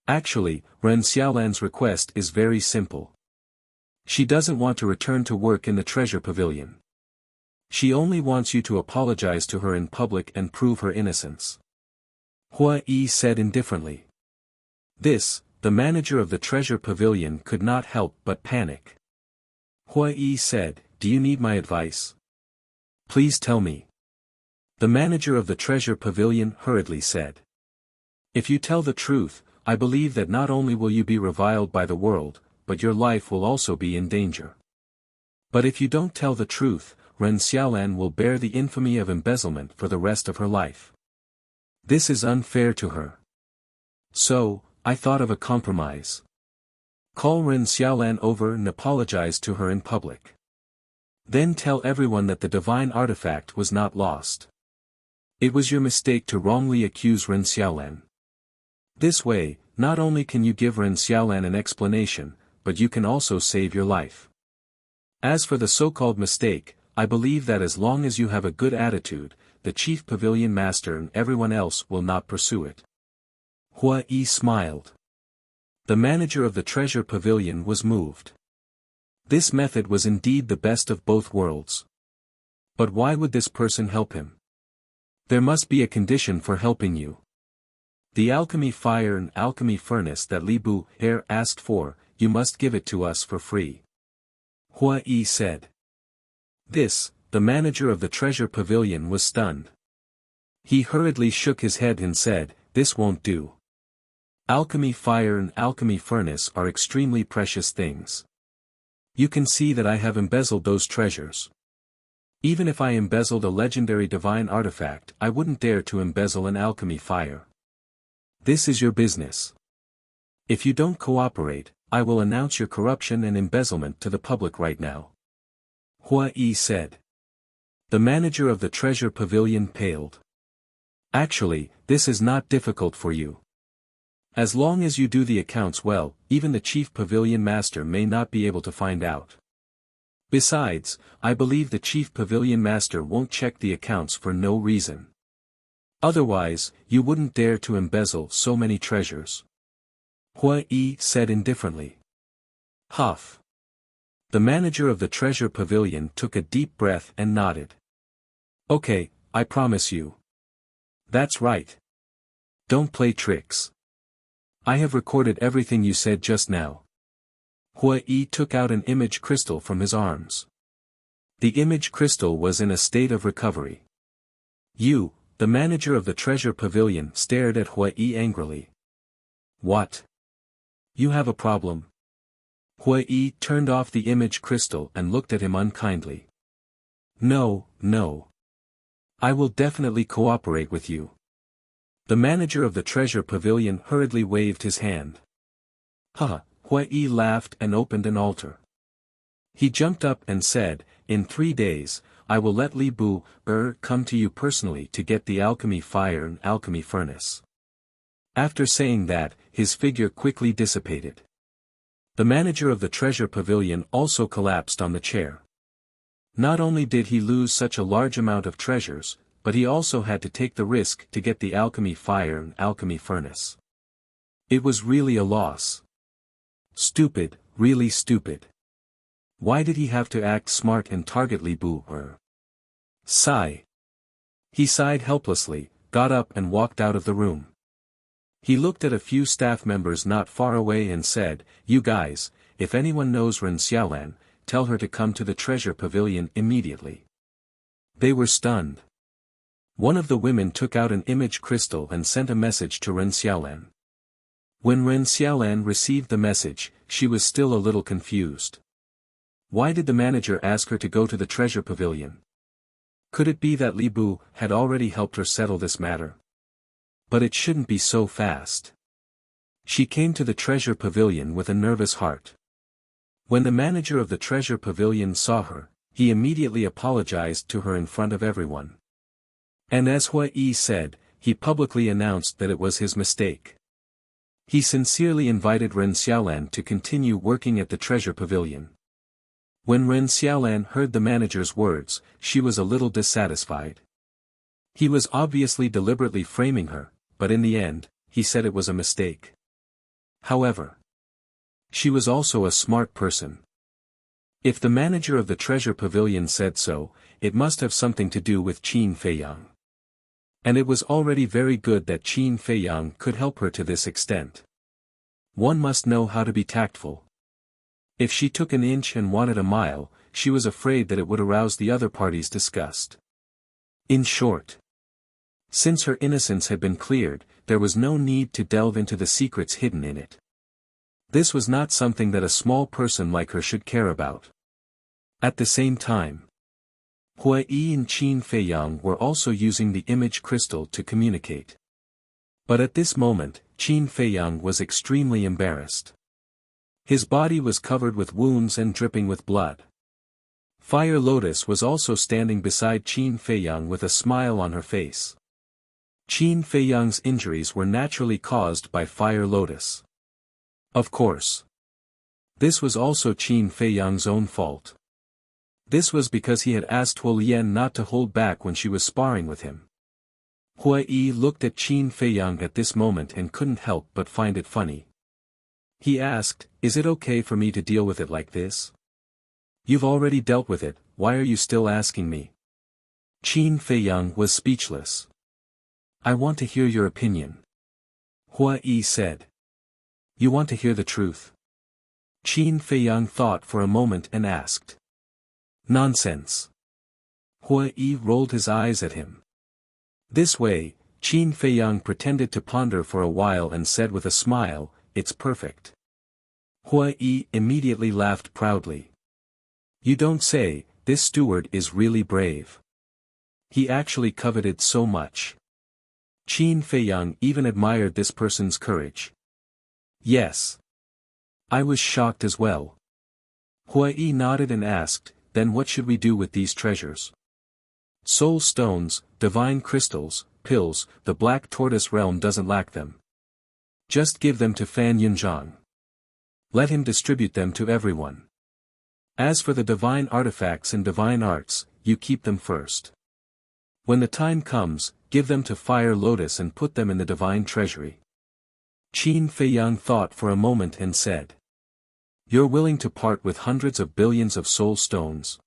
Actually, Ren Xiaolan's request is very simple. She doesn't want to return to work in the treasure pavilion. She only wants you to apologize to her in public and prove her innocence. Hui Yi said indifferently. This, the manager of the treasure pavilion could not help but panic. Hui Yi said, "Do you need my advice? Please tell me." The manager of the treasure pavilion hurriedly said. "If you tell the truth, I believe that not only will you be reviled by the world, but your life will also be in danger. But if you don't tell the truth, Ren Xiaolan will bear the infamy of embezzlement for the rest of her life. This is unfair to her. So, I thought of a compromise. Call Ren Xiaolan over and apologize to her in public. Then tell everyone that the divine artifact was not lost. It was your mistake to wrongly accuse Ren Xiaolan. This way, not only can you give Ren Xiaolan an explanation, but you can also save your life. As for the so-called mistake, I believe that as long as you have a good attitude, the chief pavilion master and everyone else will not pursue it." Hui Yi smiled. The manager of the treasure pavilion was moved. This method was indeed the best of both worlds. But why would this person help him? There must be a condition for helping you. The alchemy fire and alchemy furnace that Li Bu Air asked for, you must give it to us for free. Hui Yi said. This, the manager of the treasure pavilion was stunned. He hurriedly shook his head and said, "This won't do. Alchemy fire and alchemy furnace are extremely precious things. You can see that I have embezzled those treasures. Even if I embezzled a legendary divine artifact, I wouldn't dare to embezzle an alchemy fire. This is your business. If you don't cooperate, I will announce your corruption and embezzlement to the public right now." Hui Yi said. The manager of the treasure pavilion paled. "Actually, this is not difficult for you. As long as you do the accounts well, even the chief pavilion master may not be able to find out. Besides, I believe the chief pavilion master won't check the accounts for no reason. Otherwise, you wouldn't dare to embezzle so many treasures." Hui Yi said indifferently. Huff. The manager of the treasure pavilion took a deep breath and nodded. "Okay, I promise you." "That's right. Don't play tricks. I have recorded everything you said just now." Hui Yi took out an image crystal from his arms. The image crystal was in a state of recovery. "You," the manager of the treasure pavilion stared at Hui Yi angrily. "What? You have a problem?" Hui Yi turned off the image crystal and looked at him unkindly. No. I will definitely cooperate with you." The manager of the treasure pavilion hurriedly waved his hand. "Haha," Hui Yi laughed and opened an altar. He jumped up and said, "In 3 days, I will let Li Bu come to you personally to get the alchemy fire and alchemy furnace." After saying that, his figure quickly dissipated. The manager of the treasure pavilion also collapsed on the chair. Not only did he lose such a large amount of treasures, but he also had to take the risk to get the alchemy fire and alchemy furnace. It was really a loss. Stupid, really stupid. Why did he have to act smart and target Li Bu? Sigh. He sighed helplessly, got up and walked out of the room. He looked at a few staff members not far away and said, "You guys, if anyone knows Ren Xiaolan, tell her to come to the treasure pavilion immediately." They were stunned. One of the women took out an image crystal and sent a message to Ren Xiaolan. When Ren Xiaolan received the message, she was still a little confused. Why did the manager ask her to go to the treasure pavilion? Could it be that Li Bu had already helped her settle this matter? But it shouldn't be so fast. She came to the treasure pavilion with a nervous heart. When the manager of the treasure pavilion saw her, he immediately apologized to her in front of everyone. And as Hui Yi said, he publicly announced that it was his mistake. He sincerely invited Ren Xiaolan to continue working at the treasure pavilion. When Ren Xiaolan heard the manager's words, she was a little dissatisfied. He was obviously deliberately framing her, but in the end, he said it was a mistake. However, she was also a smart person. If the manager of the treasure pavilion said so, it must have something to do with Qin Feiyang. And it was already very good that Qin Feiyang could help her to this extent. One must know how to be tactful. If she took an inch and wanted a mile, she was afraid that it would arouse the other party's disgust. In short, since her innocence had been cleared, there was no need to delve into the secrets hidden in it. This was not something that a small person like her should care about. At the same time, Hui Yi and Qin Feiyang were also using the image crystal to communicate. But at this moment, Qin Feiyang was extremely embarrassed. His body was covered with wounds and dripping with blood. Fire Lotus was also standing beside Qin Feiyang with a smile on her face. Qin Feiyang's injuries were naturally caused by Fire Lotus. Of course. This was also Qin Feiyang's own fault. This was because he had asked Huo Lian not to hold back when she was sparring with him. Hui Yi looked at Qin Feiyang at this moment and couldn't help but find it funny. He asked, "Is it okay for me to deal with it like this? You've already dealt with it, why are you still asking me?" Qin Feiyang was speechless. "I want to hear your opinion." Hui Yi said. "You want to hear the truth?" Qin Feiyang thought for a moment and asked. "Nonsense." Hui Yi rolled his eyes at him. This way, Qin Feiyang pretended to ponder for a while and said with a smile, "It's perfect." Hui Yi immediately laughed proudly. "You don't say, this steward is really brave. He actually coveted so much." Qin Feiyang even admired this person's courage. "Yes. I was shocked as well." Hui Yi nodded and asked, "Then what should we do with these treasures?" "Soul stones, divine crystals, pills, the Black Tortoise realm doesn't lack them. Just give them to Fan Yunzhang. Let him distribute them to everyone. As for the divine artifacts and divine arts, you keep them first. When the time comes, give them to Fire Lotus and put them in the divine treasury." Qin Feiyang thought for a moment and said. "You're willing to part with hundreds of billions of soul stones?"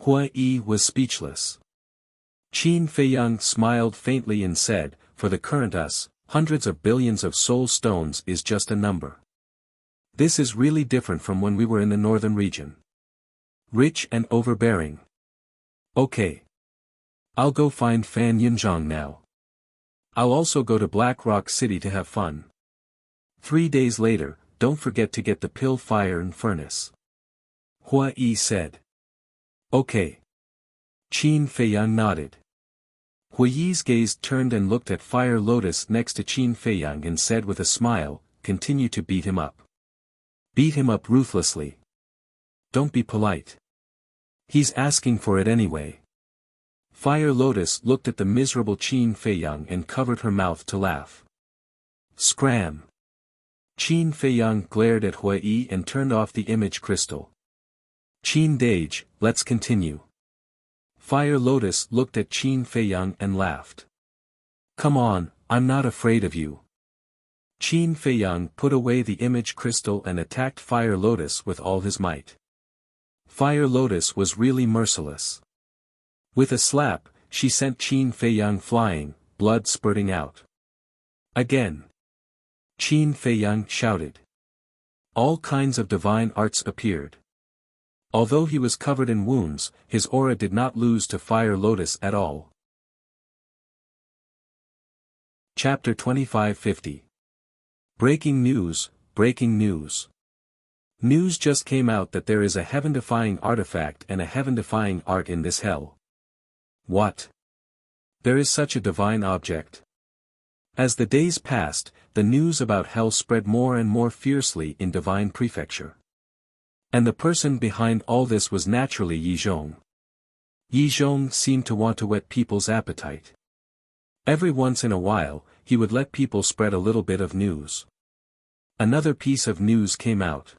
Hui Yi was speechless. Qin Feiyang smiled faintly and said, "For the current us, hundreds of billions of soul stones is just a number. This is really different from when we were in the northern region. Rich and overbearing. Okay. I'll go find Fan Yunzhang now. I'll also go to Black Rock City to have fun. 3 days later, don't forget to get the pill fire and furnace." Hui Yi said. "Okay." Qin Feiyang nodded. Hui Yi's gaze turned and looked at Fire Lotus next to Qin Feiyang and said with a smile, "Continue to beat him up. Beat him up ruthlessly. Don't be polite. He's asking for it anyway." Fire Lotus looked at the miserable Qin Feiyang and covered her mouth to laugh. Scram! Qin Feiyang glared at Hui Yi and turned off the image crystal. "Qin Dage, let's continue." Fire Lotus looked at Qin Feiyang and laughed. "Come on, I'm not afraid of you." Qin Feiyang put away the image crystal and attacked Fire Lotus with all his might. Fire Lotus was really merciless. With a slap, she sent Qin Feiyang flying, blood spurting out. Again. Qin Feiyang shouted. All kinds of divine arts appeared. Although he was covered in wounds, his aura did not lose to Fire Lotus at all. Chapter 2550. Breaking news, breaking news. News just came out that there is a heaven-defying artifact and a heaven-defying art in this hell. What? There is such a divine object? As the days passed, the news about hell spread more and more fiercely in divine prefecture. And the person behind all this was naturally Yi Zhong. Yi Zhong seemed to want to whet people's appetite. Every once in a while, he would let people spread a little bit of news. Another piece of news came out.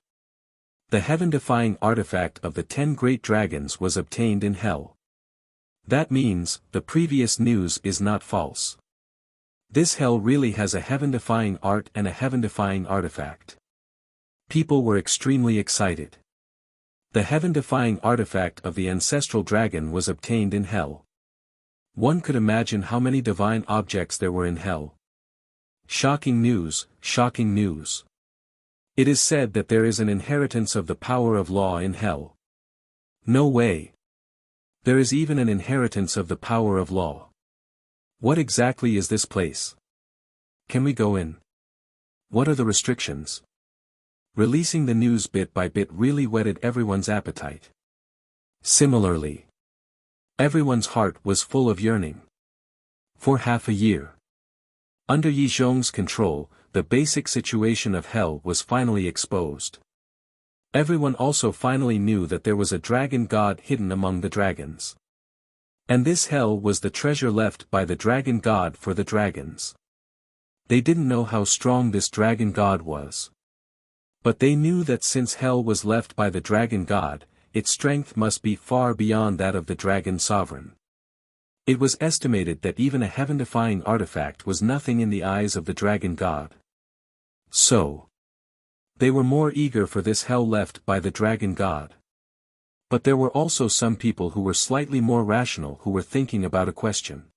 The heaven-defying artifact of the 10 great dragons was obtained in hell. That means, the previous news is not false. This hell really has a heaven-defying art and a heaven-defying artifact. People were extremely excited. The heaven-defying artifact of the ancestral dragon was obtained in hell. One could imagine how many divine objects there were in hell. Shocking news, shocking news. It is said that there is an inheritance of the power of law in hell. No way. There is even an inheritance of the power of law. What exactly is this place? Can we go in? What are the restrictions? Releasing the news bit by bit really whetted everyone's appetite. Similarly, everyone's heart was full of yearning. For half a year. Under Yi Zhong's control, the basic situation of hell was finally exposed. Everyone also finally knew that there was a dragon god hidden among the dragons. And this hell was the treasure left by the dragon god for the dragons. They didn't know how strong this dragon god was. But they knew that since hell was left by the dragon god, its strength must be far beyond that of the dragon sovereign. It was estimated that even a heaven-defying artifact was nothing in the eyes of the dragon god. So, they were more eager for this hell left by the dragon god. But there were also some people who were slightly more rational who were thinking about a question.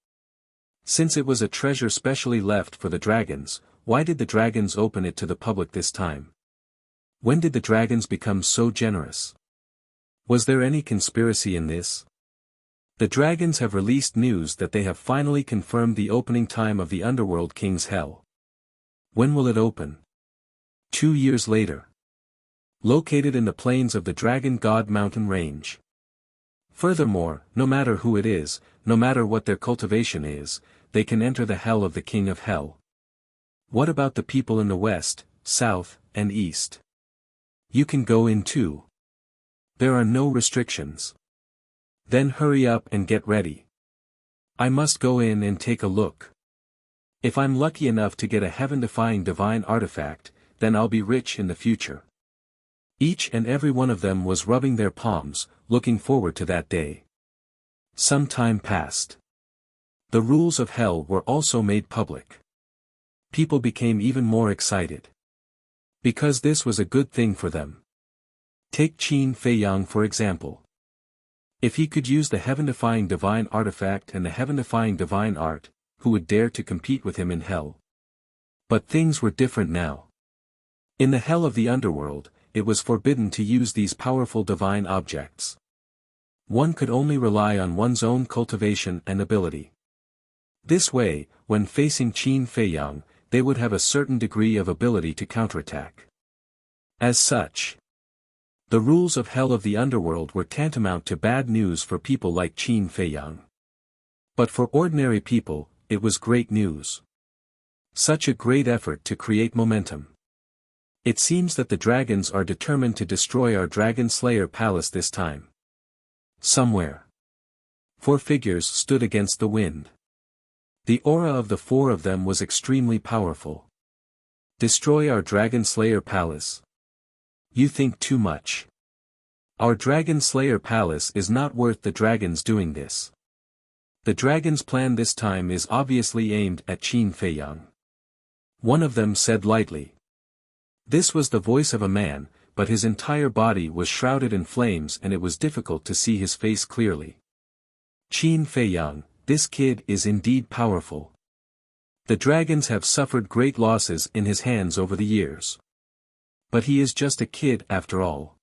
Since it was a treasure specially left for the dragons, why did the dragons open it to the public this time? When did the dragons become so generous? Was there any conspiracy in this? The dragons have released news that they have finally confirmed the opening time of the Underworld King's Hell. When will it open? 2 years later. Located in the plains of the Dragon God Mountain Range. Furthermore, no matter who it is, no matter what their cultivation is, they can enter the hell of the King of Hell. What about the people in the west, south, and east? You can go in too. There are no restrictions. Then hurry up and get ready. I must go in and take a look. If I'm lucky enough to get a heaven-defying divine artifact, then I'll be rich in the future. Each and every one of them was rubbing their palms, looking forward to that day. Some time passed. The rules of hell were also made public. People became even more excited. Because this was a good thing for them. Take Qin Feiyang for example. If he could use the heaven-defying divine artifact and the heaven-defying divine art, who would dare to compete with him in hell? But things were different now. In the hell of the underworld, it was forbidden to use these powerful divine objects. One could only rely on one's own cultivation and ability. This way, when facing Qin Feiyang, they would have a certain degree of ability to counterattack. As such, the rules of hell of the underworld were tantamount to bad news for people like Qin Feiyang. But for ordinary people, it was great news. Such a great effort to create momentum. It seems that the dragons are determined to destroy our Dragon Slayer Palace this time. Somewhere. 4 figures stood against the wind. The aura of the 4 of them was extremely powerful. Destroy our Dragon Slayer Palace. You think too much. Our Dragon Slayer Palace is not worth the dragons doing this. The dragon's plan this time is obviously aimed at Qin Feiyang. One of them said lightly. This was the voice of a man, but his entire body was shrouded in flames and it was difficult to see his face clearly. Qin Feiyang, this kid is indeed powerful. The dragons have suffered great losses in his hands over the years. But he is just a kid after all.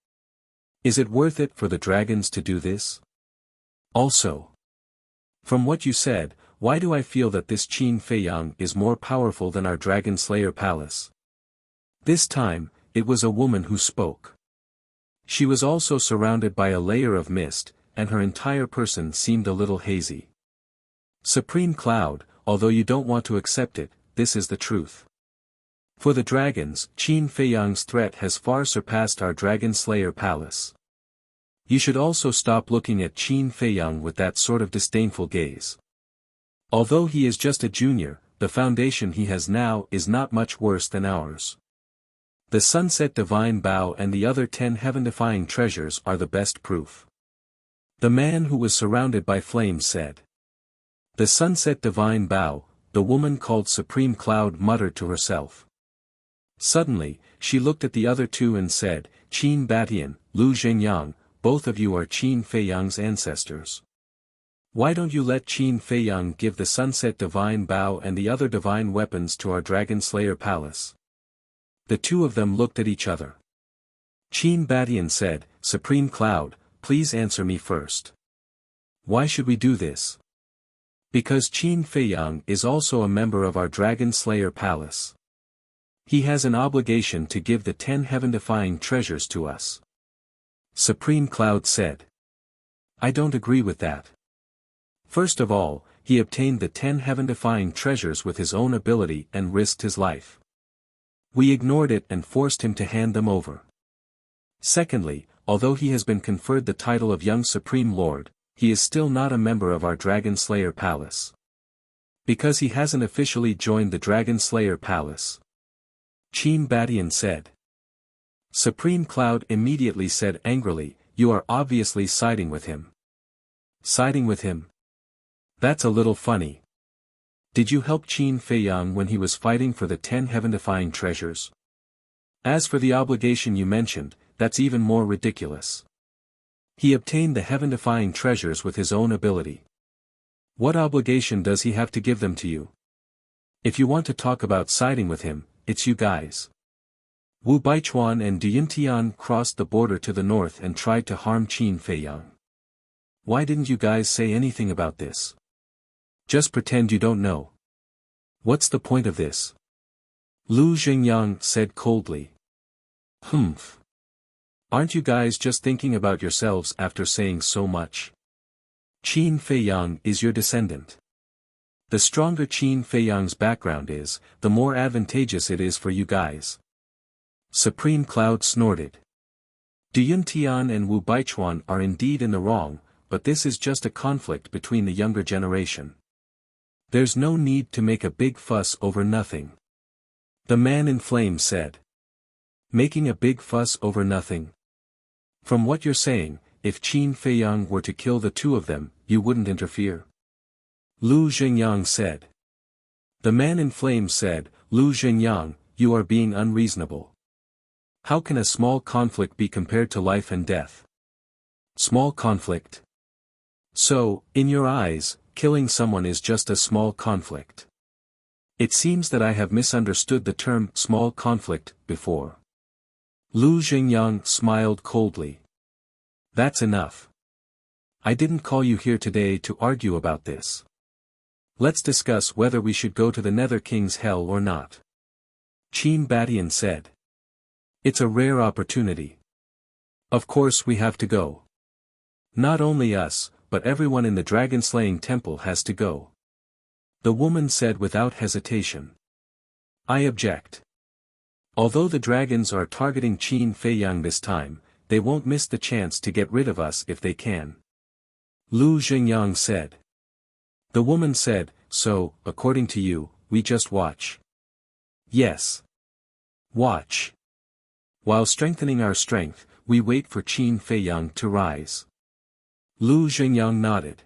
Is it worth it for the dragons to do this? Also, from what you said, why do I feel that this Qin Feiyang is more powerful than our Dragon Slayer Palace? This time, it was a woman who spoke. She was also surrounded by a layer of mist, and her entire person seemed a little hazy. Supreme Cloud, although you don't want to accept it, this is the truth. For the dragons, Qin Feiyang's threat has far surpassed our Dragon Slayer palace. You should also stop looking at Qin Feiyang with that sort of disdainful gaze. Although he is just a junior, the foundation he has now is not much worse than ours. The Sunset Divine Bow and the other 10 heaven-defying treasures are the best proof. The man who was surrounded by flames said. The Sunset Divine Bow, the woman called Supreme Cloud muttered to herself. Suddenly, she looked at the other two and said, Qin Batian, Lu Zhengyang, both of you are Qin Feiyang's ancestors. Why don't you let Qin Feiyang give the Sunset Divine Bow and the other divine weapons to our Dragon Slayer palace? The two of them looked at each other. Qin Batian said, Supreme Cloud, please answer me first. Why should we do this? Because Qin Feiyang is also a member of our Dragon Slayer palace. He has an obligation to give the 10 heaven-defying treasures to us. Supreme Cloud said. I don't agree with that. First of all, he obtained the 10 heaven-defying treasures with his own ability and risked his life. We ignored it and forced him to hand them over. Secondly, although he has been conferred the title of Young Supreme Lord, he is still not a member of our Dragon Slayer palace. Because he hasn't officially joined the Dragon Slayer palace. Qin Batian said. Supreme Cloud immediately said angrily, you are obviously siding with him. Siding with him? That's a little funny. Did you help Qin Feiyang when he was fighting for the 10 heaven-defying treasures? As for the obligation you mentioned, that's even more ridiculous. He obtained the heaven-defying treasures with his own ability. What obligation does he have to give them to you? If you want to talk about siding with him, it's you guys. Wu Baichuan and Duyuntian crossed the border to the north and tried to harm Qin Feiyang. Why didn't you guys say anything about this? Just pretend you don't know. What's the point of this? Lu Zhengyang said coldly. Humph. Aren't you guys just thinking about yourselves after saying so much? Qin Feiyang is your descendant. The stronger Qin Feiyang's background is, the more advantageous it is for you guys. Supreme Cloud snorted. Duyuntian and Wu Baichuan are indeed in the wrong, but this is just a conflict between the younger generation. There's no need to make a big fuss over nothing. The man in flames said. Making a big fuss over nothing? From what you're saying, if Qin Feiyang were to kill the two of them, you wouldn't interfere? Lu Zhengyang said. The man in flames said, Lu Zhengyang, you are being unreasonable. How can a small conflict be compared to life and death? Small conflict? So, in your eyes, killing someone is just a small conflict. It seems that I have misunderstood the term small conflict before. Lu Zhengyang smiled coldly. That's enough. I didn't call you here today to argue about this. Let's discuss whether we should go to the Nether King's Hell or not. Qin Batian said. It's a rare opportunity. Of course we have to go. Not only us, but everyone in the dragon-slaying temple has to go. The woman said without hesitation. I object. Although the dragons are targeting Qin Feiyang this time, they won't miss the chance to get rid of us if they can. Lu Zhengyang said. The woman said, so, according to you, we just watch. Yes. Watch. While strengthening our strength, we wait for Qin Feiyang to rise. Lu Zhengyang nodded.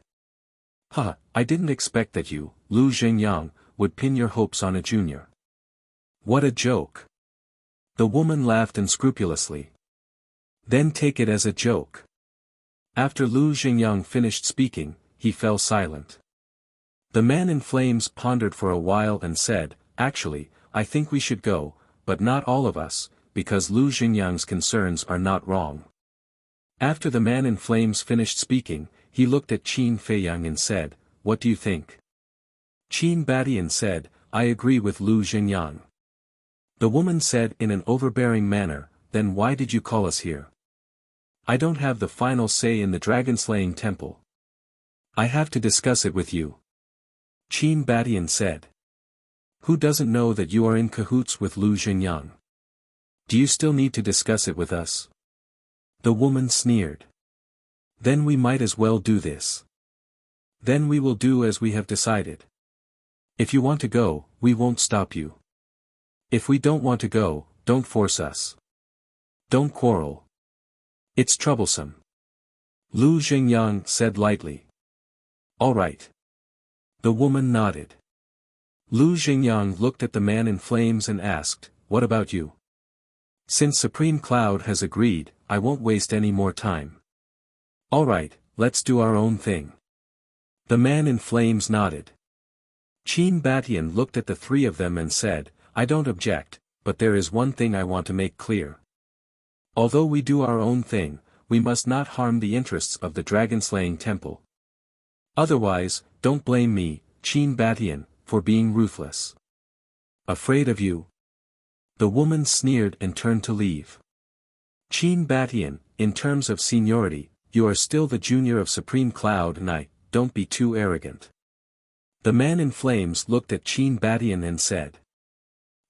I didn't expect that you, Lu Zhengyang, would pin your hopes on a junior. What a joke. The woman laughed unscrupulously. Then take it as a joke. After Lu Zhengyang finished speaking, he fell silent. The man in flames pondered for a while and said, actually, I think we should go, but not all of us, because Lu Zhengyang's concerns are not wrong. After the man in flames finished speaking, he looked at Qin Feiyang and said, what do you think? Qin Batian said, I agree with Lu Zhengyang. The woman said in an overbearing manner, then why did you call us here? I don't have the final say in the dragon-slaying temple. I have to discuss it with you. Qin Batian said. Who doesn't know that you are in cahoots with Lu Xingyang? Do you still need to discuss it with us? The woman sneered. Then we might as well do this. Then we will do as we have decided. If you want to go, we won't stop you. If we don't want to go, don't force us. Don't quarrel. It's troublesome. Lu Xingyang said lightly. All right. The woman nodded. Lu Xingyang looked at the man in flames and asked, what about you? Since Supreme Cloud has agreed, I won't waste any more time. All right, let's do our own thing. The man in flames nodded. Qin Batian looked at the three of them and said, I don't object, but there is one thing I want to make clear. Although we do our own thing, we must not harm the interests of the dragon-slaying temple. Otherwise, don't blame me, Qin Batian, for being ruthless. Afraid of you? The woman sneered and turned to leave. Qin Batian, in terms of seniority, you are still the junior of Supreme Cloud and don't be too arrogant. The man in flames looked at Qin Batian and said.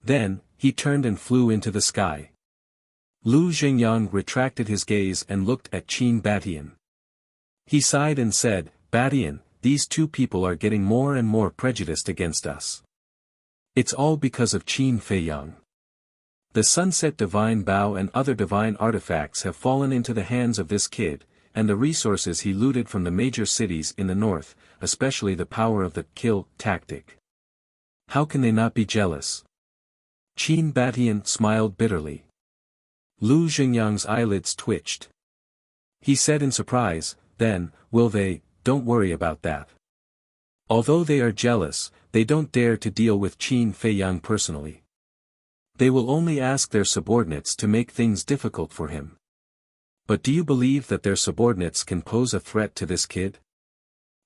Then, he turned and flew into the sky. Lu Xingyang retracted his gaze and looked at Qin Batian. He sighed and said, Batian, these two people are getting more and more prejudiced against us. It's all because of Qin Feiyang. The Sunset Divine Bow and other divine artifacts have fallen into the hands of this kid, and the resources he looted from the major cities in the north, especially the power of the kill tactic. How can they not be jealous? Qin Batian smiled bitterly. Lu Xingyang's eyelids twitched. He said in surprise, then, will they? Don't worry about that. Although they are jealous, they don't dare to deal with Qin Feiyang personally. They will only ask their subordinates to make things difficult for him. But do you believe that their subordinates can pose a threat to this kid?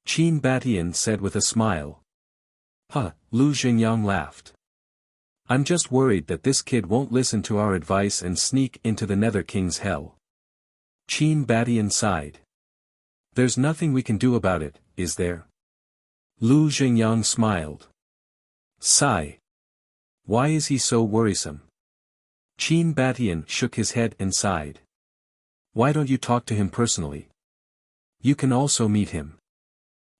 Qin Batian said with a smile. Lu Xingyang laughed. I'm just worried that this kid won't listen to our advice and sneak into the Nether King's hell. Qin Batian sighed. There's nothing we can do about it, is there? Lu Xingyang smiled. Sigh. Why is he so worrisome? Qin Batian shook his head and sighed. Why don't you talk to him personally? You can also meet him.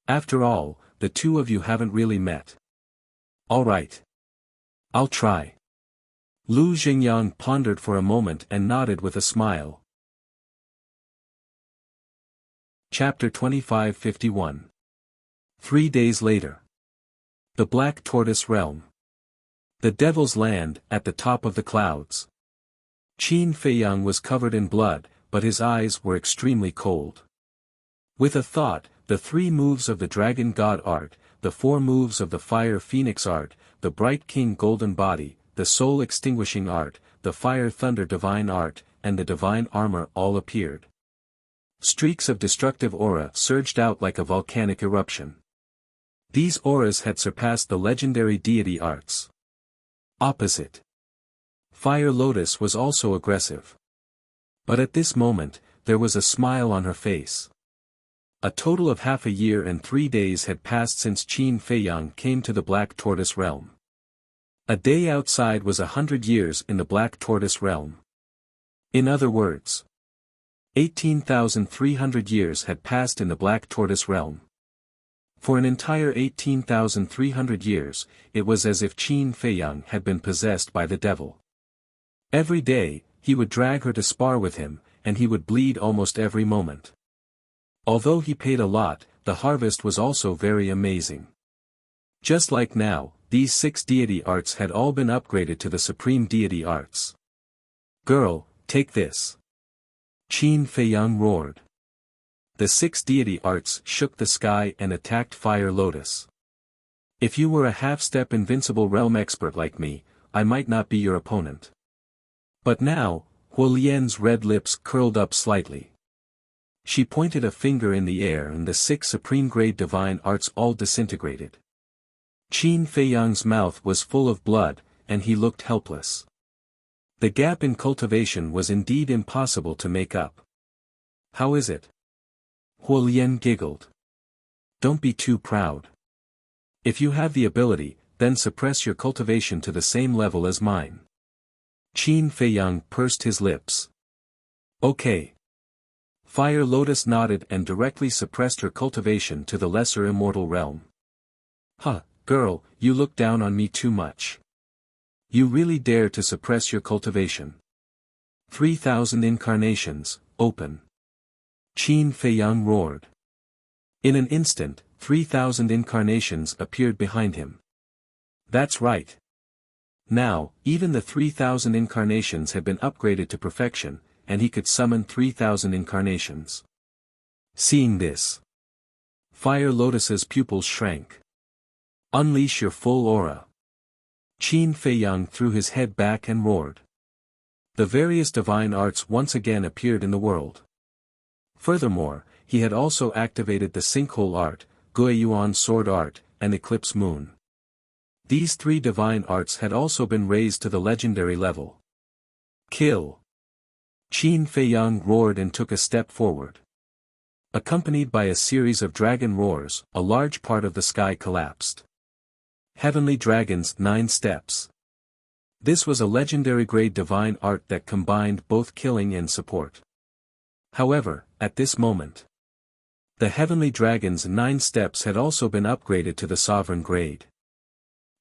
After all, the two of you haven't really met. All right. I'll try. Lu Xingyang pondered for a moment and nodded with a smile. Chapter 2551. 3 days later. The Black Tortoise Realm. The Devil's Land, at the top of the clouds. Qin Feiyang was covered in blood, but his eyes were extremely cold. With a thought, the 3 moves of the Dragon God art, the 4 moves of the Fire Phoenix art, the Bright King Golden Body, the Soul Extinguishing art, the Fire Thunder Divine art, and the Divine Armor all appeared. Streaks of destructive aura surged out like a volcanic eruption. These auras had surpassed the legendary deity arts. Opposite. Fire Lotus was also aggressive. But at this moment, there was a smile on her face. A total of half a year and 3 days had passed since Qin Feiyang came to the Black Tortoise Realm. A day outside was 100 years in the Black Tortoise Realm. In other words, 18,300 years had passed in the Black Tortoise Realm. For an entire 18,300 years, it was as if Qin Feiyang had been possessed by the devil. Every day, he would drag her to spar with him, and he would bleed almost every moment. Although he paid a lot, the harvest was also very amazing. Just like now, these 6 deity arts had all been upgraded to the supreme deity arts. Girl, take this. Qin Feiyang roared. The 6 deity arts shook the sky and attacked Fire Lotus. If you were a half-step invincible realm expert like me, I might not be your opponent. But now, Huolien's red lips curled up slightly. She pointed a finger in the air and the 6 supreme-grade divine arts all disintegrated. Qin Feiyang's mouth was full of blood, and he looked helpless. The gap in cultivation was indeed impossible to make up. How is it? Huolian giggled. Don't be too proud. If you have the ability, then suppress your cultivation to the same level as mine. Qin Feiyang pursed his lips. Okay. Fire Lotus nodded and directly suppressed her cultivation to the lesser immortal realm. Huh, girl, you look down on me too much. You really dare to suppress your cultivation. 3,000 incarnations, open. Qin Feiyang roared. In an instant, 3,000 incarnations appeared behind him. That's right. Now, even the 3,000 incarnations had been upgraded to perfection, and he could summon 3,000 incarnations. Seeing this, Fire Lotus's pupils shrank. Unleash your full aura. Qin Feiyang threw his head back and roared. The various divine arts once again appeared in the world. Furthermore, he had also activated the Sinkhole art, Guiyuan sword art, and Eclipse moon. These three divine arts had also been raised to the legendary level. Kill! Qin Feiyang roared and took a step forward. Accompanied by a series of dragon roars, a large part of the sky collapsed. Heavenly Dragons 9 steps. This was a legendary grade divine art that combined both killing and support. However, at this moment, the Heavenly Dragon's 9 steps had also been upgraded to the Sovereign grade.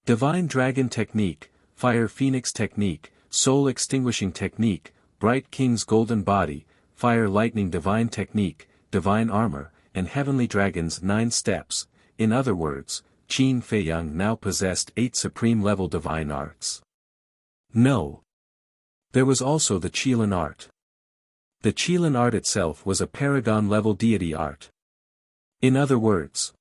Divine Dragon Technique, Fire Phoenix Technique, Soul Extinguishing Technique, Bright King's Golden Body, Fire Lightning Divine Technique, Divine Armor, and Heavenly Dragon's 9 steps. In other words, Qin Feiyang now possessed 8 supreme-level divine arts. No. There was also the Qilin art. The Qilin art itself was a paragon-level deity art. In other words,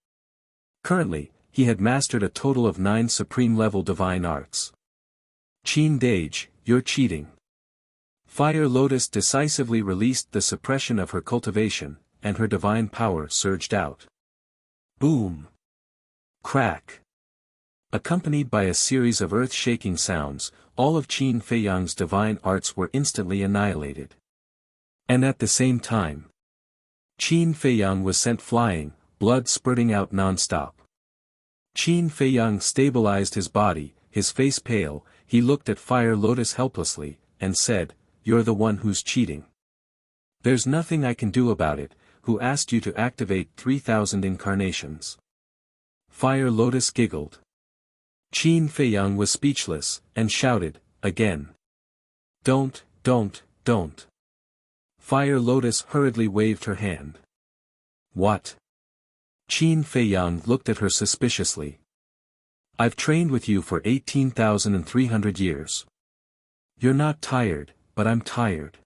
currently, he had mastered a total of 9 supreme-level divine arts. Qin Dage, you're cheating. Fire Lotus decisively released the suppression of her cultivation, and her divine power surged out. Boom! Crack! Accompanied by a series of earth-shaking sounds, all of Qin Feiyang's divine arts were instantly annihilated. And at the same time, Qin Feiyang was sent flying, blood spurting out non-stop. Qin Feiyang stabilized his body, his face pale, he looked at Fire Lotus helplessly, and said, "You're the one who's cheating. There's nothing I can do about it. Who asked you to activate 3,000 incarnations?" Fire Lotus giggled. Qin Feiyang was speechless, and shouted, again. Don't. Fire Lotus hurriedly waved her hand. What? Qin Feiyang looked at her suspiciously. I've trained with you for 18,300 years. You're not tired, but I'm tired.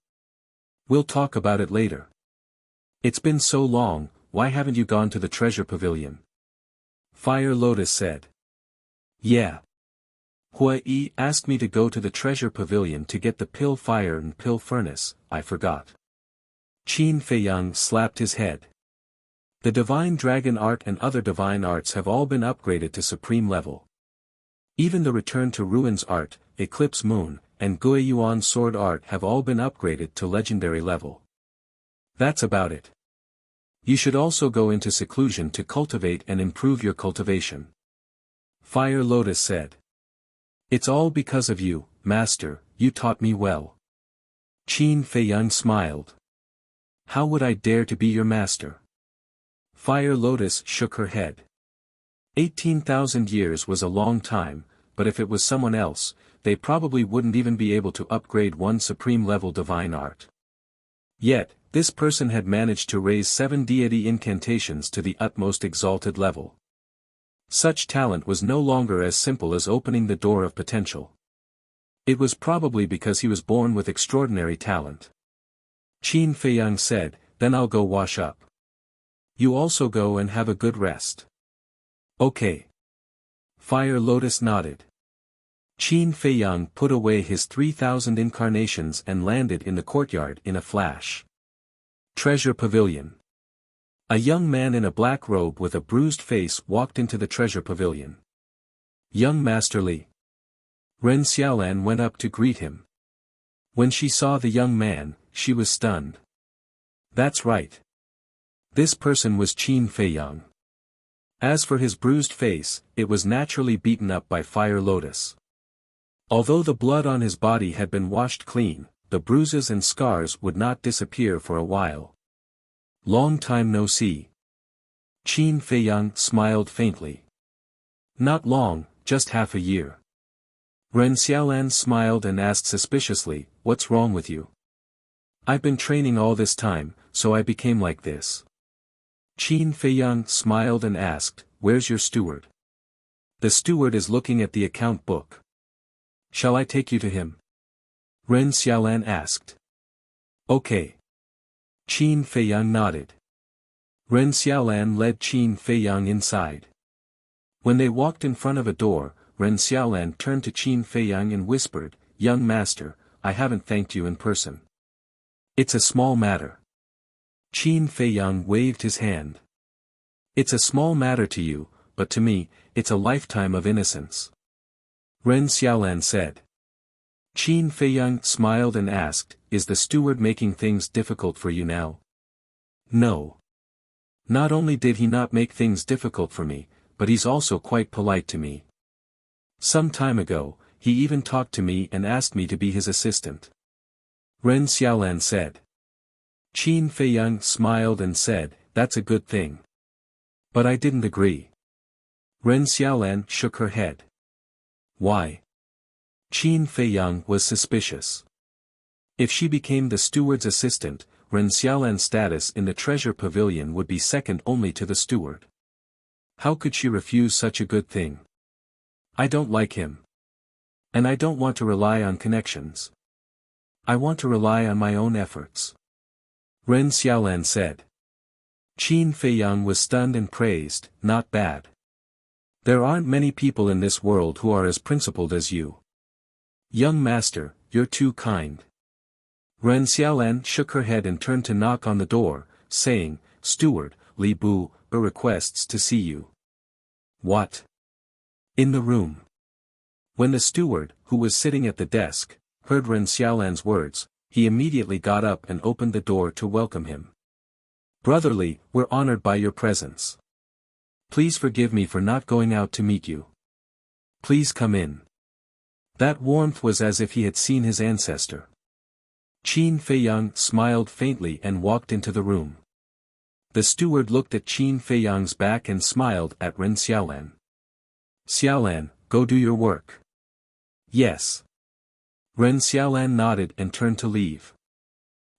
We'll talk about it later. It's been so long, why haven't you gone to the treasure pavilion? Fire Lotus said. Yeah. Hui asked me to go to the treasure pavilion to get the pill fire and pill furnace, I forgot. Qin Feiyang slapped his head. The divine dragon art and other divine arts have all been upgraded to supreme level. Even the return to ruins art, eclipse moon, and Guiyuan sword art have all been upgraded to legendary level. That's about it. You should also go into seclusion to cultivate and improve your cultivation. Fire Lotus said. It's all because of you, Master, you taught me well. Qin Feiyang smiled. How would I dare to be your master? Fire Lotus shook her head. 18,000 years was a long time, but if it was someone else, they probably wouldn't even be able to upgrade one supreme-level divine art. Yet, this person had managed to raise 7 deity incantations to the utmost exalted level. Such talent was no longer as simple as opening the door of potential. It was probably because he was born with extraordinary talent. Qin Feiyang said, then I'll go wash up. You also go and have a good rest. Okay. Fire Lotus nodded. Qin Feiyang put away his 3,000 incarnations and landed in the courtyard in a flash. Treasure Pavilion. A young man in a black robe with a bruised face walked into the treasure pavilion. Young Master Li. Ren Xiaolan went up to greet him. When she saw the young man, she was stunned. That's right. This person was Qin Feiyang. As for his bruised face, it was naturally beaten up by Fire Lotus. Although the blood on his body had been washed clean, the bruises and scars would not disappear for a while. Long time no see. Qin Feiyang smiled faintly. Not long, just half a year. Ren Xiaolan smiled and asked suspiciously, "What's wrong with you?" "I've been training all this time, so I became like this." Qin Feiyang smiled and asked, "Where's your steward?" "The steward is looking at the account book." "Shall I take you to him?" Ren Xiaolan asked. "Okay." Qin Feiyang nodded. Ren Xiaolan led Qin Feiyang inside. When they walked in front of a door, Ren Xiaolan turned to Qin Feiyang and whispered, "Young master, I haven't thanked you in person." "It's a small matter." Qin Feiyang waved his hand. "It's a small matter to you, but to me, it's a lifetime of innocence." Ren Xiaolan said. Qin Feiyang smiled and asked, "Is the steward making things difficult for you now?" "No. Not only did he not make things difficult for me, but he's also quite polite to me. Some time ago, he even talked to me and asked me to be his assistant." Ren Xiaolan said. Qin Feiyang smiled and said, "That's a good thing. But I didn't agree." Ren Xiaolan shook her head. "Why?" Qin Feiyang was suspicious. If she became the steward's assistant, Ren Xiaolan's status in the treasure pavilion would be second only to the steward. How could she refuse such a good thing? "I don't like him. And I don't want to rely on connections. I want to rely on my own efforts," Ren Xiaolan said. Qin Feiyang was stunned and praised, "Not bad. There aren't many people in this world who are as principled as you. Young master, you're too kind." Ren Xiaolan shook her head and turned to knock on the door, saying, "Steward, Li Bu requests to see you." "What?" "In the room." When the steward, who was sitting at the desk, heard Ren Xiaolan's words, he immediately got up and opened the door to welcome him. "Brotherly, we're honored by your presence. Please forgive me for not going out to meet you. Please come in." That warmth was as if he had seen his ancestor. Qin Feiyang smiled faintly and walked into the room. The steward looked at Qin Feiyang's back and smiled at Ren Xiaolan. "Xiaolan, go do your work." "Yes." Ren Xiaolan nodded and turned to leave.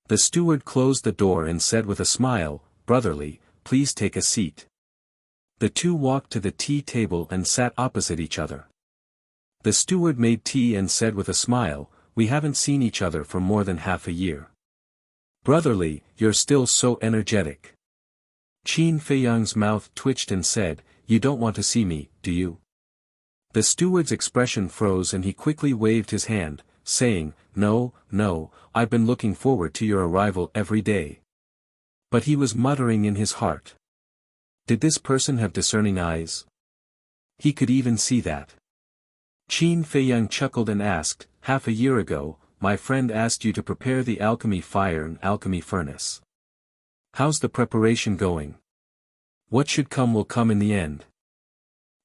The steward closed the door and said with a smile, "Brotherly, please take a seat." The two walked to the tea table and sat opposite each other. The steward made tea and said with a smile, "We haven't seen each other for more than half a year. Brotherly, you're still so energetic." Qin Feiyang's mouth twitched and said, "You don't want to see me, do you?" The steward's expression froze and he quickly waved his hand, saying, "No, no, I've been looking forward to your arrival every day." But he was muttering in his heart. Did this person have discerning eyes? He could even see that. Qin Feiyang chuckled and asked, "Half a year ago, my friend asked you to prepare the alchemy fire and alchemy furnace. How's the preparation going? What should come will come in the end."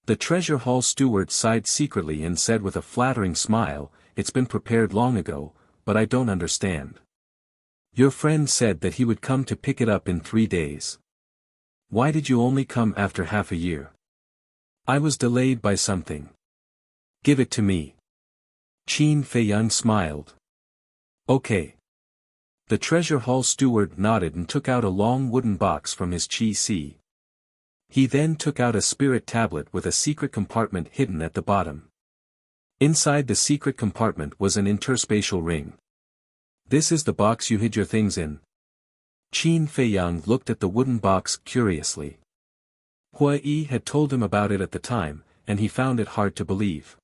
The treasure hall steward sighed secretly and said with a flattering smile, "It's been prepared long ago, but I don't understand. Your friend said that he would come to pick it up in 3 days. Why did you only come after half a year?" "I was delayed by something." "Give it to me." Qin Feiyang smiled. "Okay." The treasure hall steward nodded and took out a long wooden box from his chi-si. He then took out a spirit tablet with a secret compartment hidden at the bottom. Inside the secret compartment was an interspatial ring. "This is the box you hid your things in?" Qin Feiyang looked at the wooden box curiously. Hua Yi had told him about it at the time, and he found it hard to believe.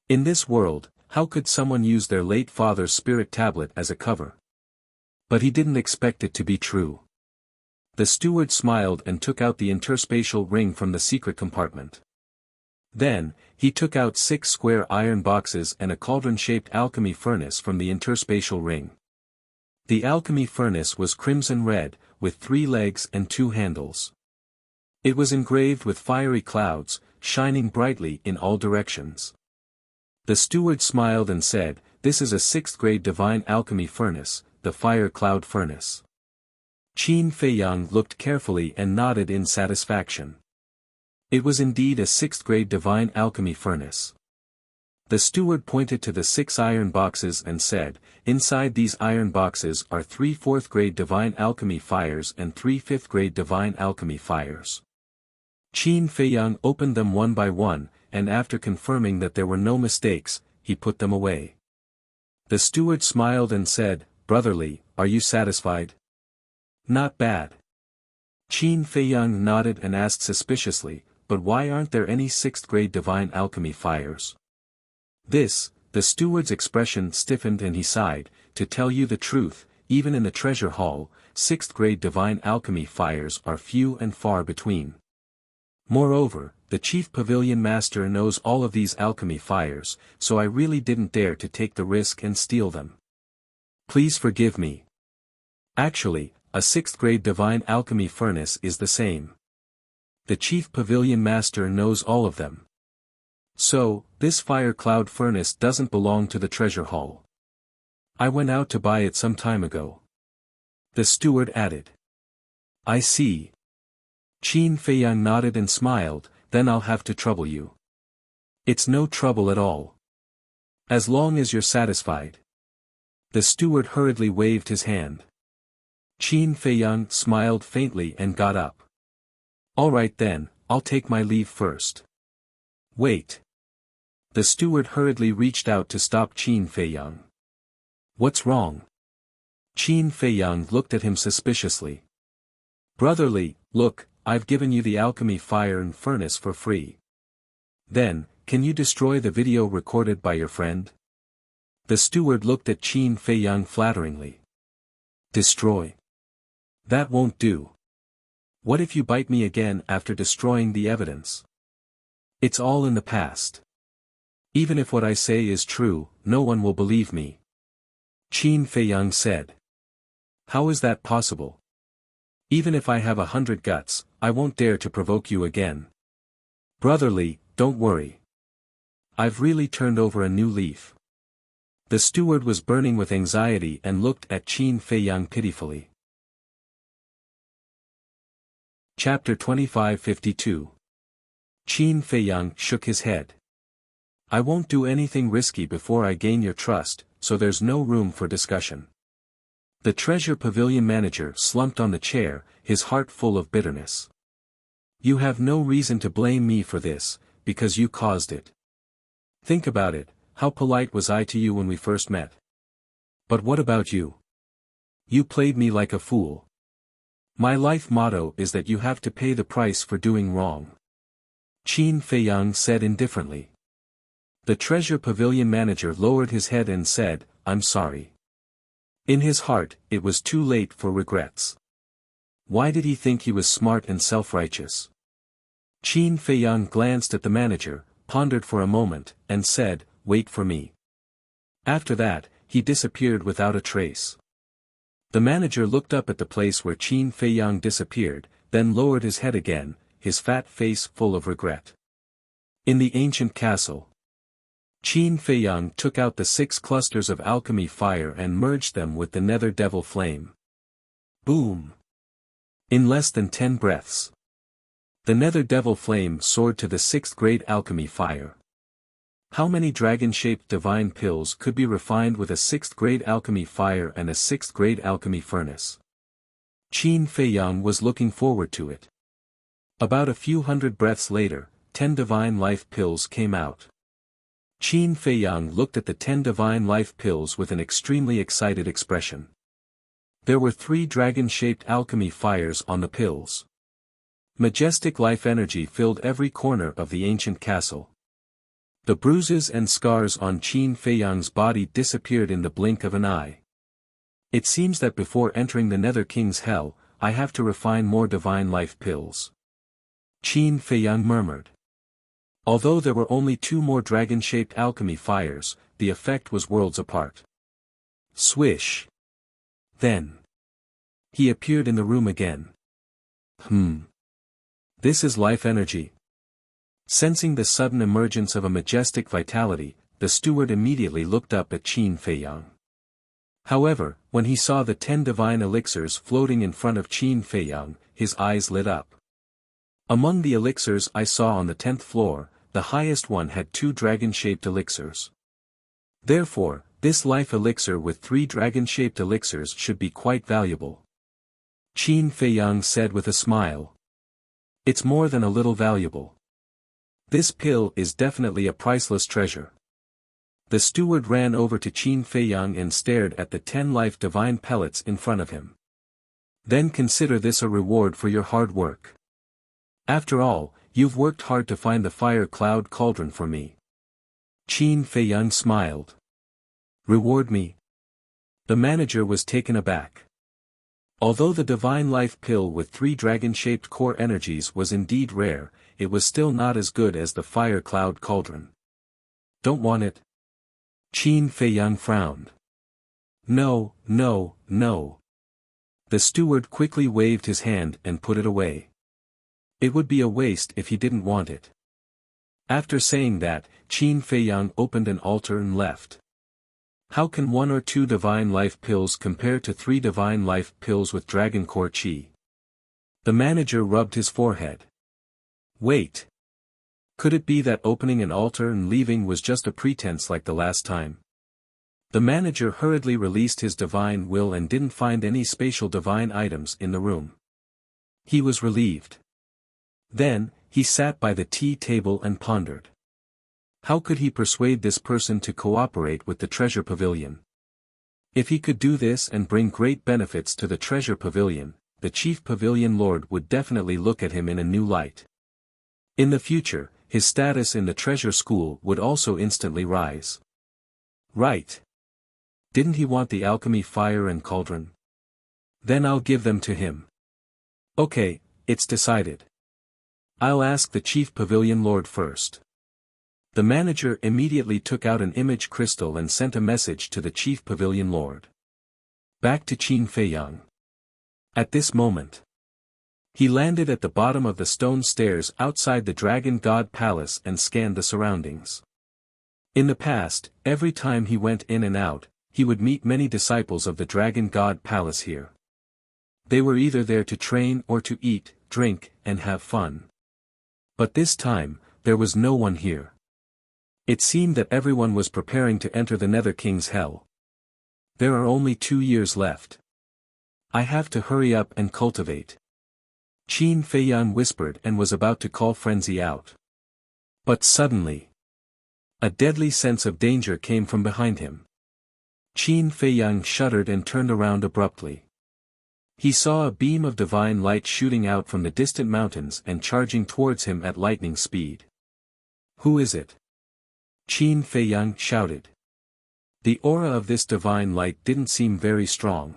In this world, how could someone use their late father's spirit tablet as a cover? But he didn't expect it to be true. The steward smiled and took out the interspatial ring from the secret compartment. Then, he took out 6 square iron boxes and a cauldron-shaped alchemy furnace from the interspatial ring. The alchemy furnace was crimson red, with 3 legs and 2 handles. It was engraved with fiery clouds, shining brightly in all directions. The steward smiled and said, "This is a 6th-grade divine alchemy furnace, the fire cloud furnace." Qin Feiyang looked carefully and nodded in satisfaction. It was indeed a 6th-grade divine alchemy furnace. The steward pointed to the 6 iron boxes and said, "Inside these iron boxes are 3 4th-grade divine alchemy fires and 3 5th-grade divine alchemy fires." Qin Feiyang opened them one by one, and after confirming that there were no mistakes, he put them away. The steward smiled and said, "Brotherly, are you satisfied?" "Not bad." Qin Feiyang nodded and asked suspiciously, "But why aren't there any 6th-grade divine alchemy fires?" The steward's expression stiffened and he sighed, "To tell you the truth, even in the treasure hall, 6th-grade divine alchemy fires are few and far between. Moreover, the chief pavilion master knows all of these alchemy fires, so I really didn't dare to take the risk and steal them. Please forgive me. Actually, a 6th-grade divine alchemy furnace is the same. The chief pavilion master knows all of them. So, this fire cloud furnace doesn't belong to the treasure hall. I went out to buy it some time ago." The steward added. "I see." Qin Feiyang nodded and smiled, "Then I'll have to trouble you." "It's no trouble at all. As long as you're satisfied." The steward hurriedly waved his hand. Qin Feiyang smiled faintly and got up. "All right then, I'll take my leave first." "Wait." The steward hurriedly reached out to stop Qin Feiyang. "What's wrong?" Qin Feiyang looked at him suspiciously. "Brotherly, look, I've given you the alchemy fire and furnace for free. Then, can you destroy the video recorded by your friend?" The steward looked at Qin Feiyang flatteringly. "Destroy? That won't do. What if you bite me again after destroying the evidence? It's all in the past. Even if what I say is true, no one will believe me." Qin Feiyang said. "How is that possible? Even if I have 100 guts, I won't dare to provoke you again." "Brotherly, don't worry. I've really turned over a new leaf." The steward was burning with anxiety and looked at Qin Feiyang pitifully. Chapter 2552. Qin Feiyang shook his head. "I won't do anything risky before I gain your trust, so there's no room for discussion." The treasure pavilion manager slumped on the chair, his heart full of bitterness. "You have no reason to blame me for this, because you caused it. Think about it, how polite was I to you when we first met? But what about you? You played me like a fool. My life motto is that you have to pay the price for doing wrong." Qin Feiyang said indifferently. The treasure pavilion manager lowered his head and said, "I'm sorry." In his heart, it was too late for regrets. Why did he think he was smart and self-righteous? Qin Feiyang glanced at the manager, pondered for a moment, and said, "Wait for me." After that, he disappeared without a trace. The manager looked up at the place where Qin Feiyang disappeared, then lowered his head again, his fat face full of regret. In the ancient castle, Qin Feiyang took out the 6 clusters of alchemy fire and merged them with the nether devil flame. Boom! In less than 10 breaths, the nether devil flame soared to the 6th-grade alchemy fire. How many dragon-shaped divine pills could be refined with a 6th-grade alchemy fire and a 6th-grade alchemy furnace? Qin Feiyang was looking forward to it. About a few hundred breaths later, 10 divine life pills came out. Qin Feiyang looked at the 10 divine life pills with an extremely excited expression. There were 3 dragon-shaped alchemy fires on the pills. Majestic life energy filled every corner of the ancient castle. The bruises and scars on Qin Feiyang's body disappeared in the blink of an eye. "It seems that before entering the Nether King's hell, I have to refine more divine life pills," Qin Feiyang murmured. Although there were only 2 more dragon-shaped alchemy fires, the effect was worlds apart. Swish! Then he appeared in the room again. This is life energy. Sensing the sudden emergence of a majestic vitality, the steward immediately looked up at Qin Feiyang. However, when he saw the 10 divine elixirs floating in front of Qin Feiyang, his eyes lit up. Among the elixirs I saw on the 10th floor, the highest one had 2 dragon-shaped elixirs. Therefore, this life elixir with 3 dragon-shaped elixirs should be quite valuable. Qin Feiyang said with a smile. It's more than a little valuable. This pill is definitely a priceless treasure. The steward ran over to Qin Feiyang and stared at the 10 life divine pellets in front of him. Then consider this a reward for your hard work. After all, you've worked hard to find the fire cloud cauldron for me. Qin Feiyang smiled. Reward me? The manager was taken aback. Although the divine life pill with 3 dragon-shaped core energies was indeed rare, it was still not as good as the fire cloud cauldron. Don't want it? Qin Feiyang frowned. No, no, no. The steward quickly waved his hand and put it away. It would be a waste if he didn't want it. After saying that, Qin Feiyang opened an altar and left. How can 1 or 2 divine life pills compare to 3 divine life pills with dragon core chi? The manager rubbed his forehead. Wait. Could it be that opening an altar and leaving was just a pretense like the last time? The manager hurriedly released his divine will and didn't find any spatial divine items in the room. He was relieved. Then, he sat by the tea table and pondered. How could he persuade this person to cooperate with the treasure pavilion? If he could do this and bring great benefits to the treasure pavilion, the chief pavilion lord would definitely look at him in a new light. In the future, his status in the treasure school would also instantly rise. Right. Didn't he want the alchemy fire and cauldron? Then I'll give them to him. Okay, it's decided. I'll ask the chief pavilion lord first. The manager immediately took out an image crystal and sent a message to the chief pavilion lord. Back to Qin Feiyang. At this moment, he landed at the bottom of the stone stairs outside the Dragon God Palace and scanned the surroundings. In the past, every time he went in and out, he would meet many disciples of the Dragon God Palace here. They were either there to train or to eat, drink, and have fun. But this time, there was no one here. It seemed that everyone was preparing to enter the Nether King's hell. There are only 2 years left. I have to hurry up and cultivate. Qin Feiyang whispered and was about to call frenzy out. But suddenly, a deadly sense of danger came from behind him. Qin Feiyang shuddered and turned around abruptly. He saw a beam of divine light shooting out from the distant mountains and charging towards him at lightning speed. Who is it? Qin Feiyang shouted. The aura of this divine light didn't seem very strong.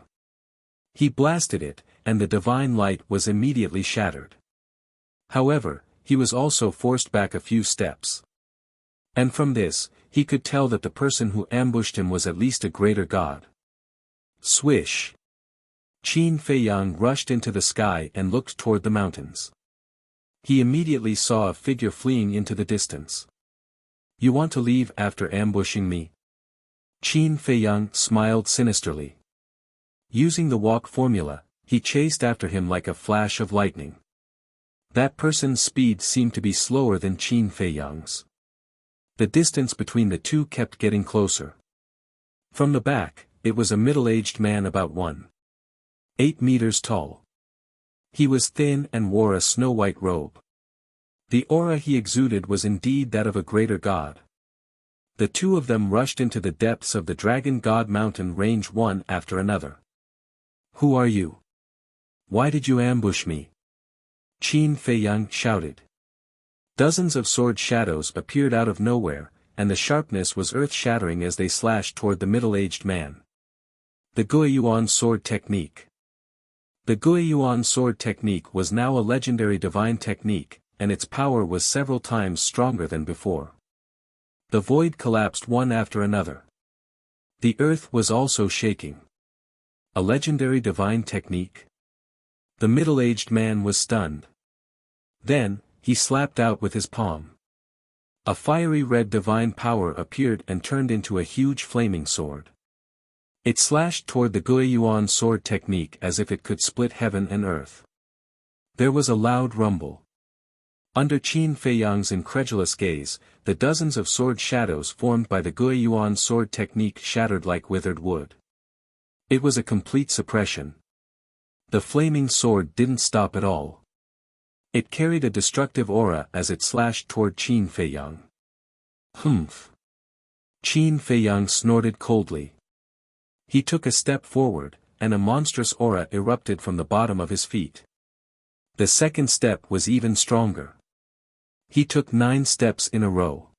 He blasted it, and the divine light was immediately shattered. However, he was also forced back a few steps. And from this, he could tell that the person who ambushed him was at least a greater god. Swish! Qin Feiyang rushed into the sky and looked toward the mountains. He immediately saw a figure fleeing into the distance. You want to leave after ambushing me? Qin Feiyang smiled sinisterly. Using the walk formula, he chased after him like a flash of lightning. That person's speed seemed to be slower than Qin Feiyang's. The distance between the two kept getting closer. From the back, it was a middle-aged man about 1.8 meters tall. He was thin and wore a snow-white robe. The aura he exuded was indeed that of a greater god. The two of them rushed into the depths of the Dragon God Mountain range one after another. Who are you? Why did you ambush me? Qin Feiyang shouted. Dozens of sword shadows appeared out of nowhere, and the sharpness was earth-shattering as they slashed toward the middle-aged man. The Guiyuan sword technique. The Guiyuan sword technique was now a legendary divine technique, and its power was several times stronger than before. The void collapsed one after another. The earth was also shaking. A legendary divine technique? The middle-aged man was stunned. Then, he slapped out with his palm. A fiery red divine power appeared and turned into a huge flaming sword. It slashed toward the Guiyuan sword technique as if it could split heaven and earth. There was a loud rumble. Under Qin Feiyang's incredulous gaze, the dozens of sword shadows formed by the Guiyuan sword technique shattered like withered wood. It was a complete suppression. The flaming sword didn't stop at all. It carried a destructive aura as it slashed toward Qin Feiyang. Humph! Qin Feiyang snorted coldly. He took a step forward, and a monstrous aura erupted from the bottom of his feet. The second step was even stronger. He took 9 steps in a row.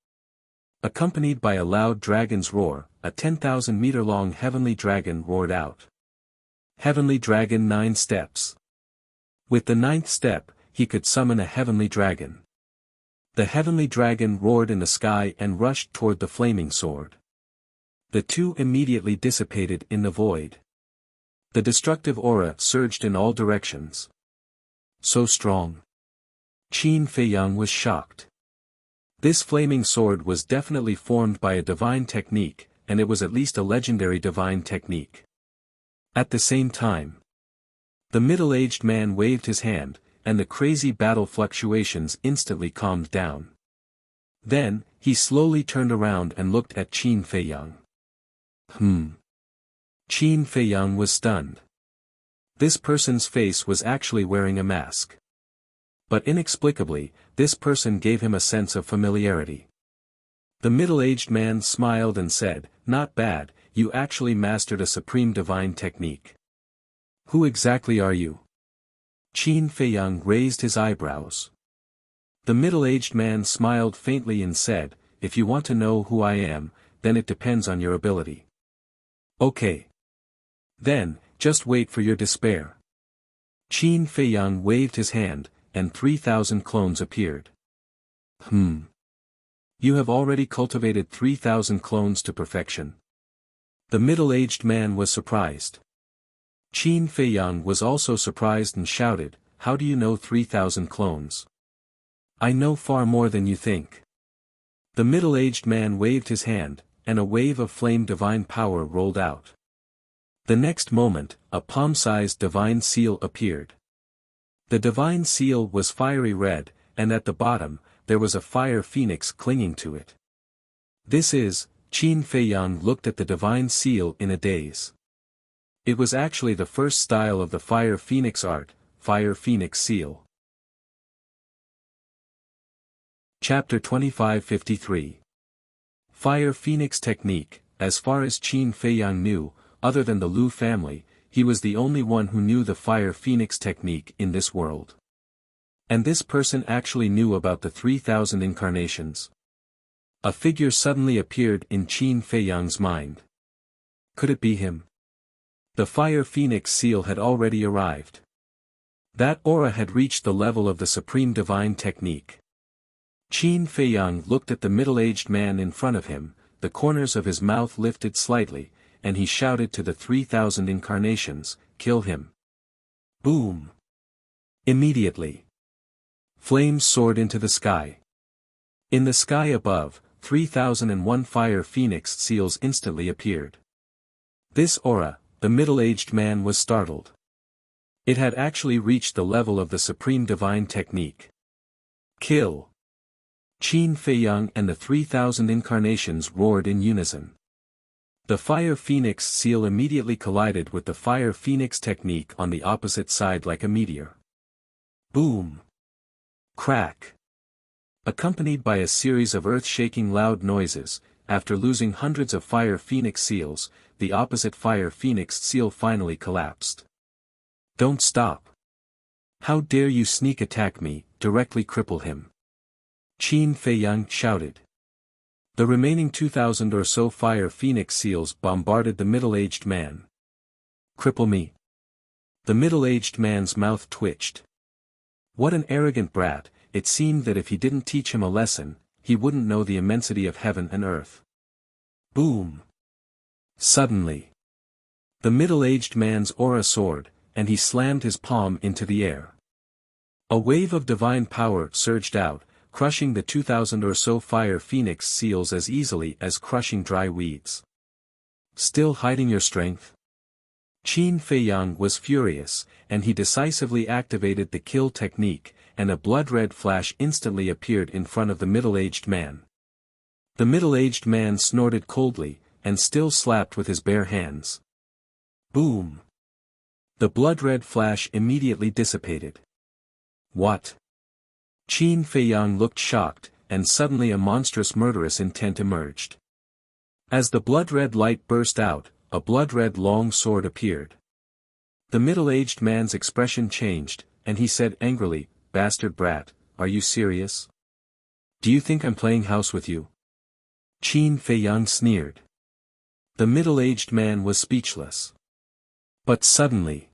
Accompanied by a loud dragon's roar, a 10,000-meter-long heavenly dragon roared out. Heavenly dragon 9 steps. With the 9th step, he could summon a heavenly dragon. The heavenly dragon roared in the sky and rushed toward the flaming sword. The two immediately dissipated in the void. The destructive aura surged in all directions. So strong. Qin Feiyang was shocked. This flaming sword was definitely formed by a divine technique, and it was at least a legendary divine technique. At the same time, the middle-aged man waved his hand, and the crazy battle fluctuations instantly calmed down. Then, he slowly turned around and looked at Qin Feiyang. Qin Feiyang was stunned. This person's face was actually wearing a mask. But inexplicably, this person gave him a sense of familiarity. The middle-aged man smiled and said, "Not bad, you actually mastered a supreme divine technique. Who exactly are you?" Qin Feiyang raised his eyebrows. The middle-aged man smiled faintly and said, "If you want to know who I am, then it depends on your ability." "Okay. Then, just wait for your despair." Qin Feiyang waved his hand, and 3,000 clones appeared. You have already cultivated 3,000 clones to perfection. The middle-aged man was surprised. Qin Feiyang was also surprised and shouted, "How do you know 3,000 clones?" "I know far more than you think." The middle-aged man waved his hand, and a wave of flame divine power rolled out. The next moment, a palm-sized divine seal appeared. The divine seal was fiery red, and at the bottom, there was a fire phoenix clinging to it. Qin Feiyang looked at the divine seal in a daze. It was actually the first style of the fire phoenix art, fire phoenix seal. Chapter 2553. Fire Phoenix Technique. As far as Qin Feiyang knew, other than the Lu family, he was the only one who knew the Fire Phoenix technique in this world. And this person actually knew about the 3,000 incarnations. A figure suddenly appeared in Qin Feiyang's mind. Could it be him? The Fire Phoenix seal had already arrived. That aura had reached the level of the supreme divine technique. Qin Feiyang looked at the middle-aged man in front of him, the corners of his mouth lifted slightly, and he shouted to the 3,000 incarnations, "Kill him." Boom! Immediately, flames soared into the sky. In the sky above, 3,001 fire phoenix seals instantly appeared. This aura, the middle-aged man was startled. It had actually reached the level of the supreme divine technique. Kill! Qin Feiyang and the 3,000 incarnations roared in unison. The Fire Phoenix seal immediately collided with the Fire Phoenix technique on the opposite side like a meteor. Boom! Crack! Accompanied by a series of earth-shaking loud noises, after losing hundreds of Fire Phoenix seals, the opposite Fire Phoenix seal finally collapsed. "Don't stop! How dare you sneak attack me, directly cripple him!" Qin Feiyang shouted. The remaining 2,000 or so Fire Phoenix seals bombarded the middle-aged man. "Cripple me?" The middle-aged man's mouth twitched. What an arrogant brat! It seemed that if he didn't teach him a lesson, he wouldn't know the immensity of heaven and earth. Boom! Suddenly, The middle-aged man's aura soared, and he slammed his palm into the air. A wave of divine power surged out, crushing the 2,000 or so fire phoenix seals as easily as crushing dry weeds. Still hiding your strength? Qin Feiyang was furious, and he decisively activated the kill technique, and a blood-red flash instantly appeared in front of the middle-aged man. The middle-aged man snorted coldly, and still slapped with his bare hands. Boom! The blood-red flash immediately dissipated. What? Qin Feiyang looked shocked, and suddenly a monstrous murderous intent emerged. As the blood-red light burst out, a blood-red long sword appeared. The middle-aged man's expression changed, and he said angrily, "Bastard brat, are you serious? Do you think I'm playing house with you?" Qin Feiyang sneered. The middle-aged man was speechless. But suddenly,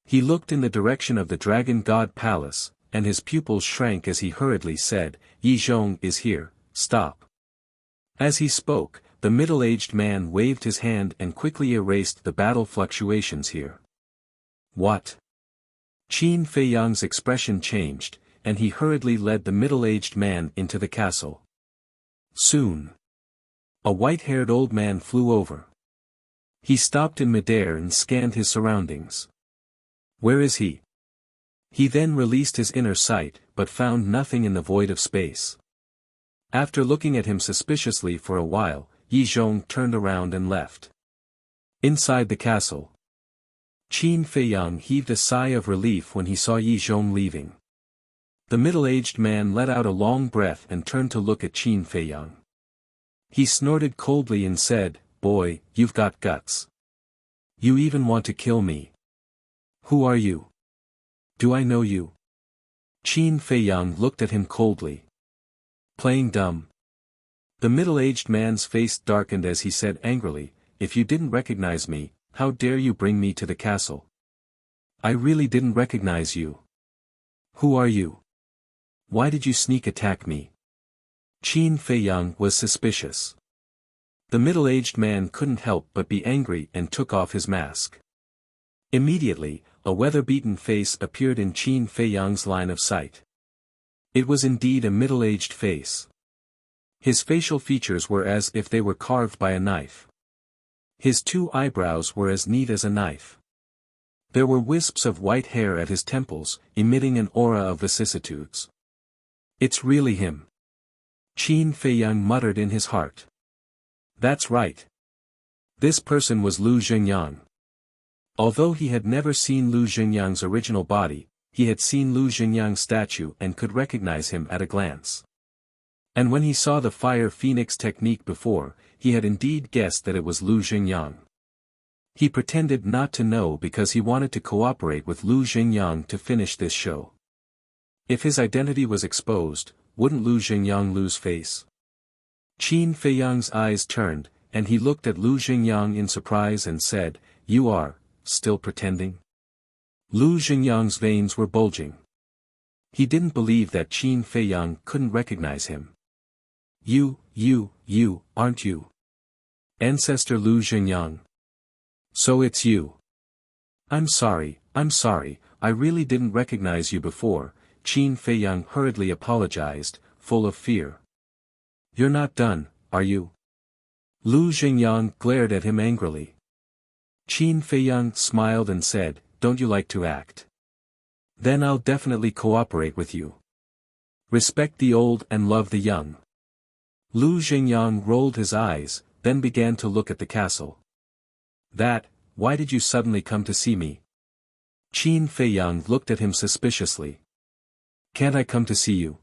he looked in the direction of the Dragon God Palace, and his pupils shrank as he hurriedly said, "Yi Zhong is here, stop." As he spoke, the middle-aged man waved his hand and quickly erased the battle fluctuations here. What? Qin Feiyang's expression changed, and he hurriedly led the middle-aged man into the castle. Soon, a white-haired old man flew over. He stopped in midair and scanned his surroundings. Where is he? He then released his inner sight, but found nothing in the void of space. After looking at him suspiciously for a while, Yi Zhong turned around and left. Inside the castle, Qin Feiyang heaved a sigh of relief when he saw Yi Zhong leaving. The middle-aged man let out a long breath and turned to look at Qin Feiyang. He snorted coldly and said, "Boy, you've got guts. You even want to kill me. Who are you? Do I know you?" Qin Feiyang looked at him coldly. Playing dumb? The middle-aged man's face darkened as he said angrily, "If you didn't recognize me, how dare you bring me to the castle? I really didn't recognize you. Who are you? Why did you sneak attack me?" Qin Feiyang was suspicious. The middle-aged man couldn't help but be angry and took off his mask. Immediately, a weather-beaten face appeared in Qin Feiyang's line of sight. It was indeed a middle-aged face. His facial features were as if they were carved by a knife. His two eyebrows were as neat as a knife. There were wisps of white hair at his temples, emitting an aura of vicissitudes. "It's really him," Qin Feiyang muttered in his heart. That's right. This person was Lu Xingyang. Although he had never seen Lu Xingyang's original body, he had seen Lu Xingyang's statue and could recognize him at a glance. And when he saw the fire phoenix technique before, he had indeed guessed that it was Lu Xingyang. He pretended not to know because he wanted to cooperate with Lu Xingyang to finish this show. If his identity was exposed, wouldn't Lu Xingyang lose face? Qin Feiyang's eyes turned, and he looked at Lu Xingyang in surprise and said, "You are, still pretending?" Lu Xingyang's veins were bulging. He didn't believe that Qin Feiyang couldn't recognize him. You, aren't you? Ancestor Lu Xingyang. So it's you. I'm sorry, I really didn't recognize you before," Qin Feiyang hurriedly apologized, full of fear. "You're not done, are you?" Lu Xingyang glared at him angrily. Qin Feiyang smiled and said, "Don't you like to act? Then I'll definitely cooperate with you. Respect the old and love the young." Lu Xingyang rolled his eyes, then began to look at the castle. Why did you suddenly come to see me?" Qin Feiyang looked at him suspiciously. "Can't I come to see you?"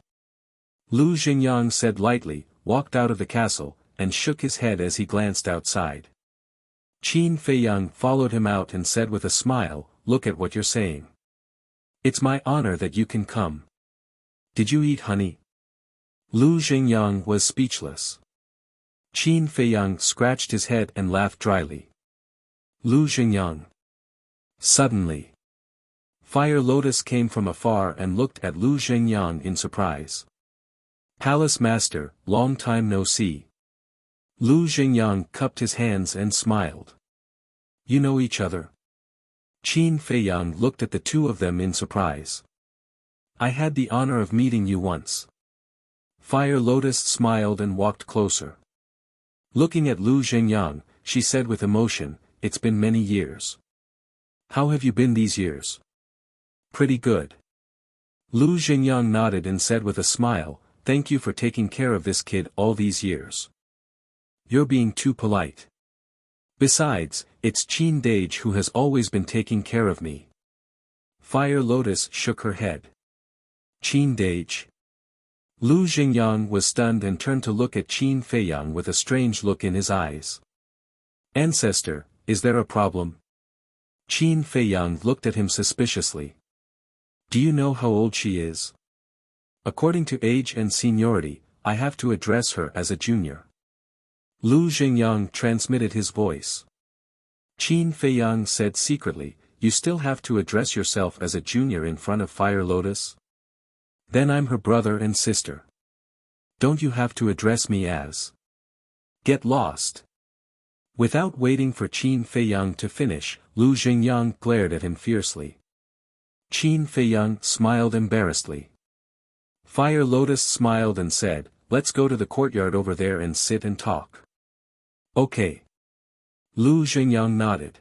Lu Xingyang said lightly, walked out of the castle, and shook his head as he glanced outside. Qin Feiyang followed him out and said with a smile, "Look at what you're saying. It's my honor that you can come. Did you eat honey?" Lu Xingyang was speechless. Qin Feiyang scratched his head and laughed dryly. Lu Xingyang. Suddenly, Fire Lotus came from afar and looked at Lu Xingyang in surprise. "Palace Master, long time no see." Lu Xingyang cupped his hands and smiled. You know each other? Qin Feiyang looked at the two of them in surprise. I had the honor of meeting you once. Fire Lotus smiled and walked closer. Looking at Lu Xingyang, she said with emotion, it's been many years. How have you been these years? Pretty good. Lu Xingyang nodded and said with a smile, thank you for taking care of this kid all these years. You're being too polite. Besides, it's Qin Dage who has always been taking care of me. Fire Lotus shook her head. Qin Dage. Lu Xingyang was stunned and turned to look at Qin Feiyang with a strange look in his eyes. Ancestor, is there a problem? Qin Feiyang looked at him suspiciously. Do you know how old she is? According to age and seniority, I have to address her as a junior. Lu Xingyang transmitted his voice. Qin Feiyang said secretly, you still have to address yourself as a junior in front of Fire Lotus? Then I'm her brother and sister. Don't you have to address me as? Get lost. Without waiting for Qin Feiyang to finish, Lu Xingyang glared at him fiercely. Qin Feiyang smiled embarrassedly. Fire Lotus smiled and said, let's go to the courtyard over there and sit and talk. Okay. Lu Xingyang nodded.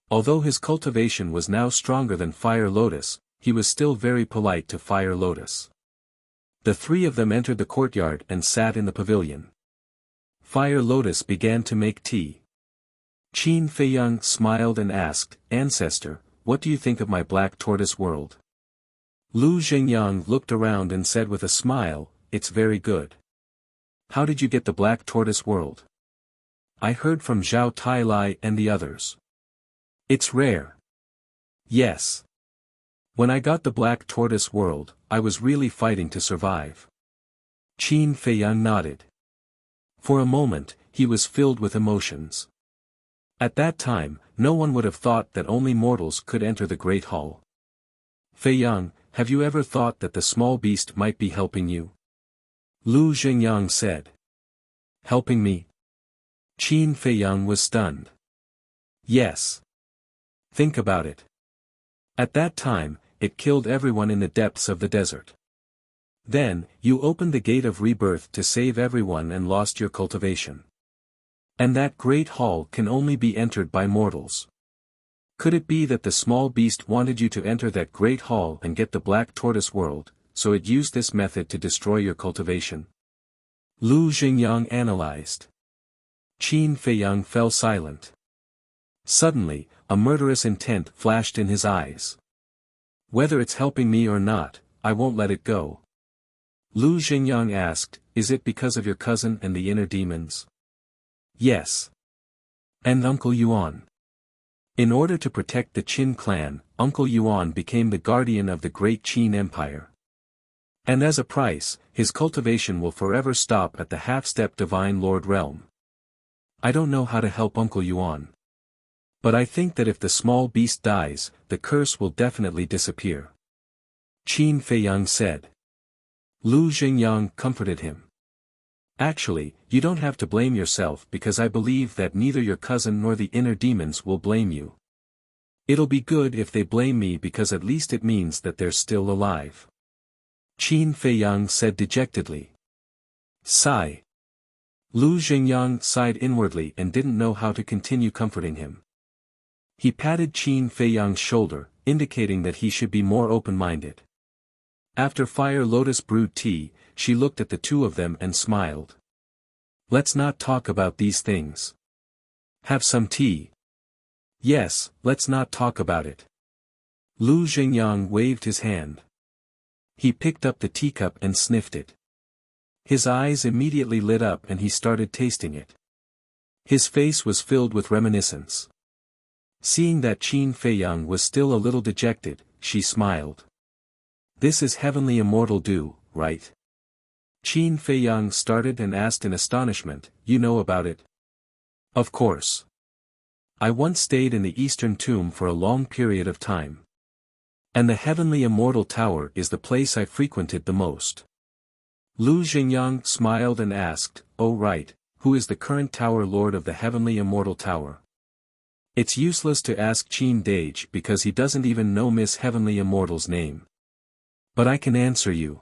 Although his cultivation was now stronger than Fire Lotus, he was still very polite to Fire Lotus. The three of them entered the courtyard and sat in the pavilion. Fire Lotus began to make tea. Qin Feiyang smiled and asked, Ancestor, what do you think of my black tortoise world? Lu Xingyang looked around and said with a smile, it's very good. How did you get the black tortoise world? I heard from Zhao Tailai and the others. It's rare. Yes. When I got the black tortoise world, I was really fighting to survive. Qin Feiyang nodded. For a moment, he was filled with emotions. At that time, no one would have thought that only mortals could enter the Great Hall. Feiyang, have you ever thought that the small beast might be helping you? Lu Xingyang said. Helping me? Qin Feiyang was stunned. Yes. Think about it. At that time, it killed everyone in the depths of the desert. Then, you opened the gate of rebirth to save everyone and lost your cultivation. And that great hall can only be entered by mortals. Could it be that the small beast wanted you to enter that great hall and get the black tortoise world, so it used this method to destroy your cultivation? Lu Xingyang analyzed. Qin Feiyang fell silent. Suddenly, a murderous intent flashed in his eyes. Whether it's helping me or not, I won't let it go. Lu Xingyang asked, is it because of your cousin and the inner demons? Yes. And Uncle Yuan. In order to protect the Qin clan, Uncle Yuan became the guardian of the great Qin Empire. And as a price, his cultivation will forever stop at the half-step Divine Lord realm. I don't know how to help Uncle Yuan. But I think that if the small beast dies, the curse will definitely disappear. Qin Feiyang said. Lu Xingyang comforted him. Actually, you don't have to blame yourself because I believe that neither your cousin nor the inner demons will blame you. It'll be good if they blame me because at least it means that they're still alive. Qin Feiyang said dejectedly. Sigh. Lu Xingyang sighed inwardly and didn't know how to continue comforting him. He patted Qin Feiyang's shoulder, indicating that he should be more open-minded. After Fire Lotus brewed tea, she looked at the two of them and smiled. Let's not talk about these things. Have some tea. Yes, let's not talk about it. Lu Xingyang waved his hand. He picked up the teacup and sniffed it. His eyes immediately lit up and he started tasting it. His face was filled with reminiscence. Seeing that Qin Feiyang was still a little dejected, she smiled. This is heavenly immortal dew, right? Qin Feiyang started and asked in astonishment, you know about it? Of course. I once stayed in the Eastern Tomb for a long period of time. And the heavenly immortal tower is the place I frequented the most. Lu Xingyang smiled and asked, oh right, who is the current tower lord of the heavenly immortal tower? It's useless to ask Qin Dage because he doesn't even know Miss Heavenly Immortal's name. But I can answer you.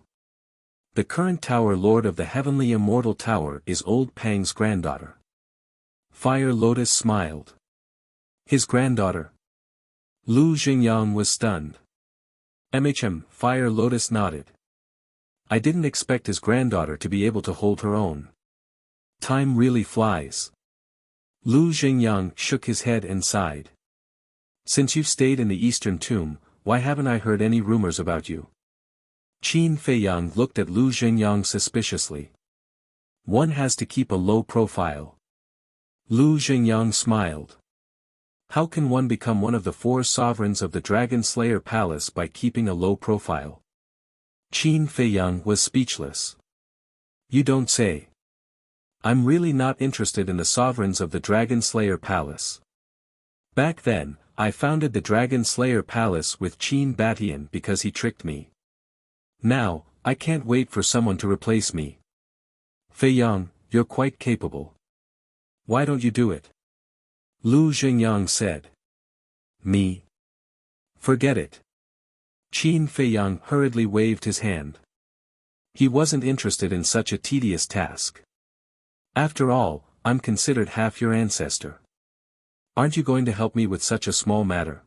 The current Tower Lord of the Heavenly Immortal Tower is Old Pang's granddaughter. Fire Lotus smiled. His granddaughter? Lu Xingyang was stunned. Fire Lotus nodded. I didn't expect his granddaughter to be able to hold her own. Time really flies. Lu Xingyang shook his head and sighed. Since you've stayed in the Eastern Tomb, why haven't I heard any rumors about you? Qin Feiyang looked at Lu Xingyang suspiciously. One has to keep a low profile. Lu Xingyang smiled. How can one become one of the 4 sovereigns of the Dragon Slayer Palace by keeping a low profile? Qin Feiyang was speechless. You don't say. I'm really not interested in the sovereigns of the Dragon Slayer Palace. Back then, I founded the Dragon Slayer Palace with Qin Batian because he tricked me. Now, I can't wait for someone to replace me. Feiyang, you're quite capable. Why don't you do it? Lu Xingyang said. Me? Forget it. Qin Feiyang hurriedly waved his hand. He wasn't interested in such a tedious task. After all, I'm considered half your ancestor. Aren't you going to help me with such a small matter?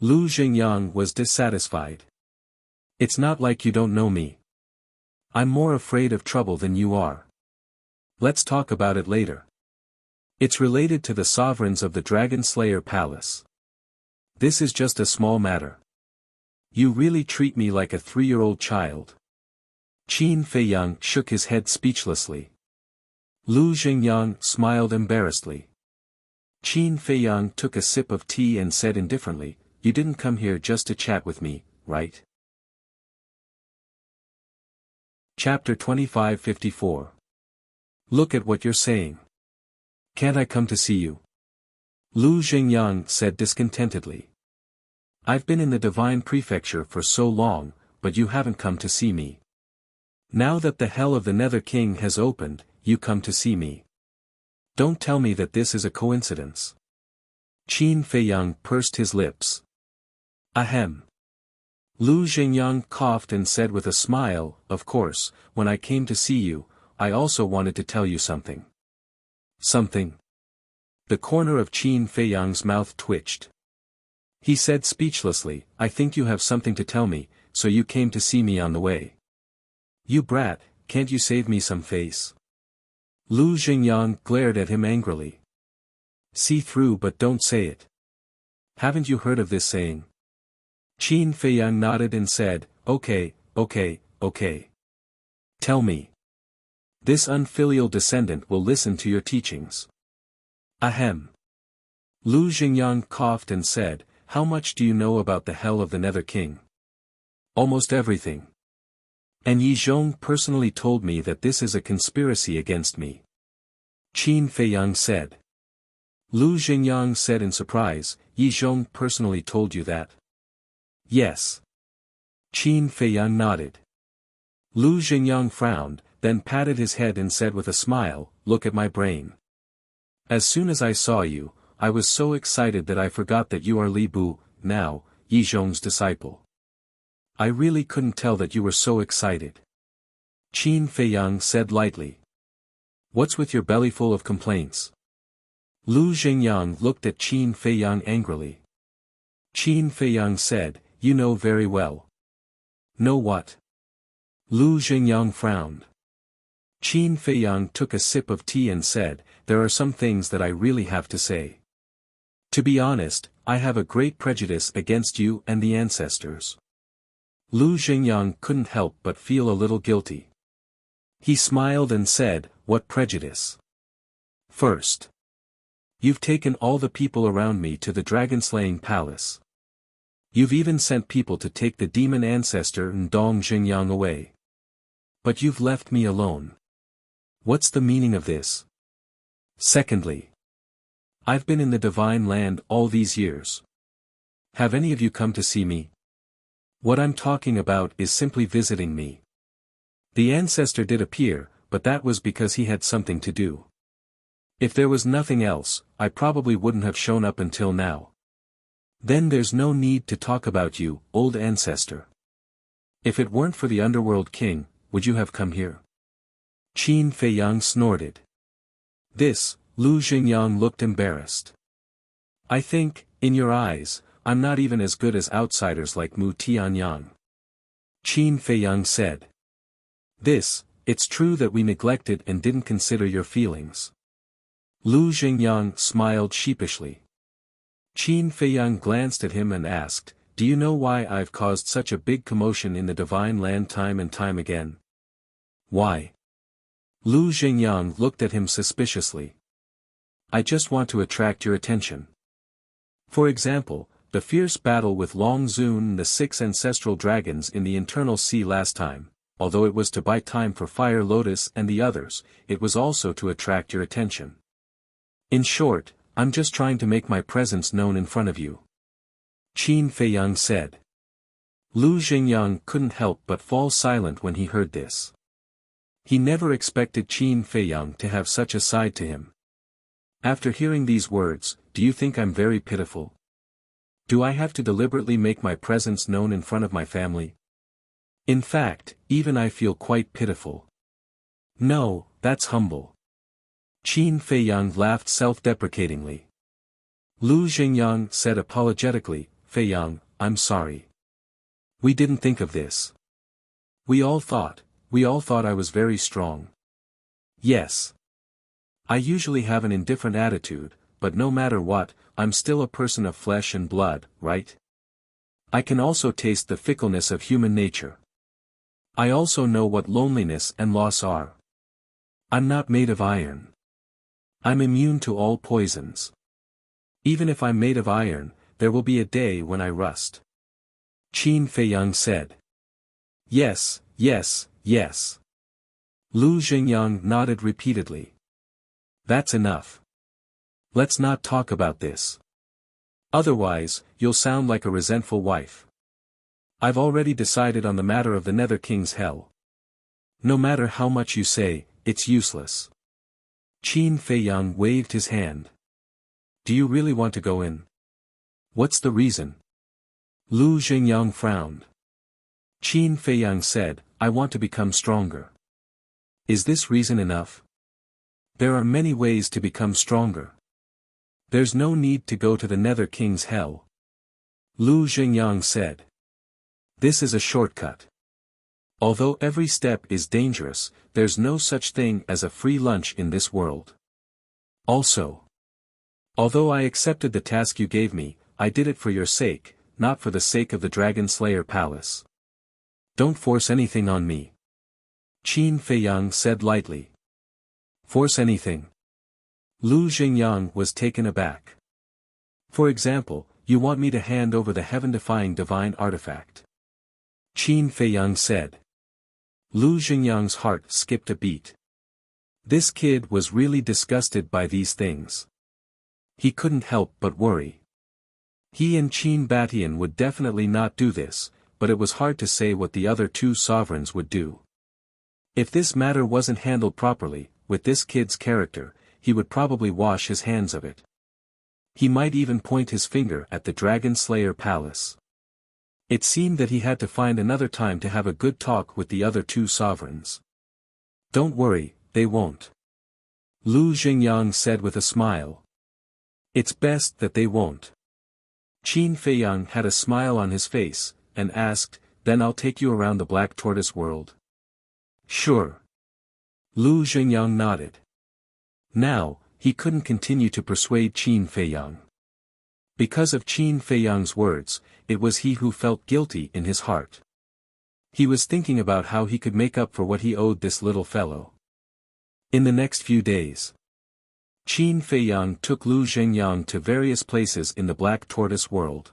Lu Xingyang was dissatisfied. It's not like you don't know me. I'm more afraid of trouble than you are. Let's talk about it later. It's related to the sovereigns of the Dragon Slayer Palace. This is just a small matter. You really treat me like a 3-year-old child. Qin Feiyang shook his head speechlessly. Lu Xingyang smiled embarrassedly. Qin Feiyang took a sip of tea and said indifferently, You didn't come here just to chat with me, right? Chapter 2554. Look at what you're saying. Can't I come to see you? Lu Xingyang said discontentedly. I've been in the Divine Prefecture for so long, but you haven't come to see me. Now that the Hell of the Nether King has opened, you come to see me. Don't tell me that this is a coincidence. Qin Feiyang pursed his lips. Ahem. Lu Xingyang coughed and said with a smile, Of course, when I came to see you, I also wanted to tell you something. Something? The corner of Qin Feiyang's mouth twitched. He said speechlessly, I think you have something to tell me, so you came to see me on the way. You brat, can't you save me some face? Lu Xingyang glared at him angrily. See through but don't say it. Haven't you heard of this saying? Qin Feiyang nodded and said, Okay. Tell me. This unfilial descendant will listen to your teachings. Ahem. Lu Xingyang coughed and said, How much do you know about the Hell of the Nether King? Almost everything. And Yi Zhong personally told me that this is a conspiracy against me. Qin Feiyang said. Lu Xingyang said in surprise, Yi Zhong personally told you that? Yes. Qin Feiyang nodded. Lu Xingyang frowned, then patted his head and said with a smile, Look at my brain. As soon as I saw you, I was so excited that I forgot that you are Li Bu, now, Yi Zhong's disciple. I really couldn't tell that you were so excited. Qin Feiyang said lightly. What's with your belly full of complaints? Lu Xingyang looked at Qin Feiyang angrily. Qin Feiyang said, You know very well. Know what? Lu Xingyang frowned. Qin Feiyang took a sip of tea and said, There are some things that I really have to say. To be honest, I have a great prejudice against you and the ancestors. Lu Xingyang couldn't help but feel a little guilty. He smiled and said, What prejudice? First. You've taken all the people around me to the dragon-slaying palace. You've even sent people to take the demon ancestor and Dong Xingyang away. But you've left me alone. What's the meaning of this? Secondly. I've been in the divine land all these years. Have any of you come to see me? What I'm talking about is simply visiting me. The ancestor did appear, but that was because he had something to do. If there was nothing else, I probably wouldn't have shown up until now. Then there's no need to talk about you, old ancestor. If it weren't for the underworld king, would you have come here? Qin Feiyang snorted. This, Lu Xingyang looked embarrassed. I think, in your eyes, I'm not even as good as outsiders like Mu Tianyang. Qin Feiyang said. This, it's true that we neglected and didn't consider your feelings. Lu Xingyang smiled sheepishly. Qin Feiyang glanced at him and asked, do you know why I've caused such a big commotion in the divine land time and time again? Why? Lu Xingyang looked at him suspiciously. I just want to attract your attention. For example, the fierce battle with Long Zun and the 6 ancestral dragons in the internal sea last time, although it was to buy time for Fire Lotus and the others, it was also to attract your attention. In short, I'm just trying to make my presence known in front of you. Qin Feiyang said. Lu Xingyang couldn't help but fall silent when he heard this. He never expected Qin Feiyang to have such a side to him. After hearing these words, do you think I'm very pitiful? Do I have to deliberately make my presence known in front of my family? In fact, even I feel quite pitiful. No, that's humble. Qin Feiyang laughed self-deprecatingly. Lu Xingyang said apologetically, Feiyang, I'm sorry. We didn't think of this. We all thought I was very strong. Yes. I usually have an indifferent attitude, but no matter what, I'm still a person of flesh and blood, right? I can also taste the fickleness of human nature. I also know what loneliness and loss are. I'm not made of iron. I'm immune to all poisons. Even if I'm made of iron, there will be a day when I rust. Qin Feiyang said. Yes, yes, yes. Lu Xingyang nodded repeatedly. That's enough. Let's not talk about this. Otherwise, you'll sound like a resentful wife. I've already decided on the matter of the Nether King's hell. No matter how much you say, it's useless. Qin Feiyang waved his hand. Do you really want to go in? What's the reason? Lu Xingyang frowned. Qin Feiyang said, I want to become stronger. Is this reason enough? There are many ways to become stronger. There's no need to go to the Nether King's hell. Lu Xingyang said. This is a shortcut. Although every step is dangerous, there's no such thing as a free lunch in this world. Also, although I accepted the task you gave me, I did it for your sake, not for the sake of the Dragon Slayer Palace. Don't force anything on me. Qin Feiyang said lightly. Force anything? Lu Xingyang was taken aback. For example, you want me to hand over the heaven-defying divine artifact. Qin Feiyang said. Lu Xingyang's heart skipped a beat. This kid was really disgusted by these things. He couldn't help but worry. He and Qin Batian would definitely not do this, but it was hard to say what the other 2 sovereigns would do. If this matter wasn't handled properly, with this kid's character, he would probably wash his hands of it. He might even point his finger at the Dragon Slayer Palace. It seemed that he had to find another time to have a good talk with the other 2 sovereigns. Don't worry, they won't. Lu Xingyang said with a smile. It's best that they won't. Qin Feiyang had a smile on his face, and asked, then I'll take you around the Black Tortoise world. Sure. Lu Xingyang nodded. Now, he couldn't continue to persuade Qin Feiyang. Because of Qin Feiyang's words, it was he who felt guilty in his heart. He was thinking about how he could make up for what he owed this little fellow. In the next few days, Qin Feiyang took Lu Xingyang to various places in the Black Tortoise world.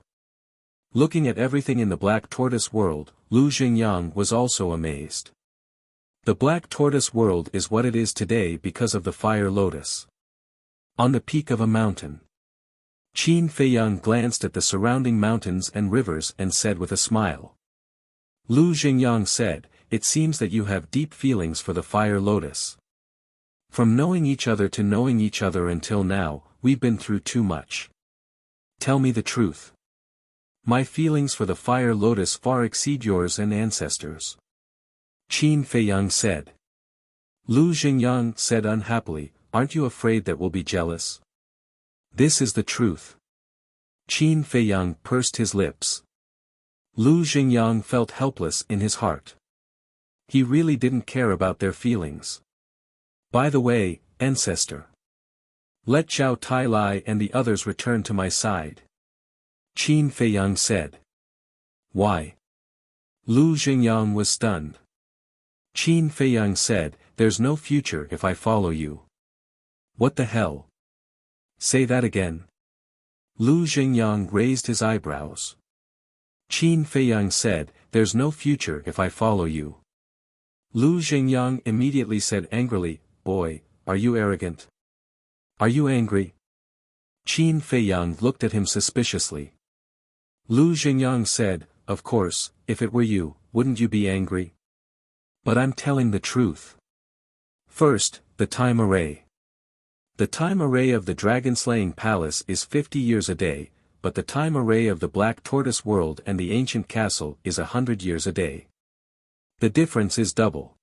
Looking at everything in the Black Tortoise world, Lu Xingyang was also amazed. The Black Tortoise world is what it is today because of the Fire Lotus. On the peak of a mountain, Qin Feiyang glanced at the surrounding mountains and rivers and said with a smile. Lu Xingyang said, it seems that you have deep feelings for the Fire Lotus. From knowing each other to knowing each other until now, we've been through too much. Tell me the truth. My feelings for the fire lotus far exceed yours and ancestors. Qin Feiyang said. Lu Xingyang said unhappily, aren't you afraid that we'll be jealous? This is the truth. Qin Feiyang pursed his lips. Lu Xingyang felt helpless in his heart. He really didn't care about their feelings. By the way, ancestor. Let Zhao Tailai and the others return to my side. Qin Feiyang said. Why? Lu Xingyang was stunned. Qin Feiyang said, there's no future if I follow you. What the hell? Say that again. Lu Xingyang raised his eyebrows. Qin Feiyang said, there's no future if I follow you. Lu Xingyang immediately said angrily, boy, are you arrogant? Are you angry? Qin Feiyang looked at him suspiciously. Lu Xingyang said, of course, if it were you, wouldn't you be angry? But I'm telling the truth. First, the time array. The time array of the dragon-slaying palace is 50 years a day, but the time array of the Black Tortoise world and the ancient castle is 100 years a day. The difference is double.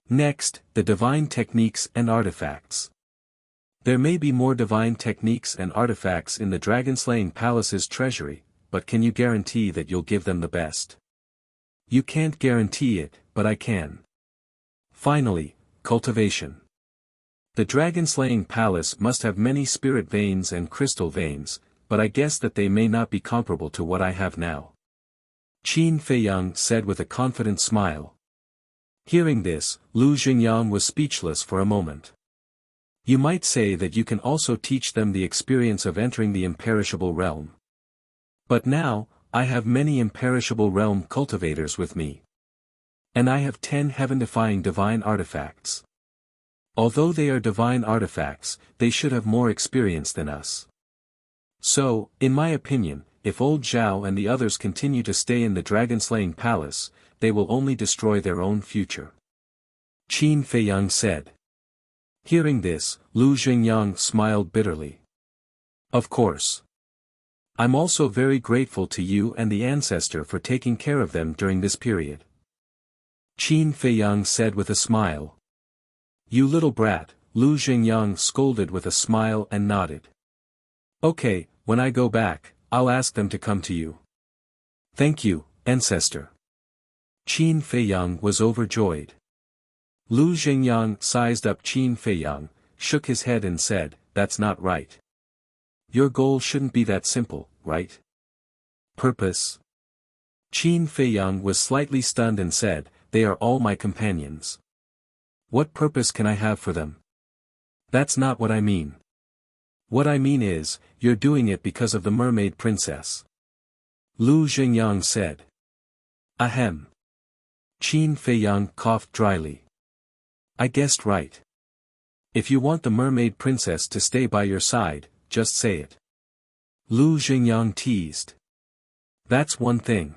Next, the divine techniques and artifacts. There may be more divine techniques and artifacts in the dragon-slaying palace's treasury, but can you guarantee that you'll give them the best? You can't guarantee it, but I can. Finally, cultivation. The dragon-slaying palace must have many spirit veins and crystal veins, but I guess that they may not be comparable to what I have now. Qin Feiyang said with a confident smile. Hearing this, Lu Xingyang was speechless for a moment. You might say that you can also teach them the experience of entering the imperishable realm. But now, I have many imperishable realm cultivators with me. And I have 10 heaven-defying divine artifacts. Although they are divine artifacts, they should have more experience than us. So, in my opinion, if old Zhao and the others continue to stay in the dragon-slaying palace, they will only destroy their own future. Qin Feiyang said. Hearing this, Lu Xingyang smiled bitterly. Of course. I'm also very grateful to you and the ancestor for taking care of them during this period. Qin Feiyang said with a smile. You little brat, Lu Xingyang scolded with a smile and nodded. Okay, when I go back, I'll ask them to come to you. Thank you, ancestor. Qin Feiyang was overjoyed. Lu Xingyang sized up Qin Feiyang, shook his head and said, that's not right. Your goal shouldn't be that simple, right? Purpose? Qin Feiyang was slightly stunned and said, they are all my companions. What purpose can I have for them? That's not what I mean. What I mean is, you're doing it because of the mermaid princess. Lu Xingyang said. Ahem. Qin Feiyang coughed dryly. I guessed right. If you want the mermaid princess to stay by your side, just say it. Lu Xingyang teased. That's one thing.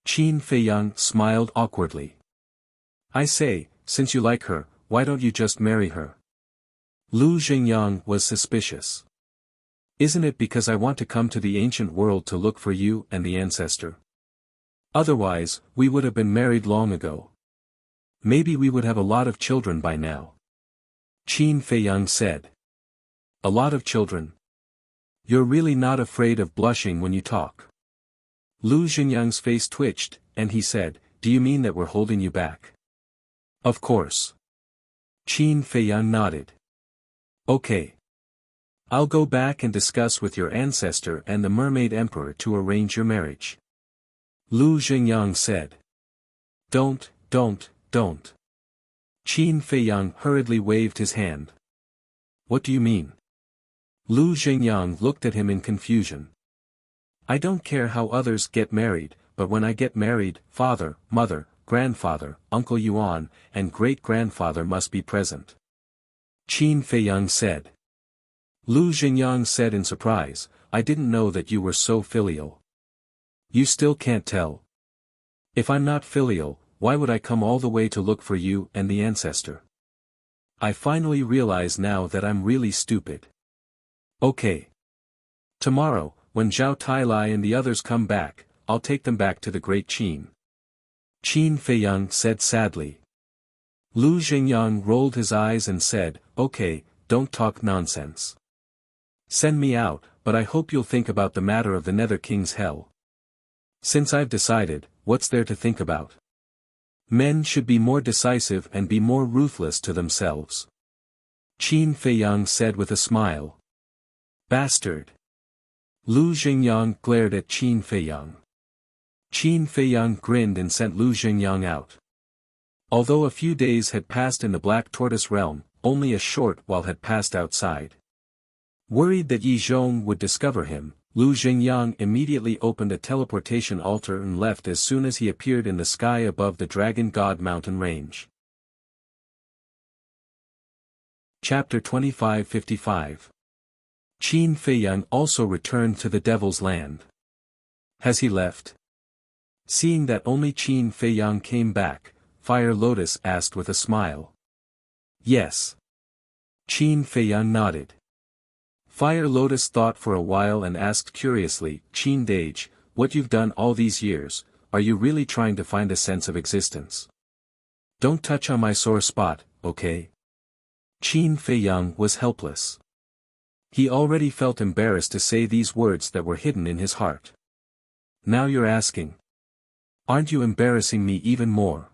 Qin Feiyang smiled awkwardly. I say, since you like her, why don't you just marry her? Lu Xingyang was suspicious. Isn't it because I want to come to the ancient world to look for you and the ancestor? Otherwise, we would have been married long ago. Maybe we would have a lot of children by now. Qin Feiyang said. A lot of children? You're really not afraid of blushing when you talk. Lu Xingyang's face twitched, and he said, do you mean that we're holding you back? Of course. Qin Feiyang nodded. Okay. I'll go back and discuss with your ancestor and the Mermaid Emperor to arrange your marriage. Lu Xingyang said. Don't. Qin Feiyang hurriedly waved his hand. What do you mean? Lu Xingyang looked at him in confusion. I don't care how others get married, but when I get married, father, mother, grandfather, Uncle Yuan, and great-grandfather must be present. Qin Feiyang said. Lu Xingyang said in surprise, I didn't know that you were so filial. You still can't tell. If I'm not filial, why would I come all the way to look for you and the ancestor? I finally realize now that I'm really stupid. Okay. Tomorrow, when Zhao Tailai and the others come back, I'll take them back to the great Qin. Qin Feiyang said sadly. Lu Xingyang rolled his eyes and said, okay, don't talk nonsense. Send me out, but I hope you'll think about the matter of the Nether King's hell. Since I've decided, what's there to think about? Men should be more decisive and be more ruthless to themselves. Qin Feiyang said with a smile. Bastard. Lu Xingyang glared at Qin Feiyang. Qin Feiyang grinned and sent Lu Xingyang out. Although a few days had passed in the Black Tortoise realm, only a short while had passed outside. Worried that Yi Zhong would discover him, Lu Xingyang immediately opened a teleportation altar and left as soon as he appeared in the sky above the Dragon God mountain range. Chapter 2555. Qin Feiyang also returned to the Devil's Land. Has he left? Seeing that only Qin Feiyang came back, Fire Lotus asked with a smile. Yes. Qin Feiyang nodded. Fire Lotus thought for a while and asked curiously, Qin Dage, what you've done all these years, are you really trying to find a sense of existence? Don't touch on my sore spot, okay? Qin Feiyang was helpless. He already felt embarrassed to say these words that were hidden in his heart. Now you're asking. Aren't you embarrassing me even more?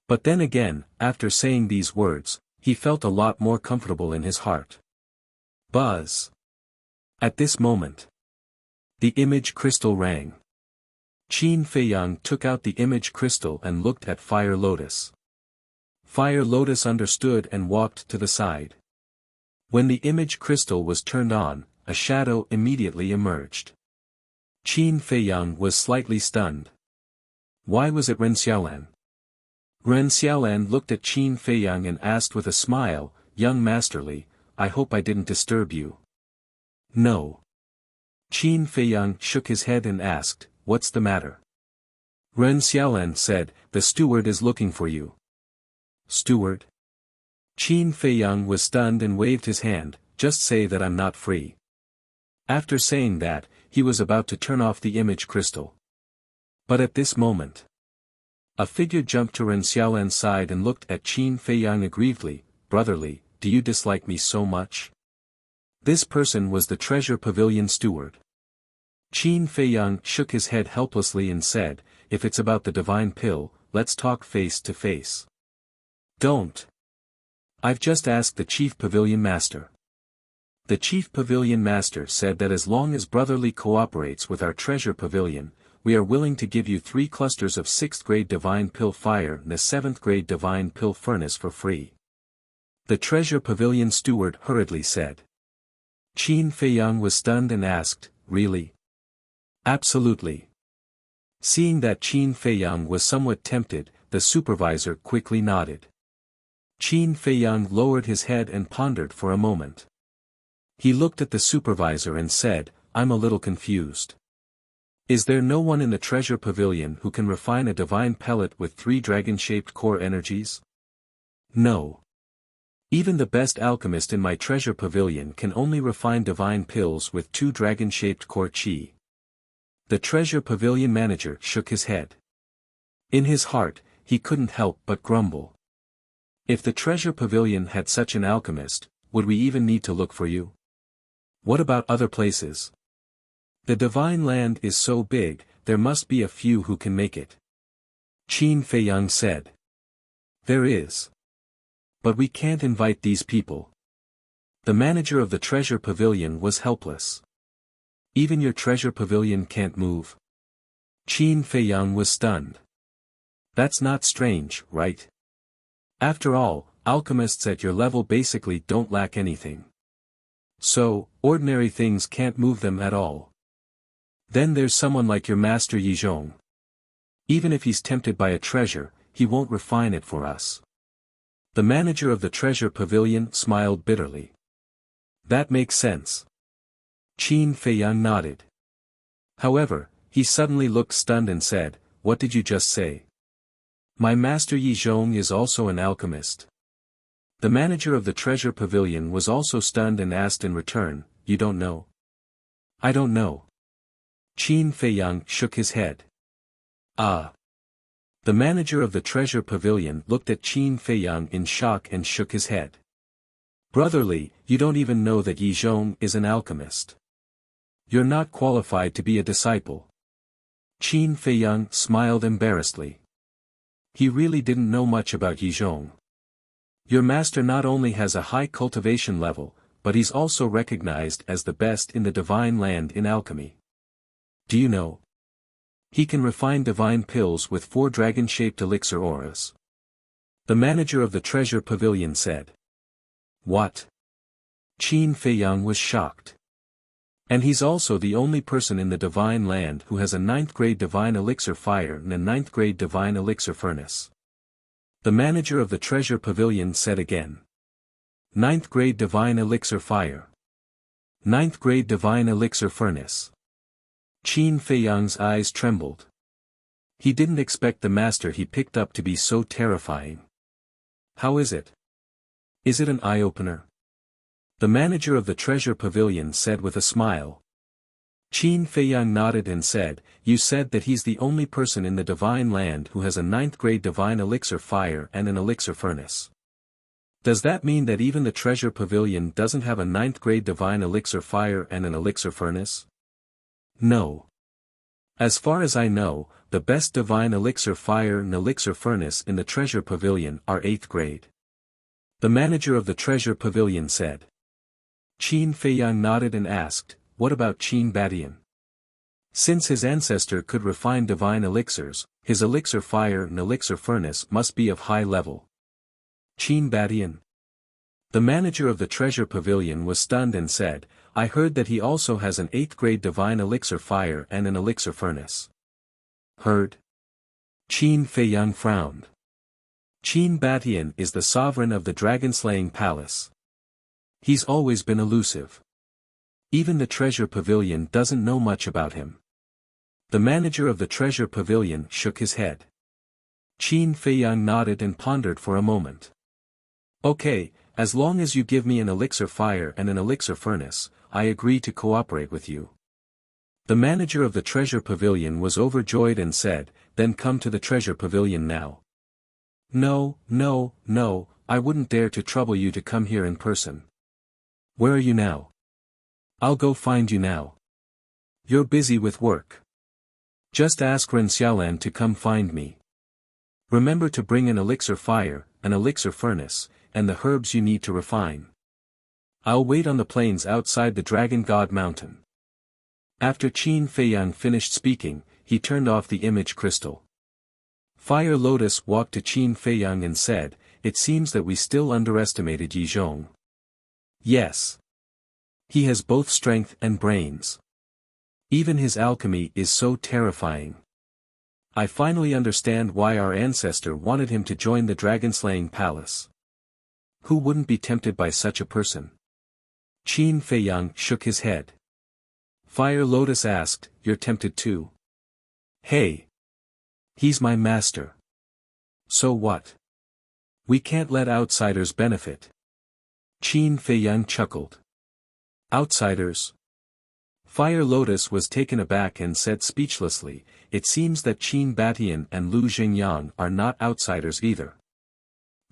But then again, after saying these words, he felt a lot more comfortable in his heart. Buzz. At this moment, the image crystal rang. Qin Feiyang took out the image crystal and looked at Fire Lotus. Fire Lotus understood and walked to the side. When the image crystal was turned on, a shadow immediately emerged. Qin Feiyang was slightly stunned. Why was it Ren Xiaolan? Ren Xiaolan looked at Qin Feiyang and asked with a smile, young masterly, I hope I didn't disturb you. No. Qin Feiyang shook his head and asked, what's the matter? Ren Xiaolan said, the steward is looking for you. Steward? Qin Feiyang was stunned and waved his hand, just say that I'm not free. After saying that, he was about to turn off the image crystal. But at this moment, a figure jumped to Ren Xiaolan's side and looked at Qin Feiyang aggrievedly, brotherly, do you dislike me so much? This person was the Treasure Pavilion steward. Qin Feiyang shook his head helplessly and said, if it's about the divine pill, let's talk face to face. Don't. I've just asked the Chief Pavilion Master. The Chief Pavilion Master said that as long as Brotherly cooperates with our Treasure Pavilion, we are willing to give you 3 clusters of 6th grade Divine Pill Fire and a 7th grade Divine Pill Furnace for free. The Treasure Pavilion steward hurriedly said. Qin Feiyang was stunned and asked, really? Absolutely. Seeing that Qin Feiyang was somewhat tempted, the supervisor quickly nodded. Qin Feiyang lowered his head and pondered for a moment. He looked at the supervisor and said, I'm a little confused. Is there no one in the Treasure Pavilion who can refine a divine pellet with 3 dragon-shaped core energies? No. Even the best alchemist in my Treasure Pavilion can only refine divine pills with 2 dragon-shaped core chi. The Treasure Pavilion manager shook his head. In his heart, he couldn't help but grumble. If the Treasure Pavilion had such an alchemist, would we even need to look for you? What about other places? The Divine Land is so big, there must be a few who can make it. Qin Feiyang said. There is. But we can't invite these people. The manager of the Treasure Pavilion was helpless. Even your Treasure Pavilion can't move. Qin Feiyang was stunned. That's not strange, right? After all, alchemists at your level basically don't lack anything. So, ordinary things can't move them at all. Then there's someone like your master Yi Zhong. Even if he's tempted by a treasure, he won't refine it for us. The manager of the Treasure Pavilion smiled bitterly. That makes sense. Qin Feiyang nodded. However, he suddenly looked stunned and said, what did you just say? My master Yi Zhong is also an alchemist. The manager of the treasure pavilion was also stunned and asked in return, "You don't know?" "I don't know." Qin Feiyang shook his head. "Ah." The manager of the treasure pavilion looked at Qin Feiyang in shock and shook his head. "Brotherly, you don't even know that Yi Zhong is an alchemist. You're not qualified to be a disciple." Qin Feiyang smiled embarrassedly. He really didn't know much about Yi Zhong. "Your master not only has a high cultivation level, but he's also recognized as the best in the divine land in alchemy. Do you know? He can refine divine pills with 4 dragon-shaped elixir auras." The manager of the treasure pavilion said. "What?" Qin Feiyang was shocked. "And he's also the only person in the divine land who has a 9th-grade divine elixir fire and a 9th-grade divine elixir furnace." The manager of the treasure pavilion said again. 9th-grade divine elixir fire. 9th-grade divine elixir furnace. Qin Feiyang's eyes trembled. He didn't expect the master he picked up to be so terrifying. "How is it? Is it an eye-opener?" The manager of the treasure pavilion said with a smile. Qin Feiyang nodded and said, "You said that he's the only person in the divine land who has a 9th-grade divine elixir fire and an elixir furnace. Does that mean that even the treasure pavilion doesn't have a 9th-grade divine elixir fire and an elixir furnace?" "No. As far as I know, the best divine elixir fire and elixir furnace in the treasure pavilion are 8th grade." The manager of the treasure pavilion said. Qin Feiyang nodded and asked, "What about Qin Badian? Since his ancestor could refine divine elixirs, his elixir fire and elixir furnace must be of high level." "Qin Badian?" The manager of the treasure pavilion was stunned and said, "I heard that he also has an 8th-grade divine elixir fire and an elixir furnace." "Heard?" Qin Feiyang frowned. "Qin Badian is the sovereign of the dragon-slaying palace. He's always been elusive. Even the treasure pavilion doesn't know much about him." The manager of the treasure pavilion shook his head. Qin Feiyang nodded and pondered for a moment. "Okay, as long as you give me an elixir fire and an elixir furnace, I agree to cooperate with you." The manager of the treasure pavilion was overjoyed and said, "Then come to the treasure pavilion now." No, I wouldn't dare to trouble you to come here in person." "Where are you now?" "I'll go find you now." "You're busy with work. Just ask Ren Xiaolan to come find me. Remember to bring an elixir fire, an elixir furnace, and the herbs you need to refine. I'll wait on the plains outside the Dragon God Mountain." After Qin Feiyang finished speaking, he turned off the image crystal. Fire Lotus walked to Qin Feiyang and said, "It seems that we still underestimated Yi Zhong." "Yes. He has both strength and brains. Even his alchemy is so terrifying. I finally understand why our ancestor wanted him to join the dragon-slaying palace. Who wouldn't be tempted by such a person?" Qin Feiyang shook his head. Fire Lotus asked, "You're tempted too?" "Hey! He's my master. So what? We can't let outsiders benefit." Qin Feiyang chuckled. "Outsiders?" Fire Lotus was taken aback and said speechlessly, "It seems that Qin Batian and Lu Xingyang are not outsiders either."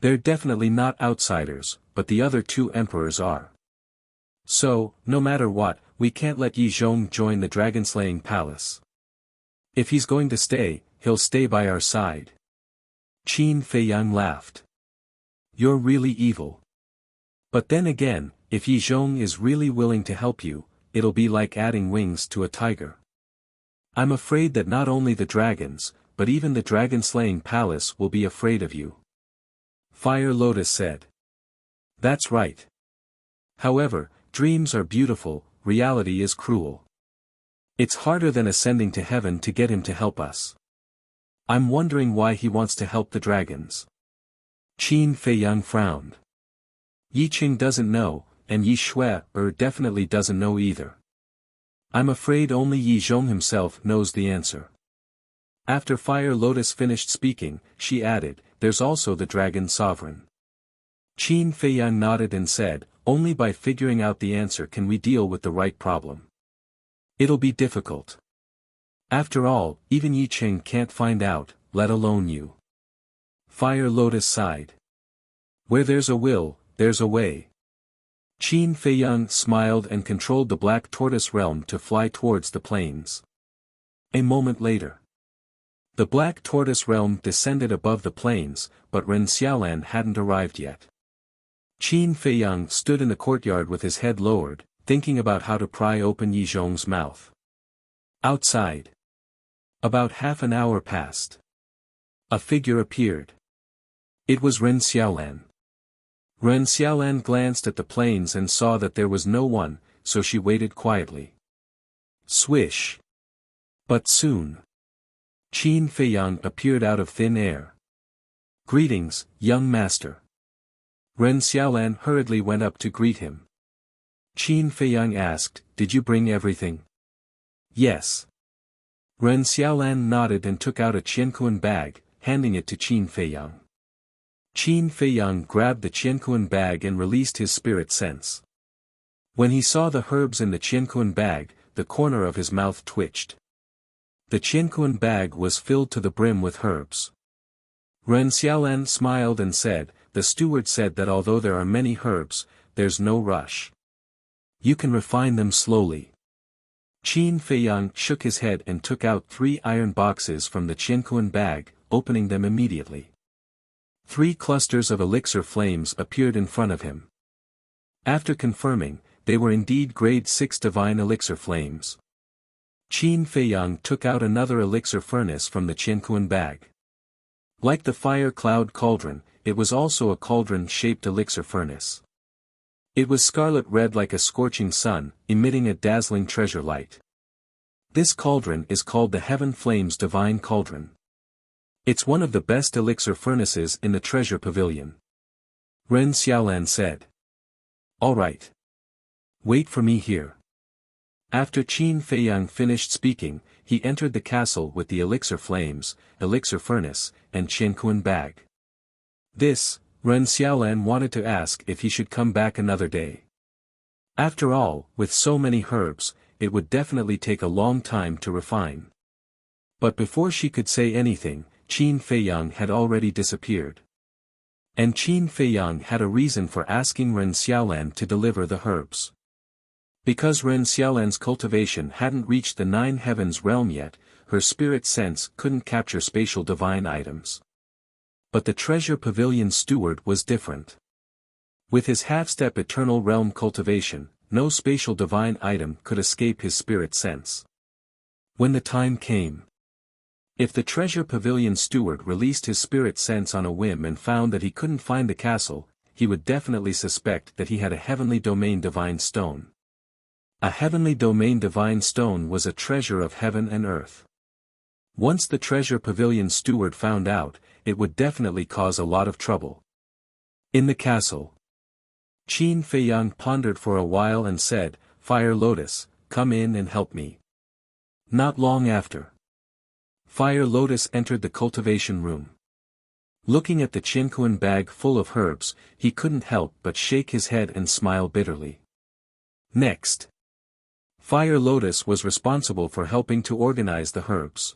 "They're definitely not outsiders, but the other 2 emperors are. So, no matter what, we can't let Yi Zhong join the dragon-slaying palace. If he's going to stay, he'll stay by our side." Qin Feiyang laughed. "You're really evil. But then again, if Yi Zhong is really willing to help you, it'll be like adding wings to a tiger. I'm afraid that not only the dragons, but even the dragon-slaying palace will be afraid of you." Fire Lotus said. "That's right. However, dreams are beautiful, reality is cruel. It's harder than ascending to heaven to get him to help us. I'm wondering why he wants to help the dragons." Qin Feiyang frowned. "Yi Qing doesn't know, and Yi Shui definitely doesn't know either. I'm afraid only Yi Zhong himself knows the answer." After Fire Lotus finished speaking, she added, "There's also the Dragon Sovereign. Qin Feiyang nodded and said, only by figuring out the answer can we deal with the right problem. It'll be difficult. After all, even Yi Ching can't find out, let alone you. Fire Lotus sighed. Where there's a will, there's a way. Qin Feiyang smiled and controlled the Black Tortoise realm to fly towards the plains. A moment later. The Black Tortoise realm descended above the plains, but Ren Xiaolan hadn't arrived yet. Qin Feiyang stood in the courtyard with his head lowered, thinking about how to pry open Yi Zhong's mouth. Outside. About half an hour passed. A figure appeared. It was Ren Xiaolan. Ren Xiaolan glanced at the plains and saw that there was no one, so she waited quietly. Swish. But soon. Qin Feiyang appeared out of thin air. Greetings, young master. Ren Xiaolan hurriedly went up to greet him. Qin Feiyang asked, did you bring everything? Yes. Ren Xiaolan nodded and took out a qiankuan bag, handing it to Qin Feiyang. Qin Feiyang grabbed the qiankuan bag and released his spirit sense. When he saw the herbs in the qiankuan bag, the corner of his mouth twitched. The qiankuan bag was filled to the brim with herbs. Ren Xiaolan smiled and said, the steward said that although there are many herbs, there's no rush. You can refine them slowly. Qin Feiyang shook his head and took out 3 iron boxes from the qiankuan bag, opening them immediately. 3 clusters of elixir flames appeared in front of him. After confirming, they were indeed grade 6 divine elixir flames. Qin Feiyang took out another elixir furnace from the qiankuan bag. Like the fire cloud cauldron, it was also a cauldron-shaped elixir furnace. It was scarlet red like a scorching sun, emitting a dazzling treasure light. This cauldron is called the Heaven Flames Divine Cauldron. It's one of the best elixir furnaces in the treasure pavilion. Ren Xiaolan said. All right. Wait for me here. After Qin Feiyang finished speaking, he entered the castle with the elixir flames, elixir furnace, and qiankuan bag. This, Ren Xiaolan wanted to ask if he should come back another day. After all, with so many herbs, it would definitely take a long time to refine. But before she could say anything, Qin Feiyang had already disappeared. And Qin Feiyang had a reason for asking Ren Xiaolan to deliver the herbs. Because Ren Xiaolan's cultivation hadn't reached the 9 heavens realm yet, her spirit sense couldn't capture spatial divine items. But the treasure pavilion steward was different. With his half-step eternal realm cultivation, no spatial divine item could escape his spirit sense. When the time came. If the treasure pavilion steward released his spirit sense on a whim and found that he couldn't find the castle, he would definitely suspect that he had a heavenly domain divine stone. A heavenly domain divine stone was a treasure of heaven and earth. Once the treasure pavilion steward found out, it would definitely cause a lot of trouble. In the castle. Qin Feiyang pondered for a while and said, Fire Lotus, come in and help me. Not long after. Fire Lotus entered the cultivation room. Looking at the qiankuan bag full of herbs, he couldn't help but shake his head and smile bitterly. Next. Fire Lotus was responsible for helping to organize the herbs.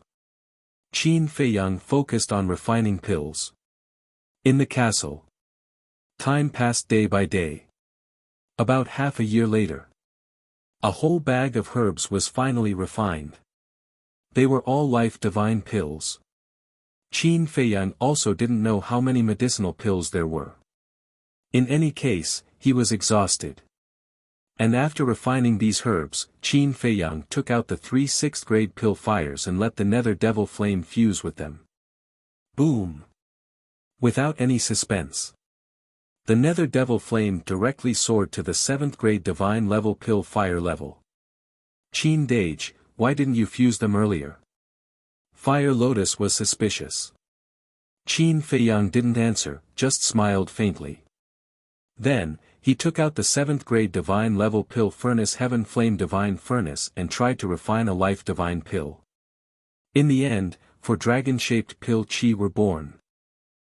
Qin Feiyang focused on refining pills. In the castle. Time passed day by day. About half a year later. A whole bag of herbs was finally refined. They were all life divine pills. Qin Feiyang also didn't know how many medicinal pills there were. In any case, he was exhausted. And after refining these herbs, Qin Feiyang took out the 3 6th-grade pill fires and let the nether devil flame fuse with them. Boom! Without any suspense. The nether devil flame directly soared to the 7th-grade divine level pill fire level. Qin Dage, why didn't you fuse them earlier? Fire Lotus was suspicious. Qin Feiyang didn't answer, just smiled faintly. Then, he took out the 7th-grade divine level pill furnace Heaven Flame Divine Furnace and tried to refine a life divine pill. In the end, 4 dragon-shaped pill chi were born.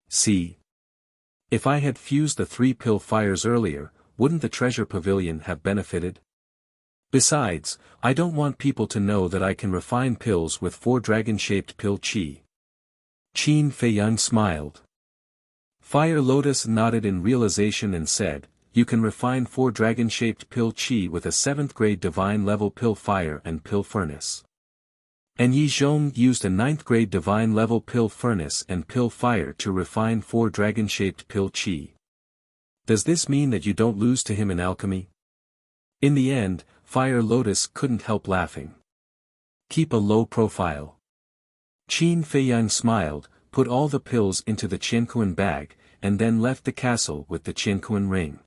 See. If I had fused the 3 pill fires earlier, wouldn't the treasure pavilion have benefited? Besides, I don't want people to know that I can refine pills with 4 dragon-shaped pill chi. Qin Feiyang smiled. Fire Lotus nodded in realization and said, you can refine 4 dragon-shaped pill chi with a 7th grade divine level pill fire and pill furnace. And Yi Zhong used a 9th grade divine level pill furnace and pill fire to refine 4 dragon-shaped pill chi. Does this mean that you don't lose to him in alchemy? In the end, Fire Lotus couldn't help laughing. Keep a low profile. Qin Feiyang smiled, put all the pills into the Qianquan bag, and then left the castle with the Qianquan ring.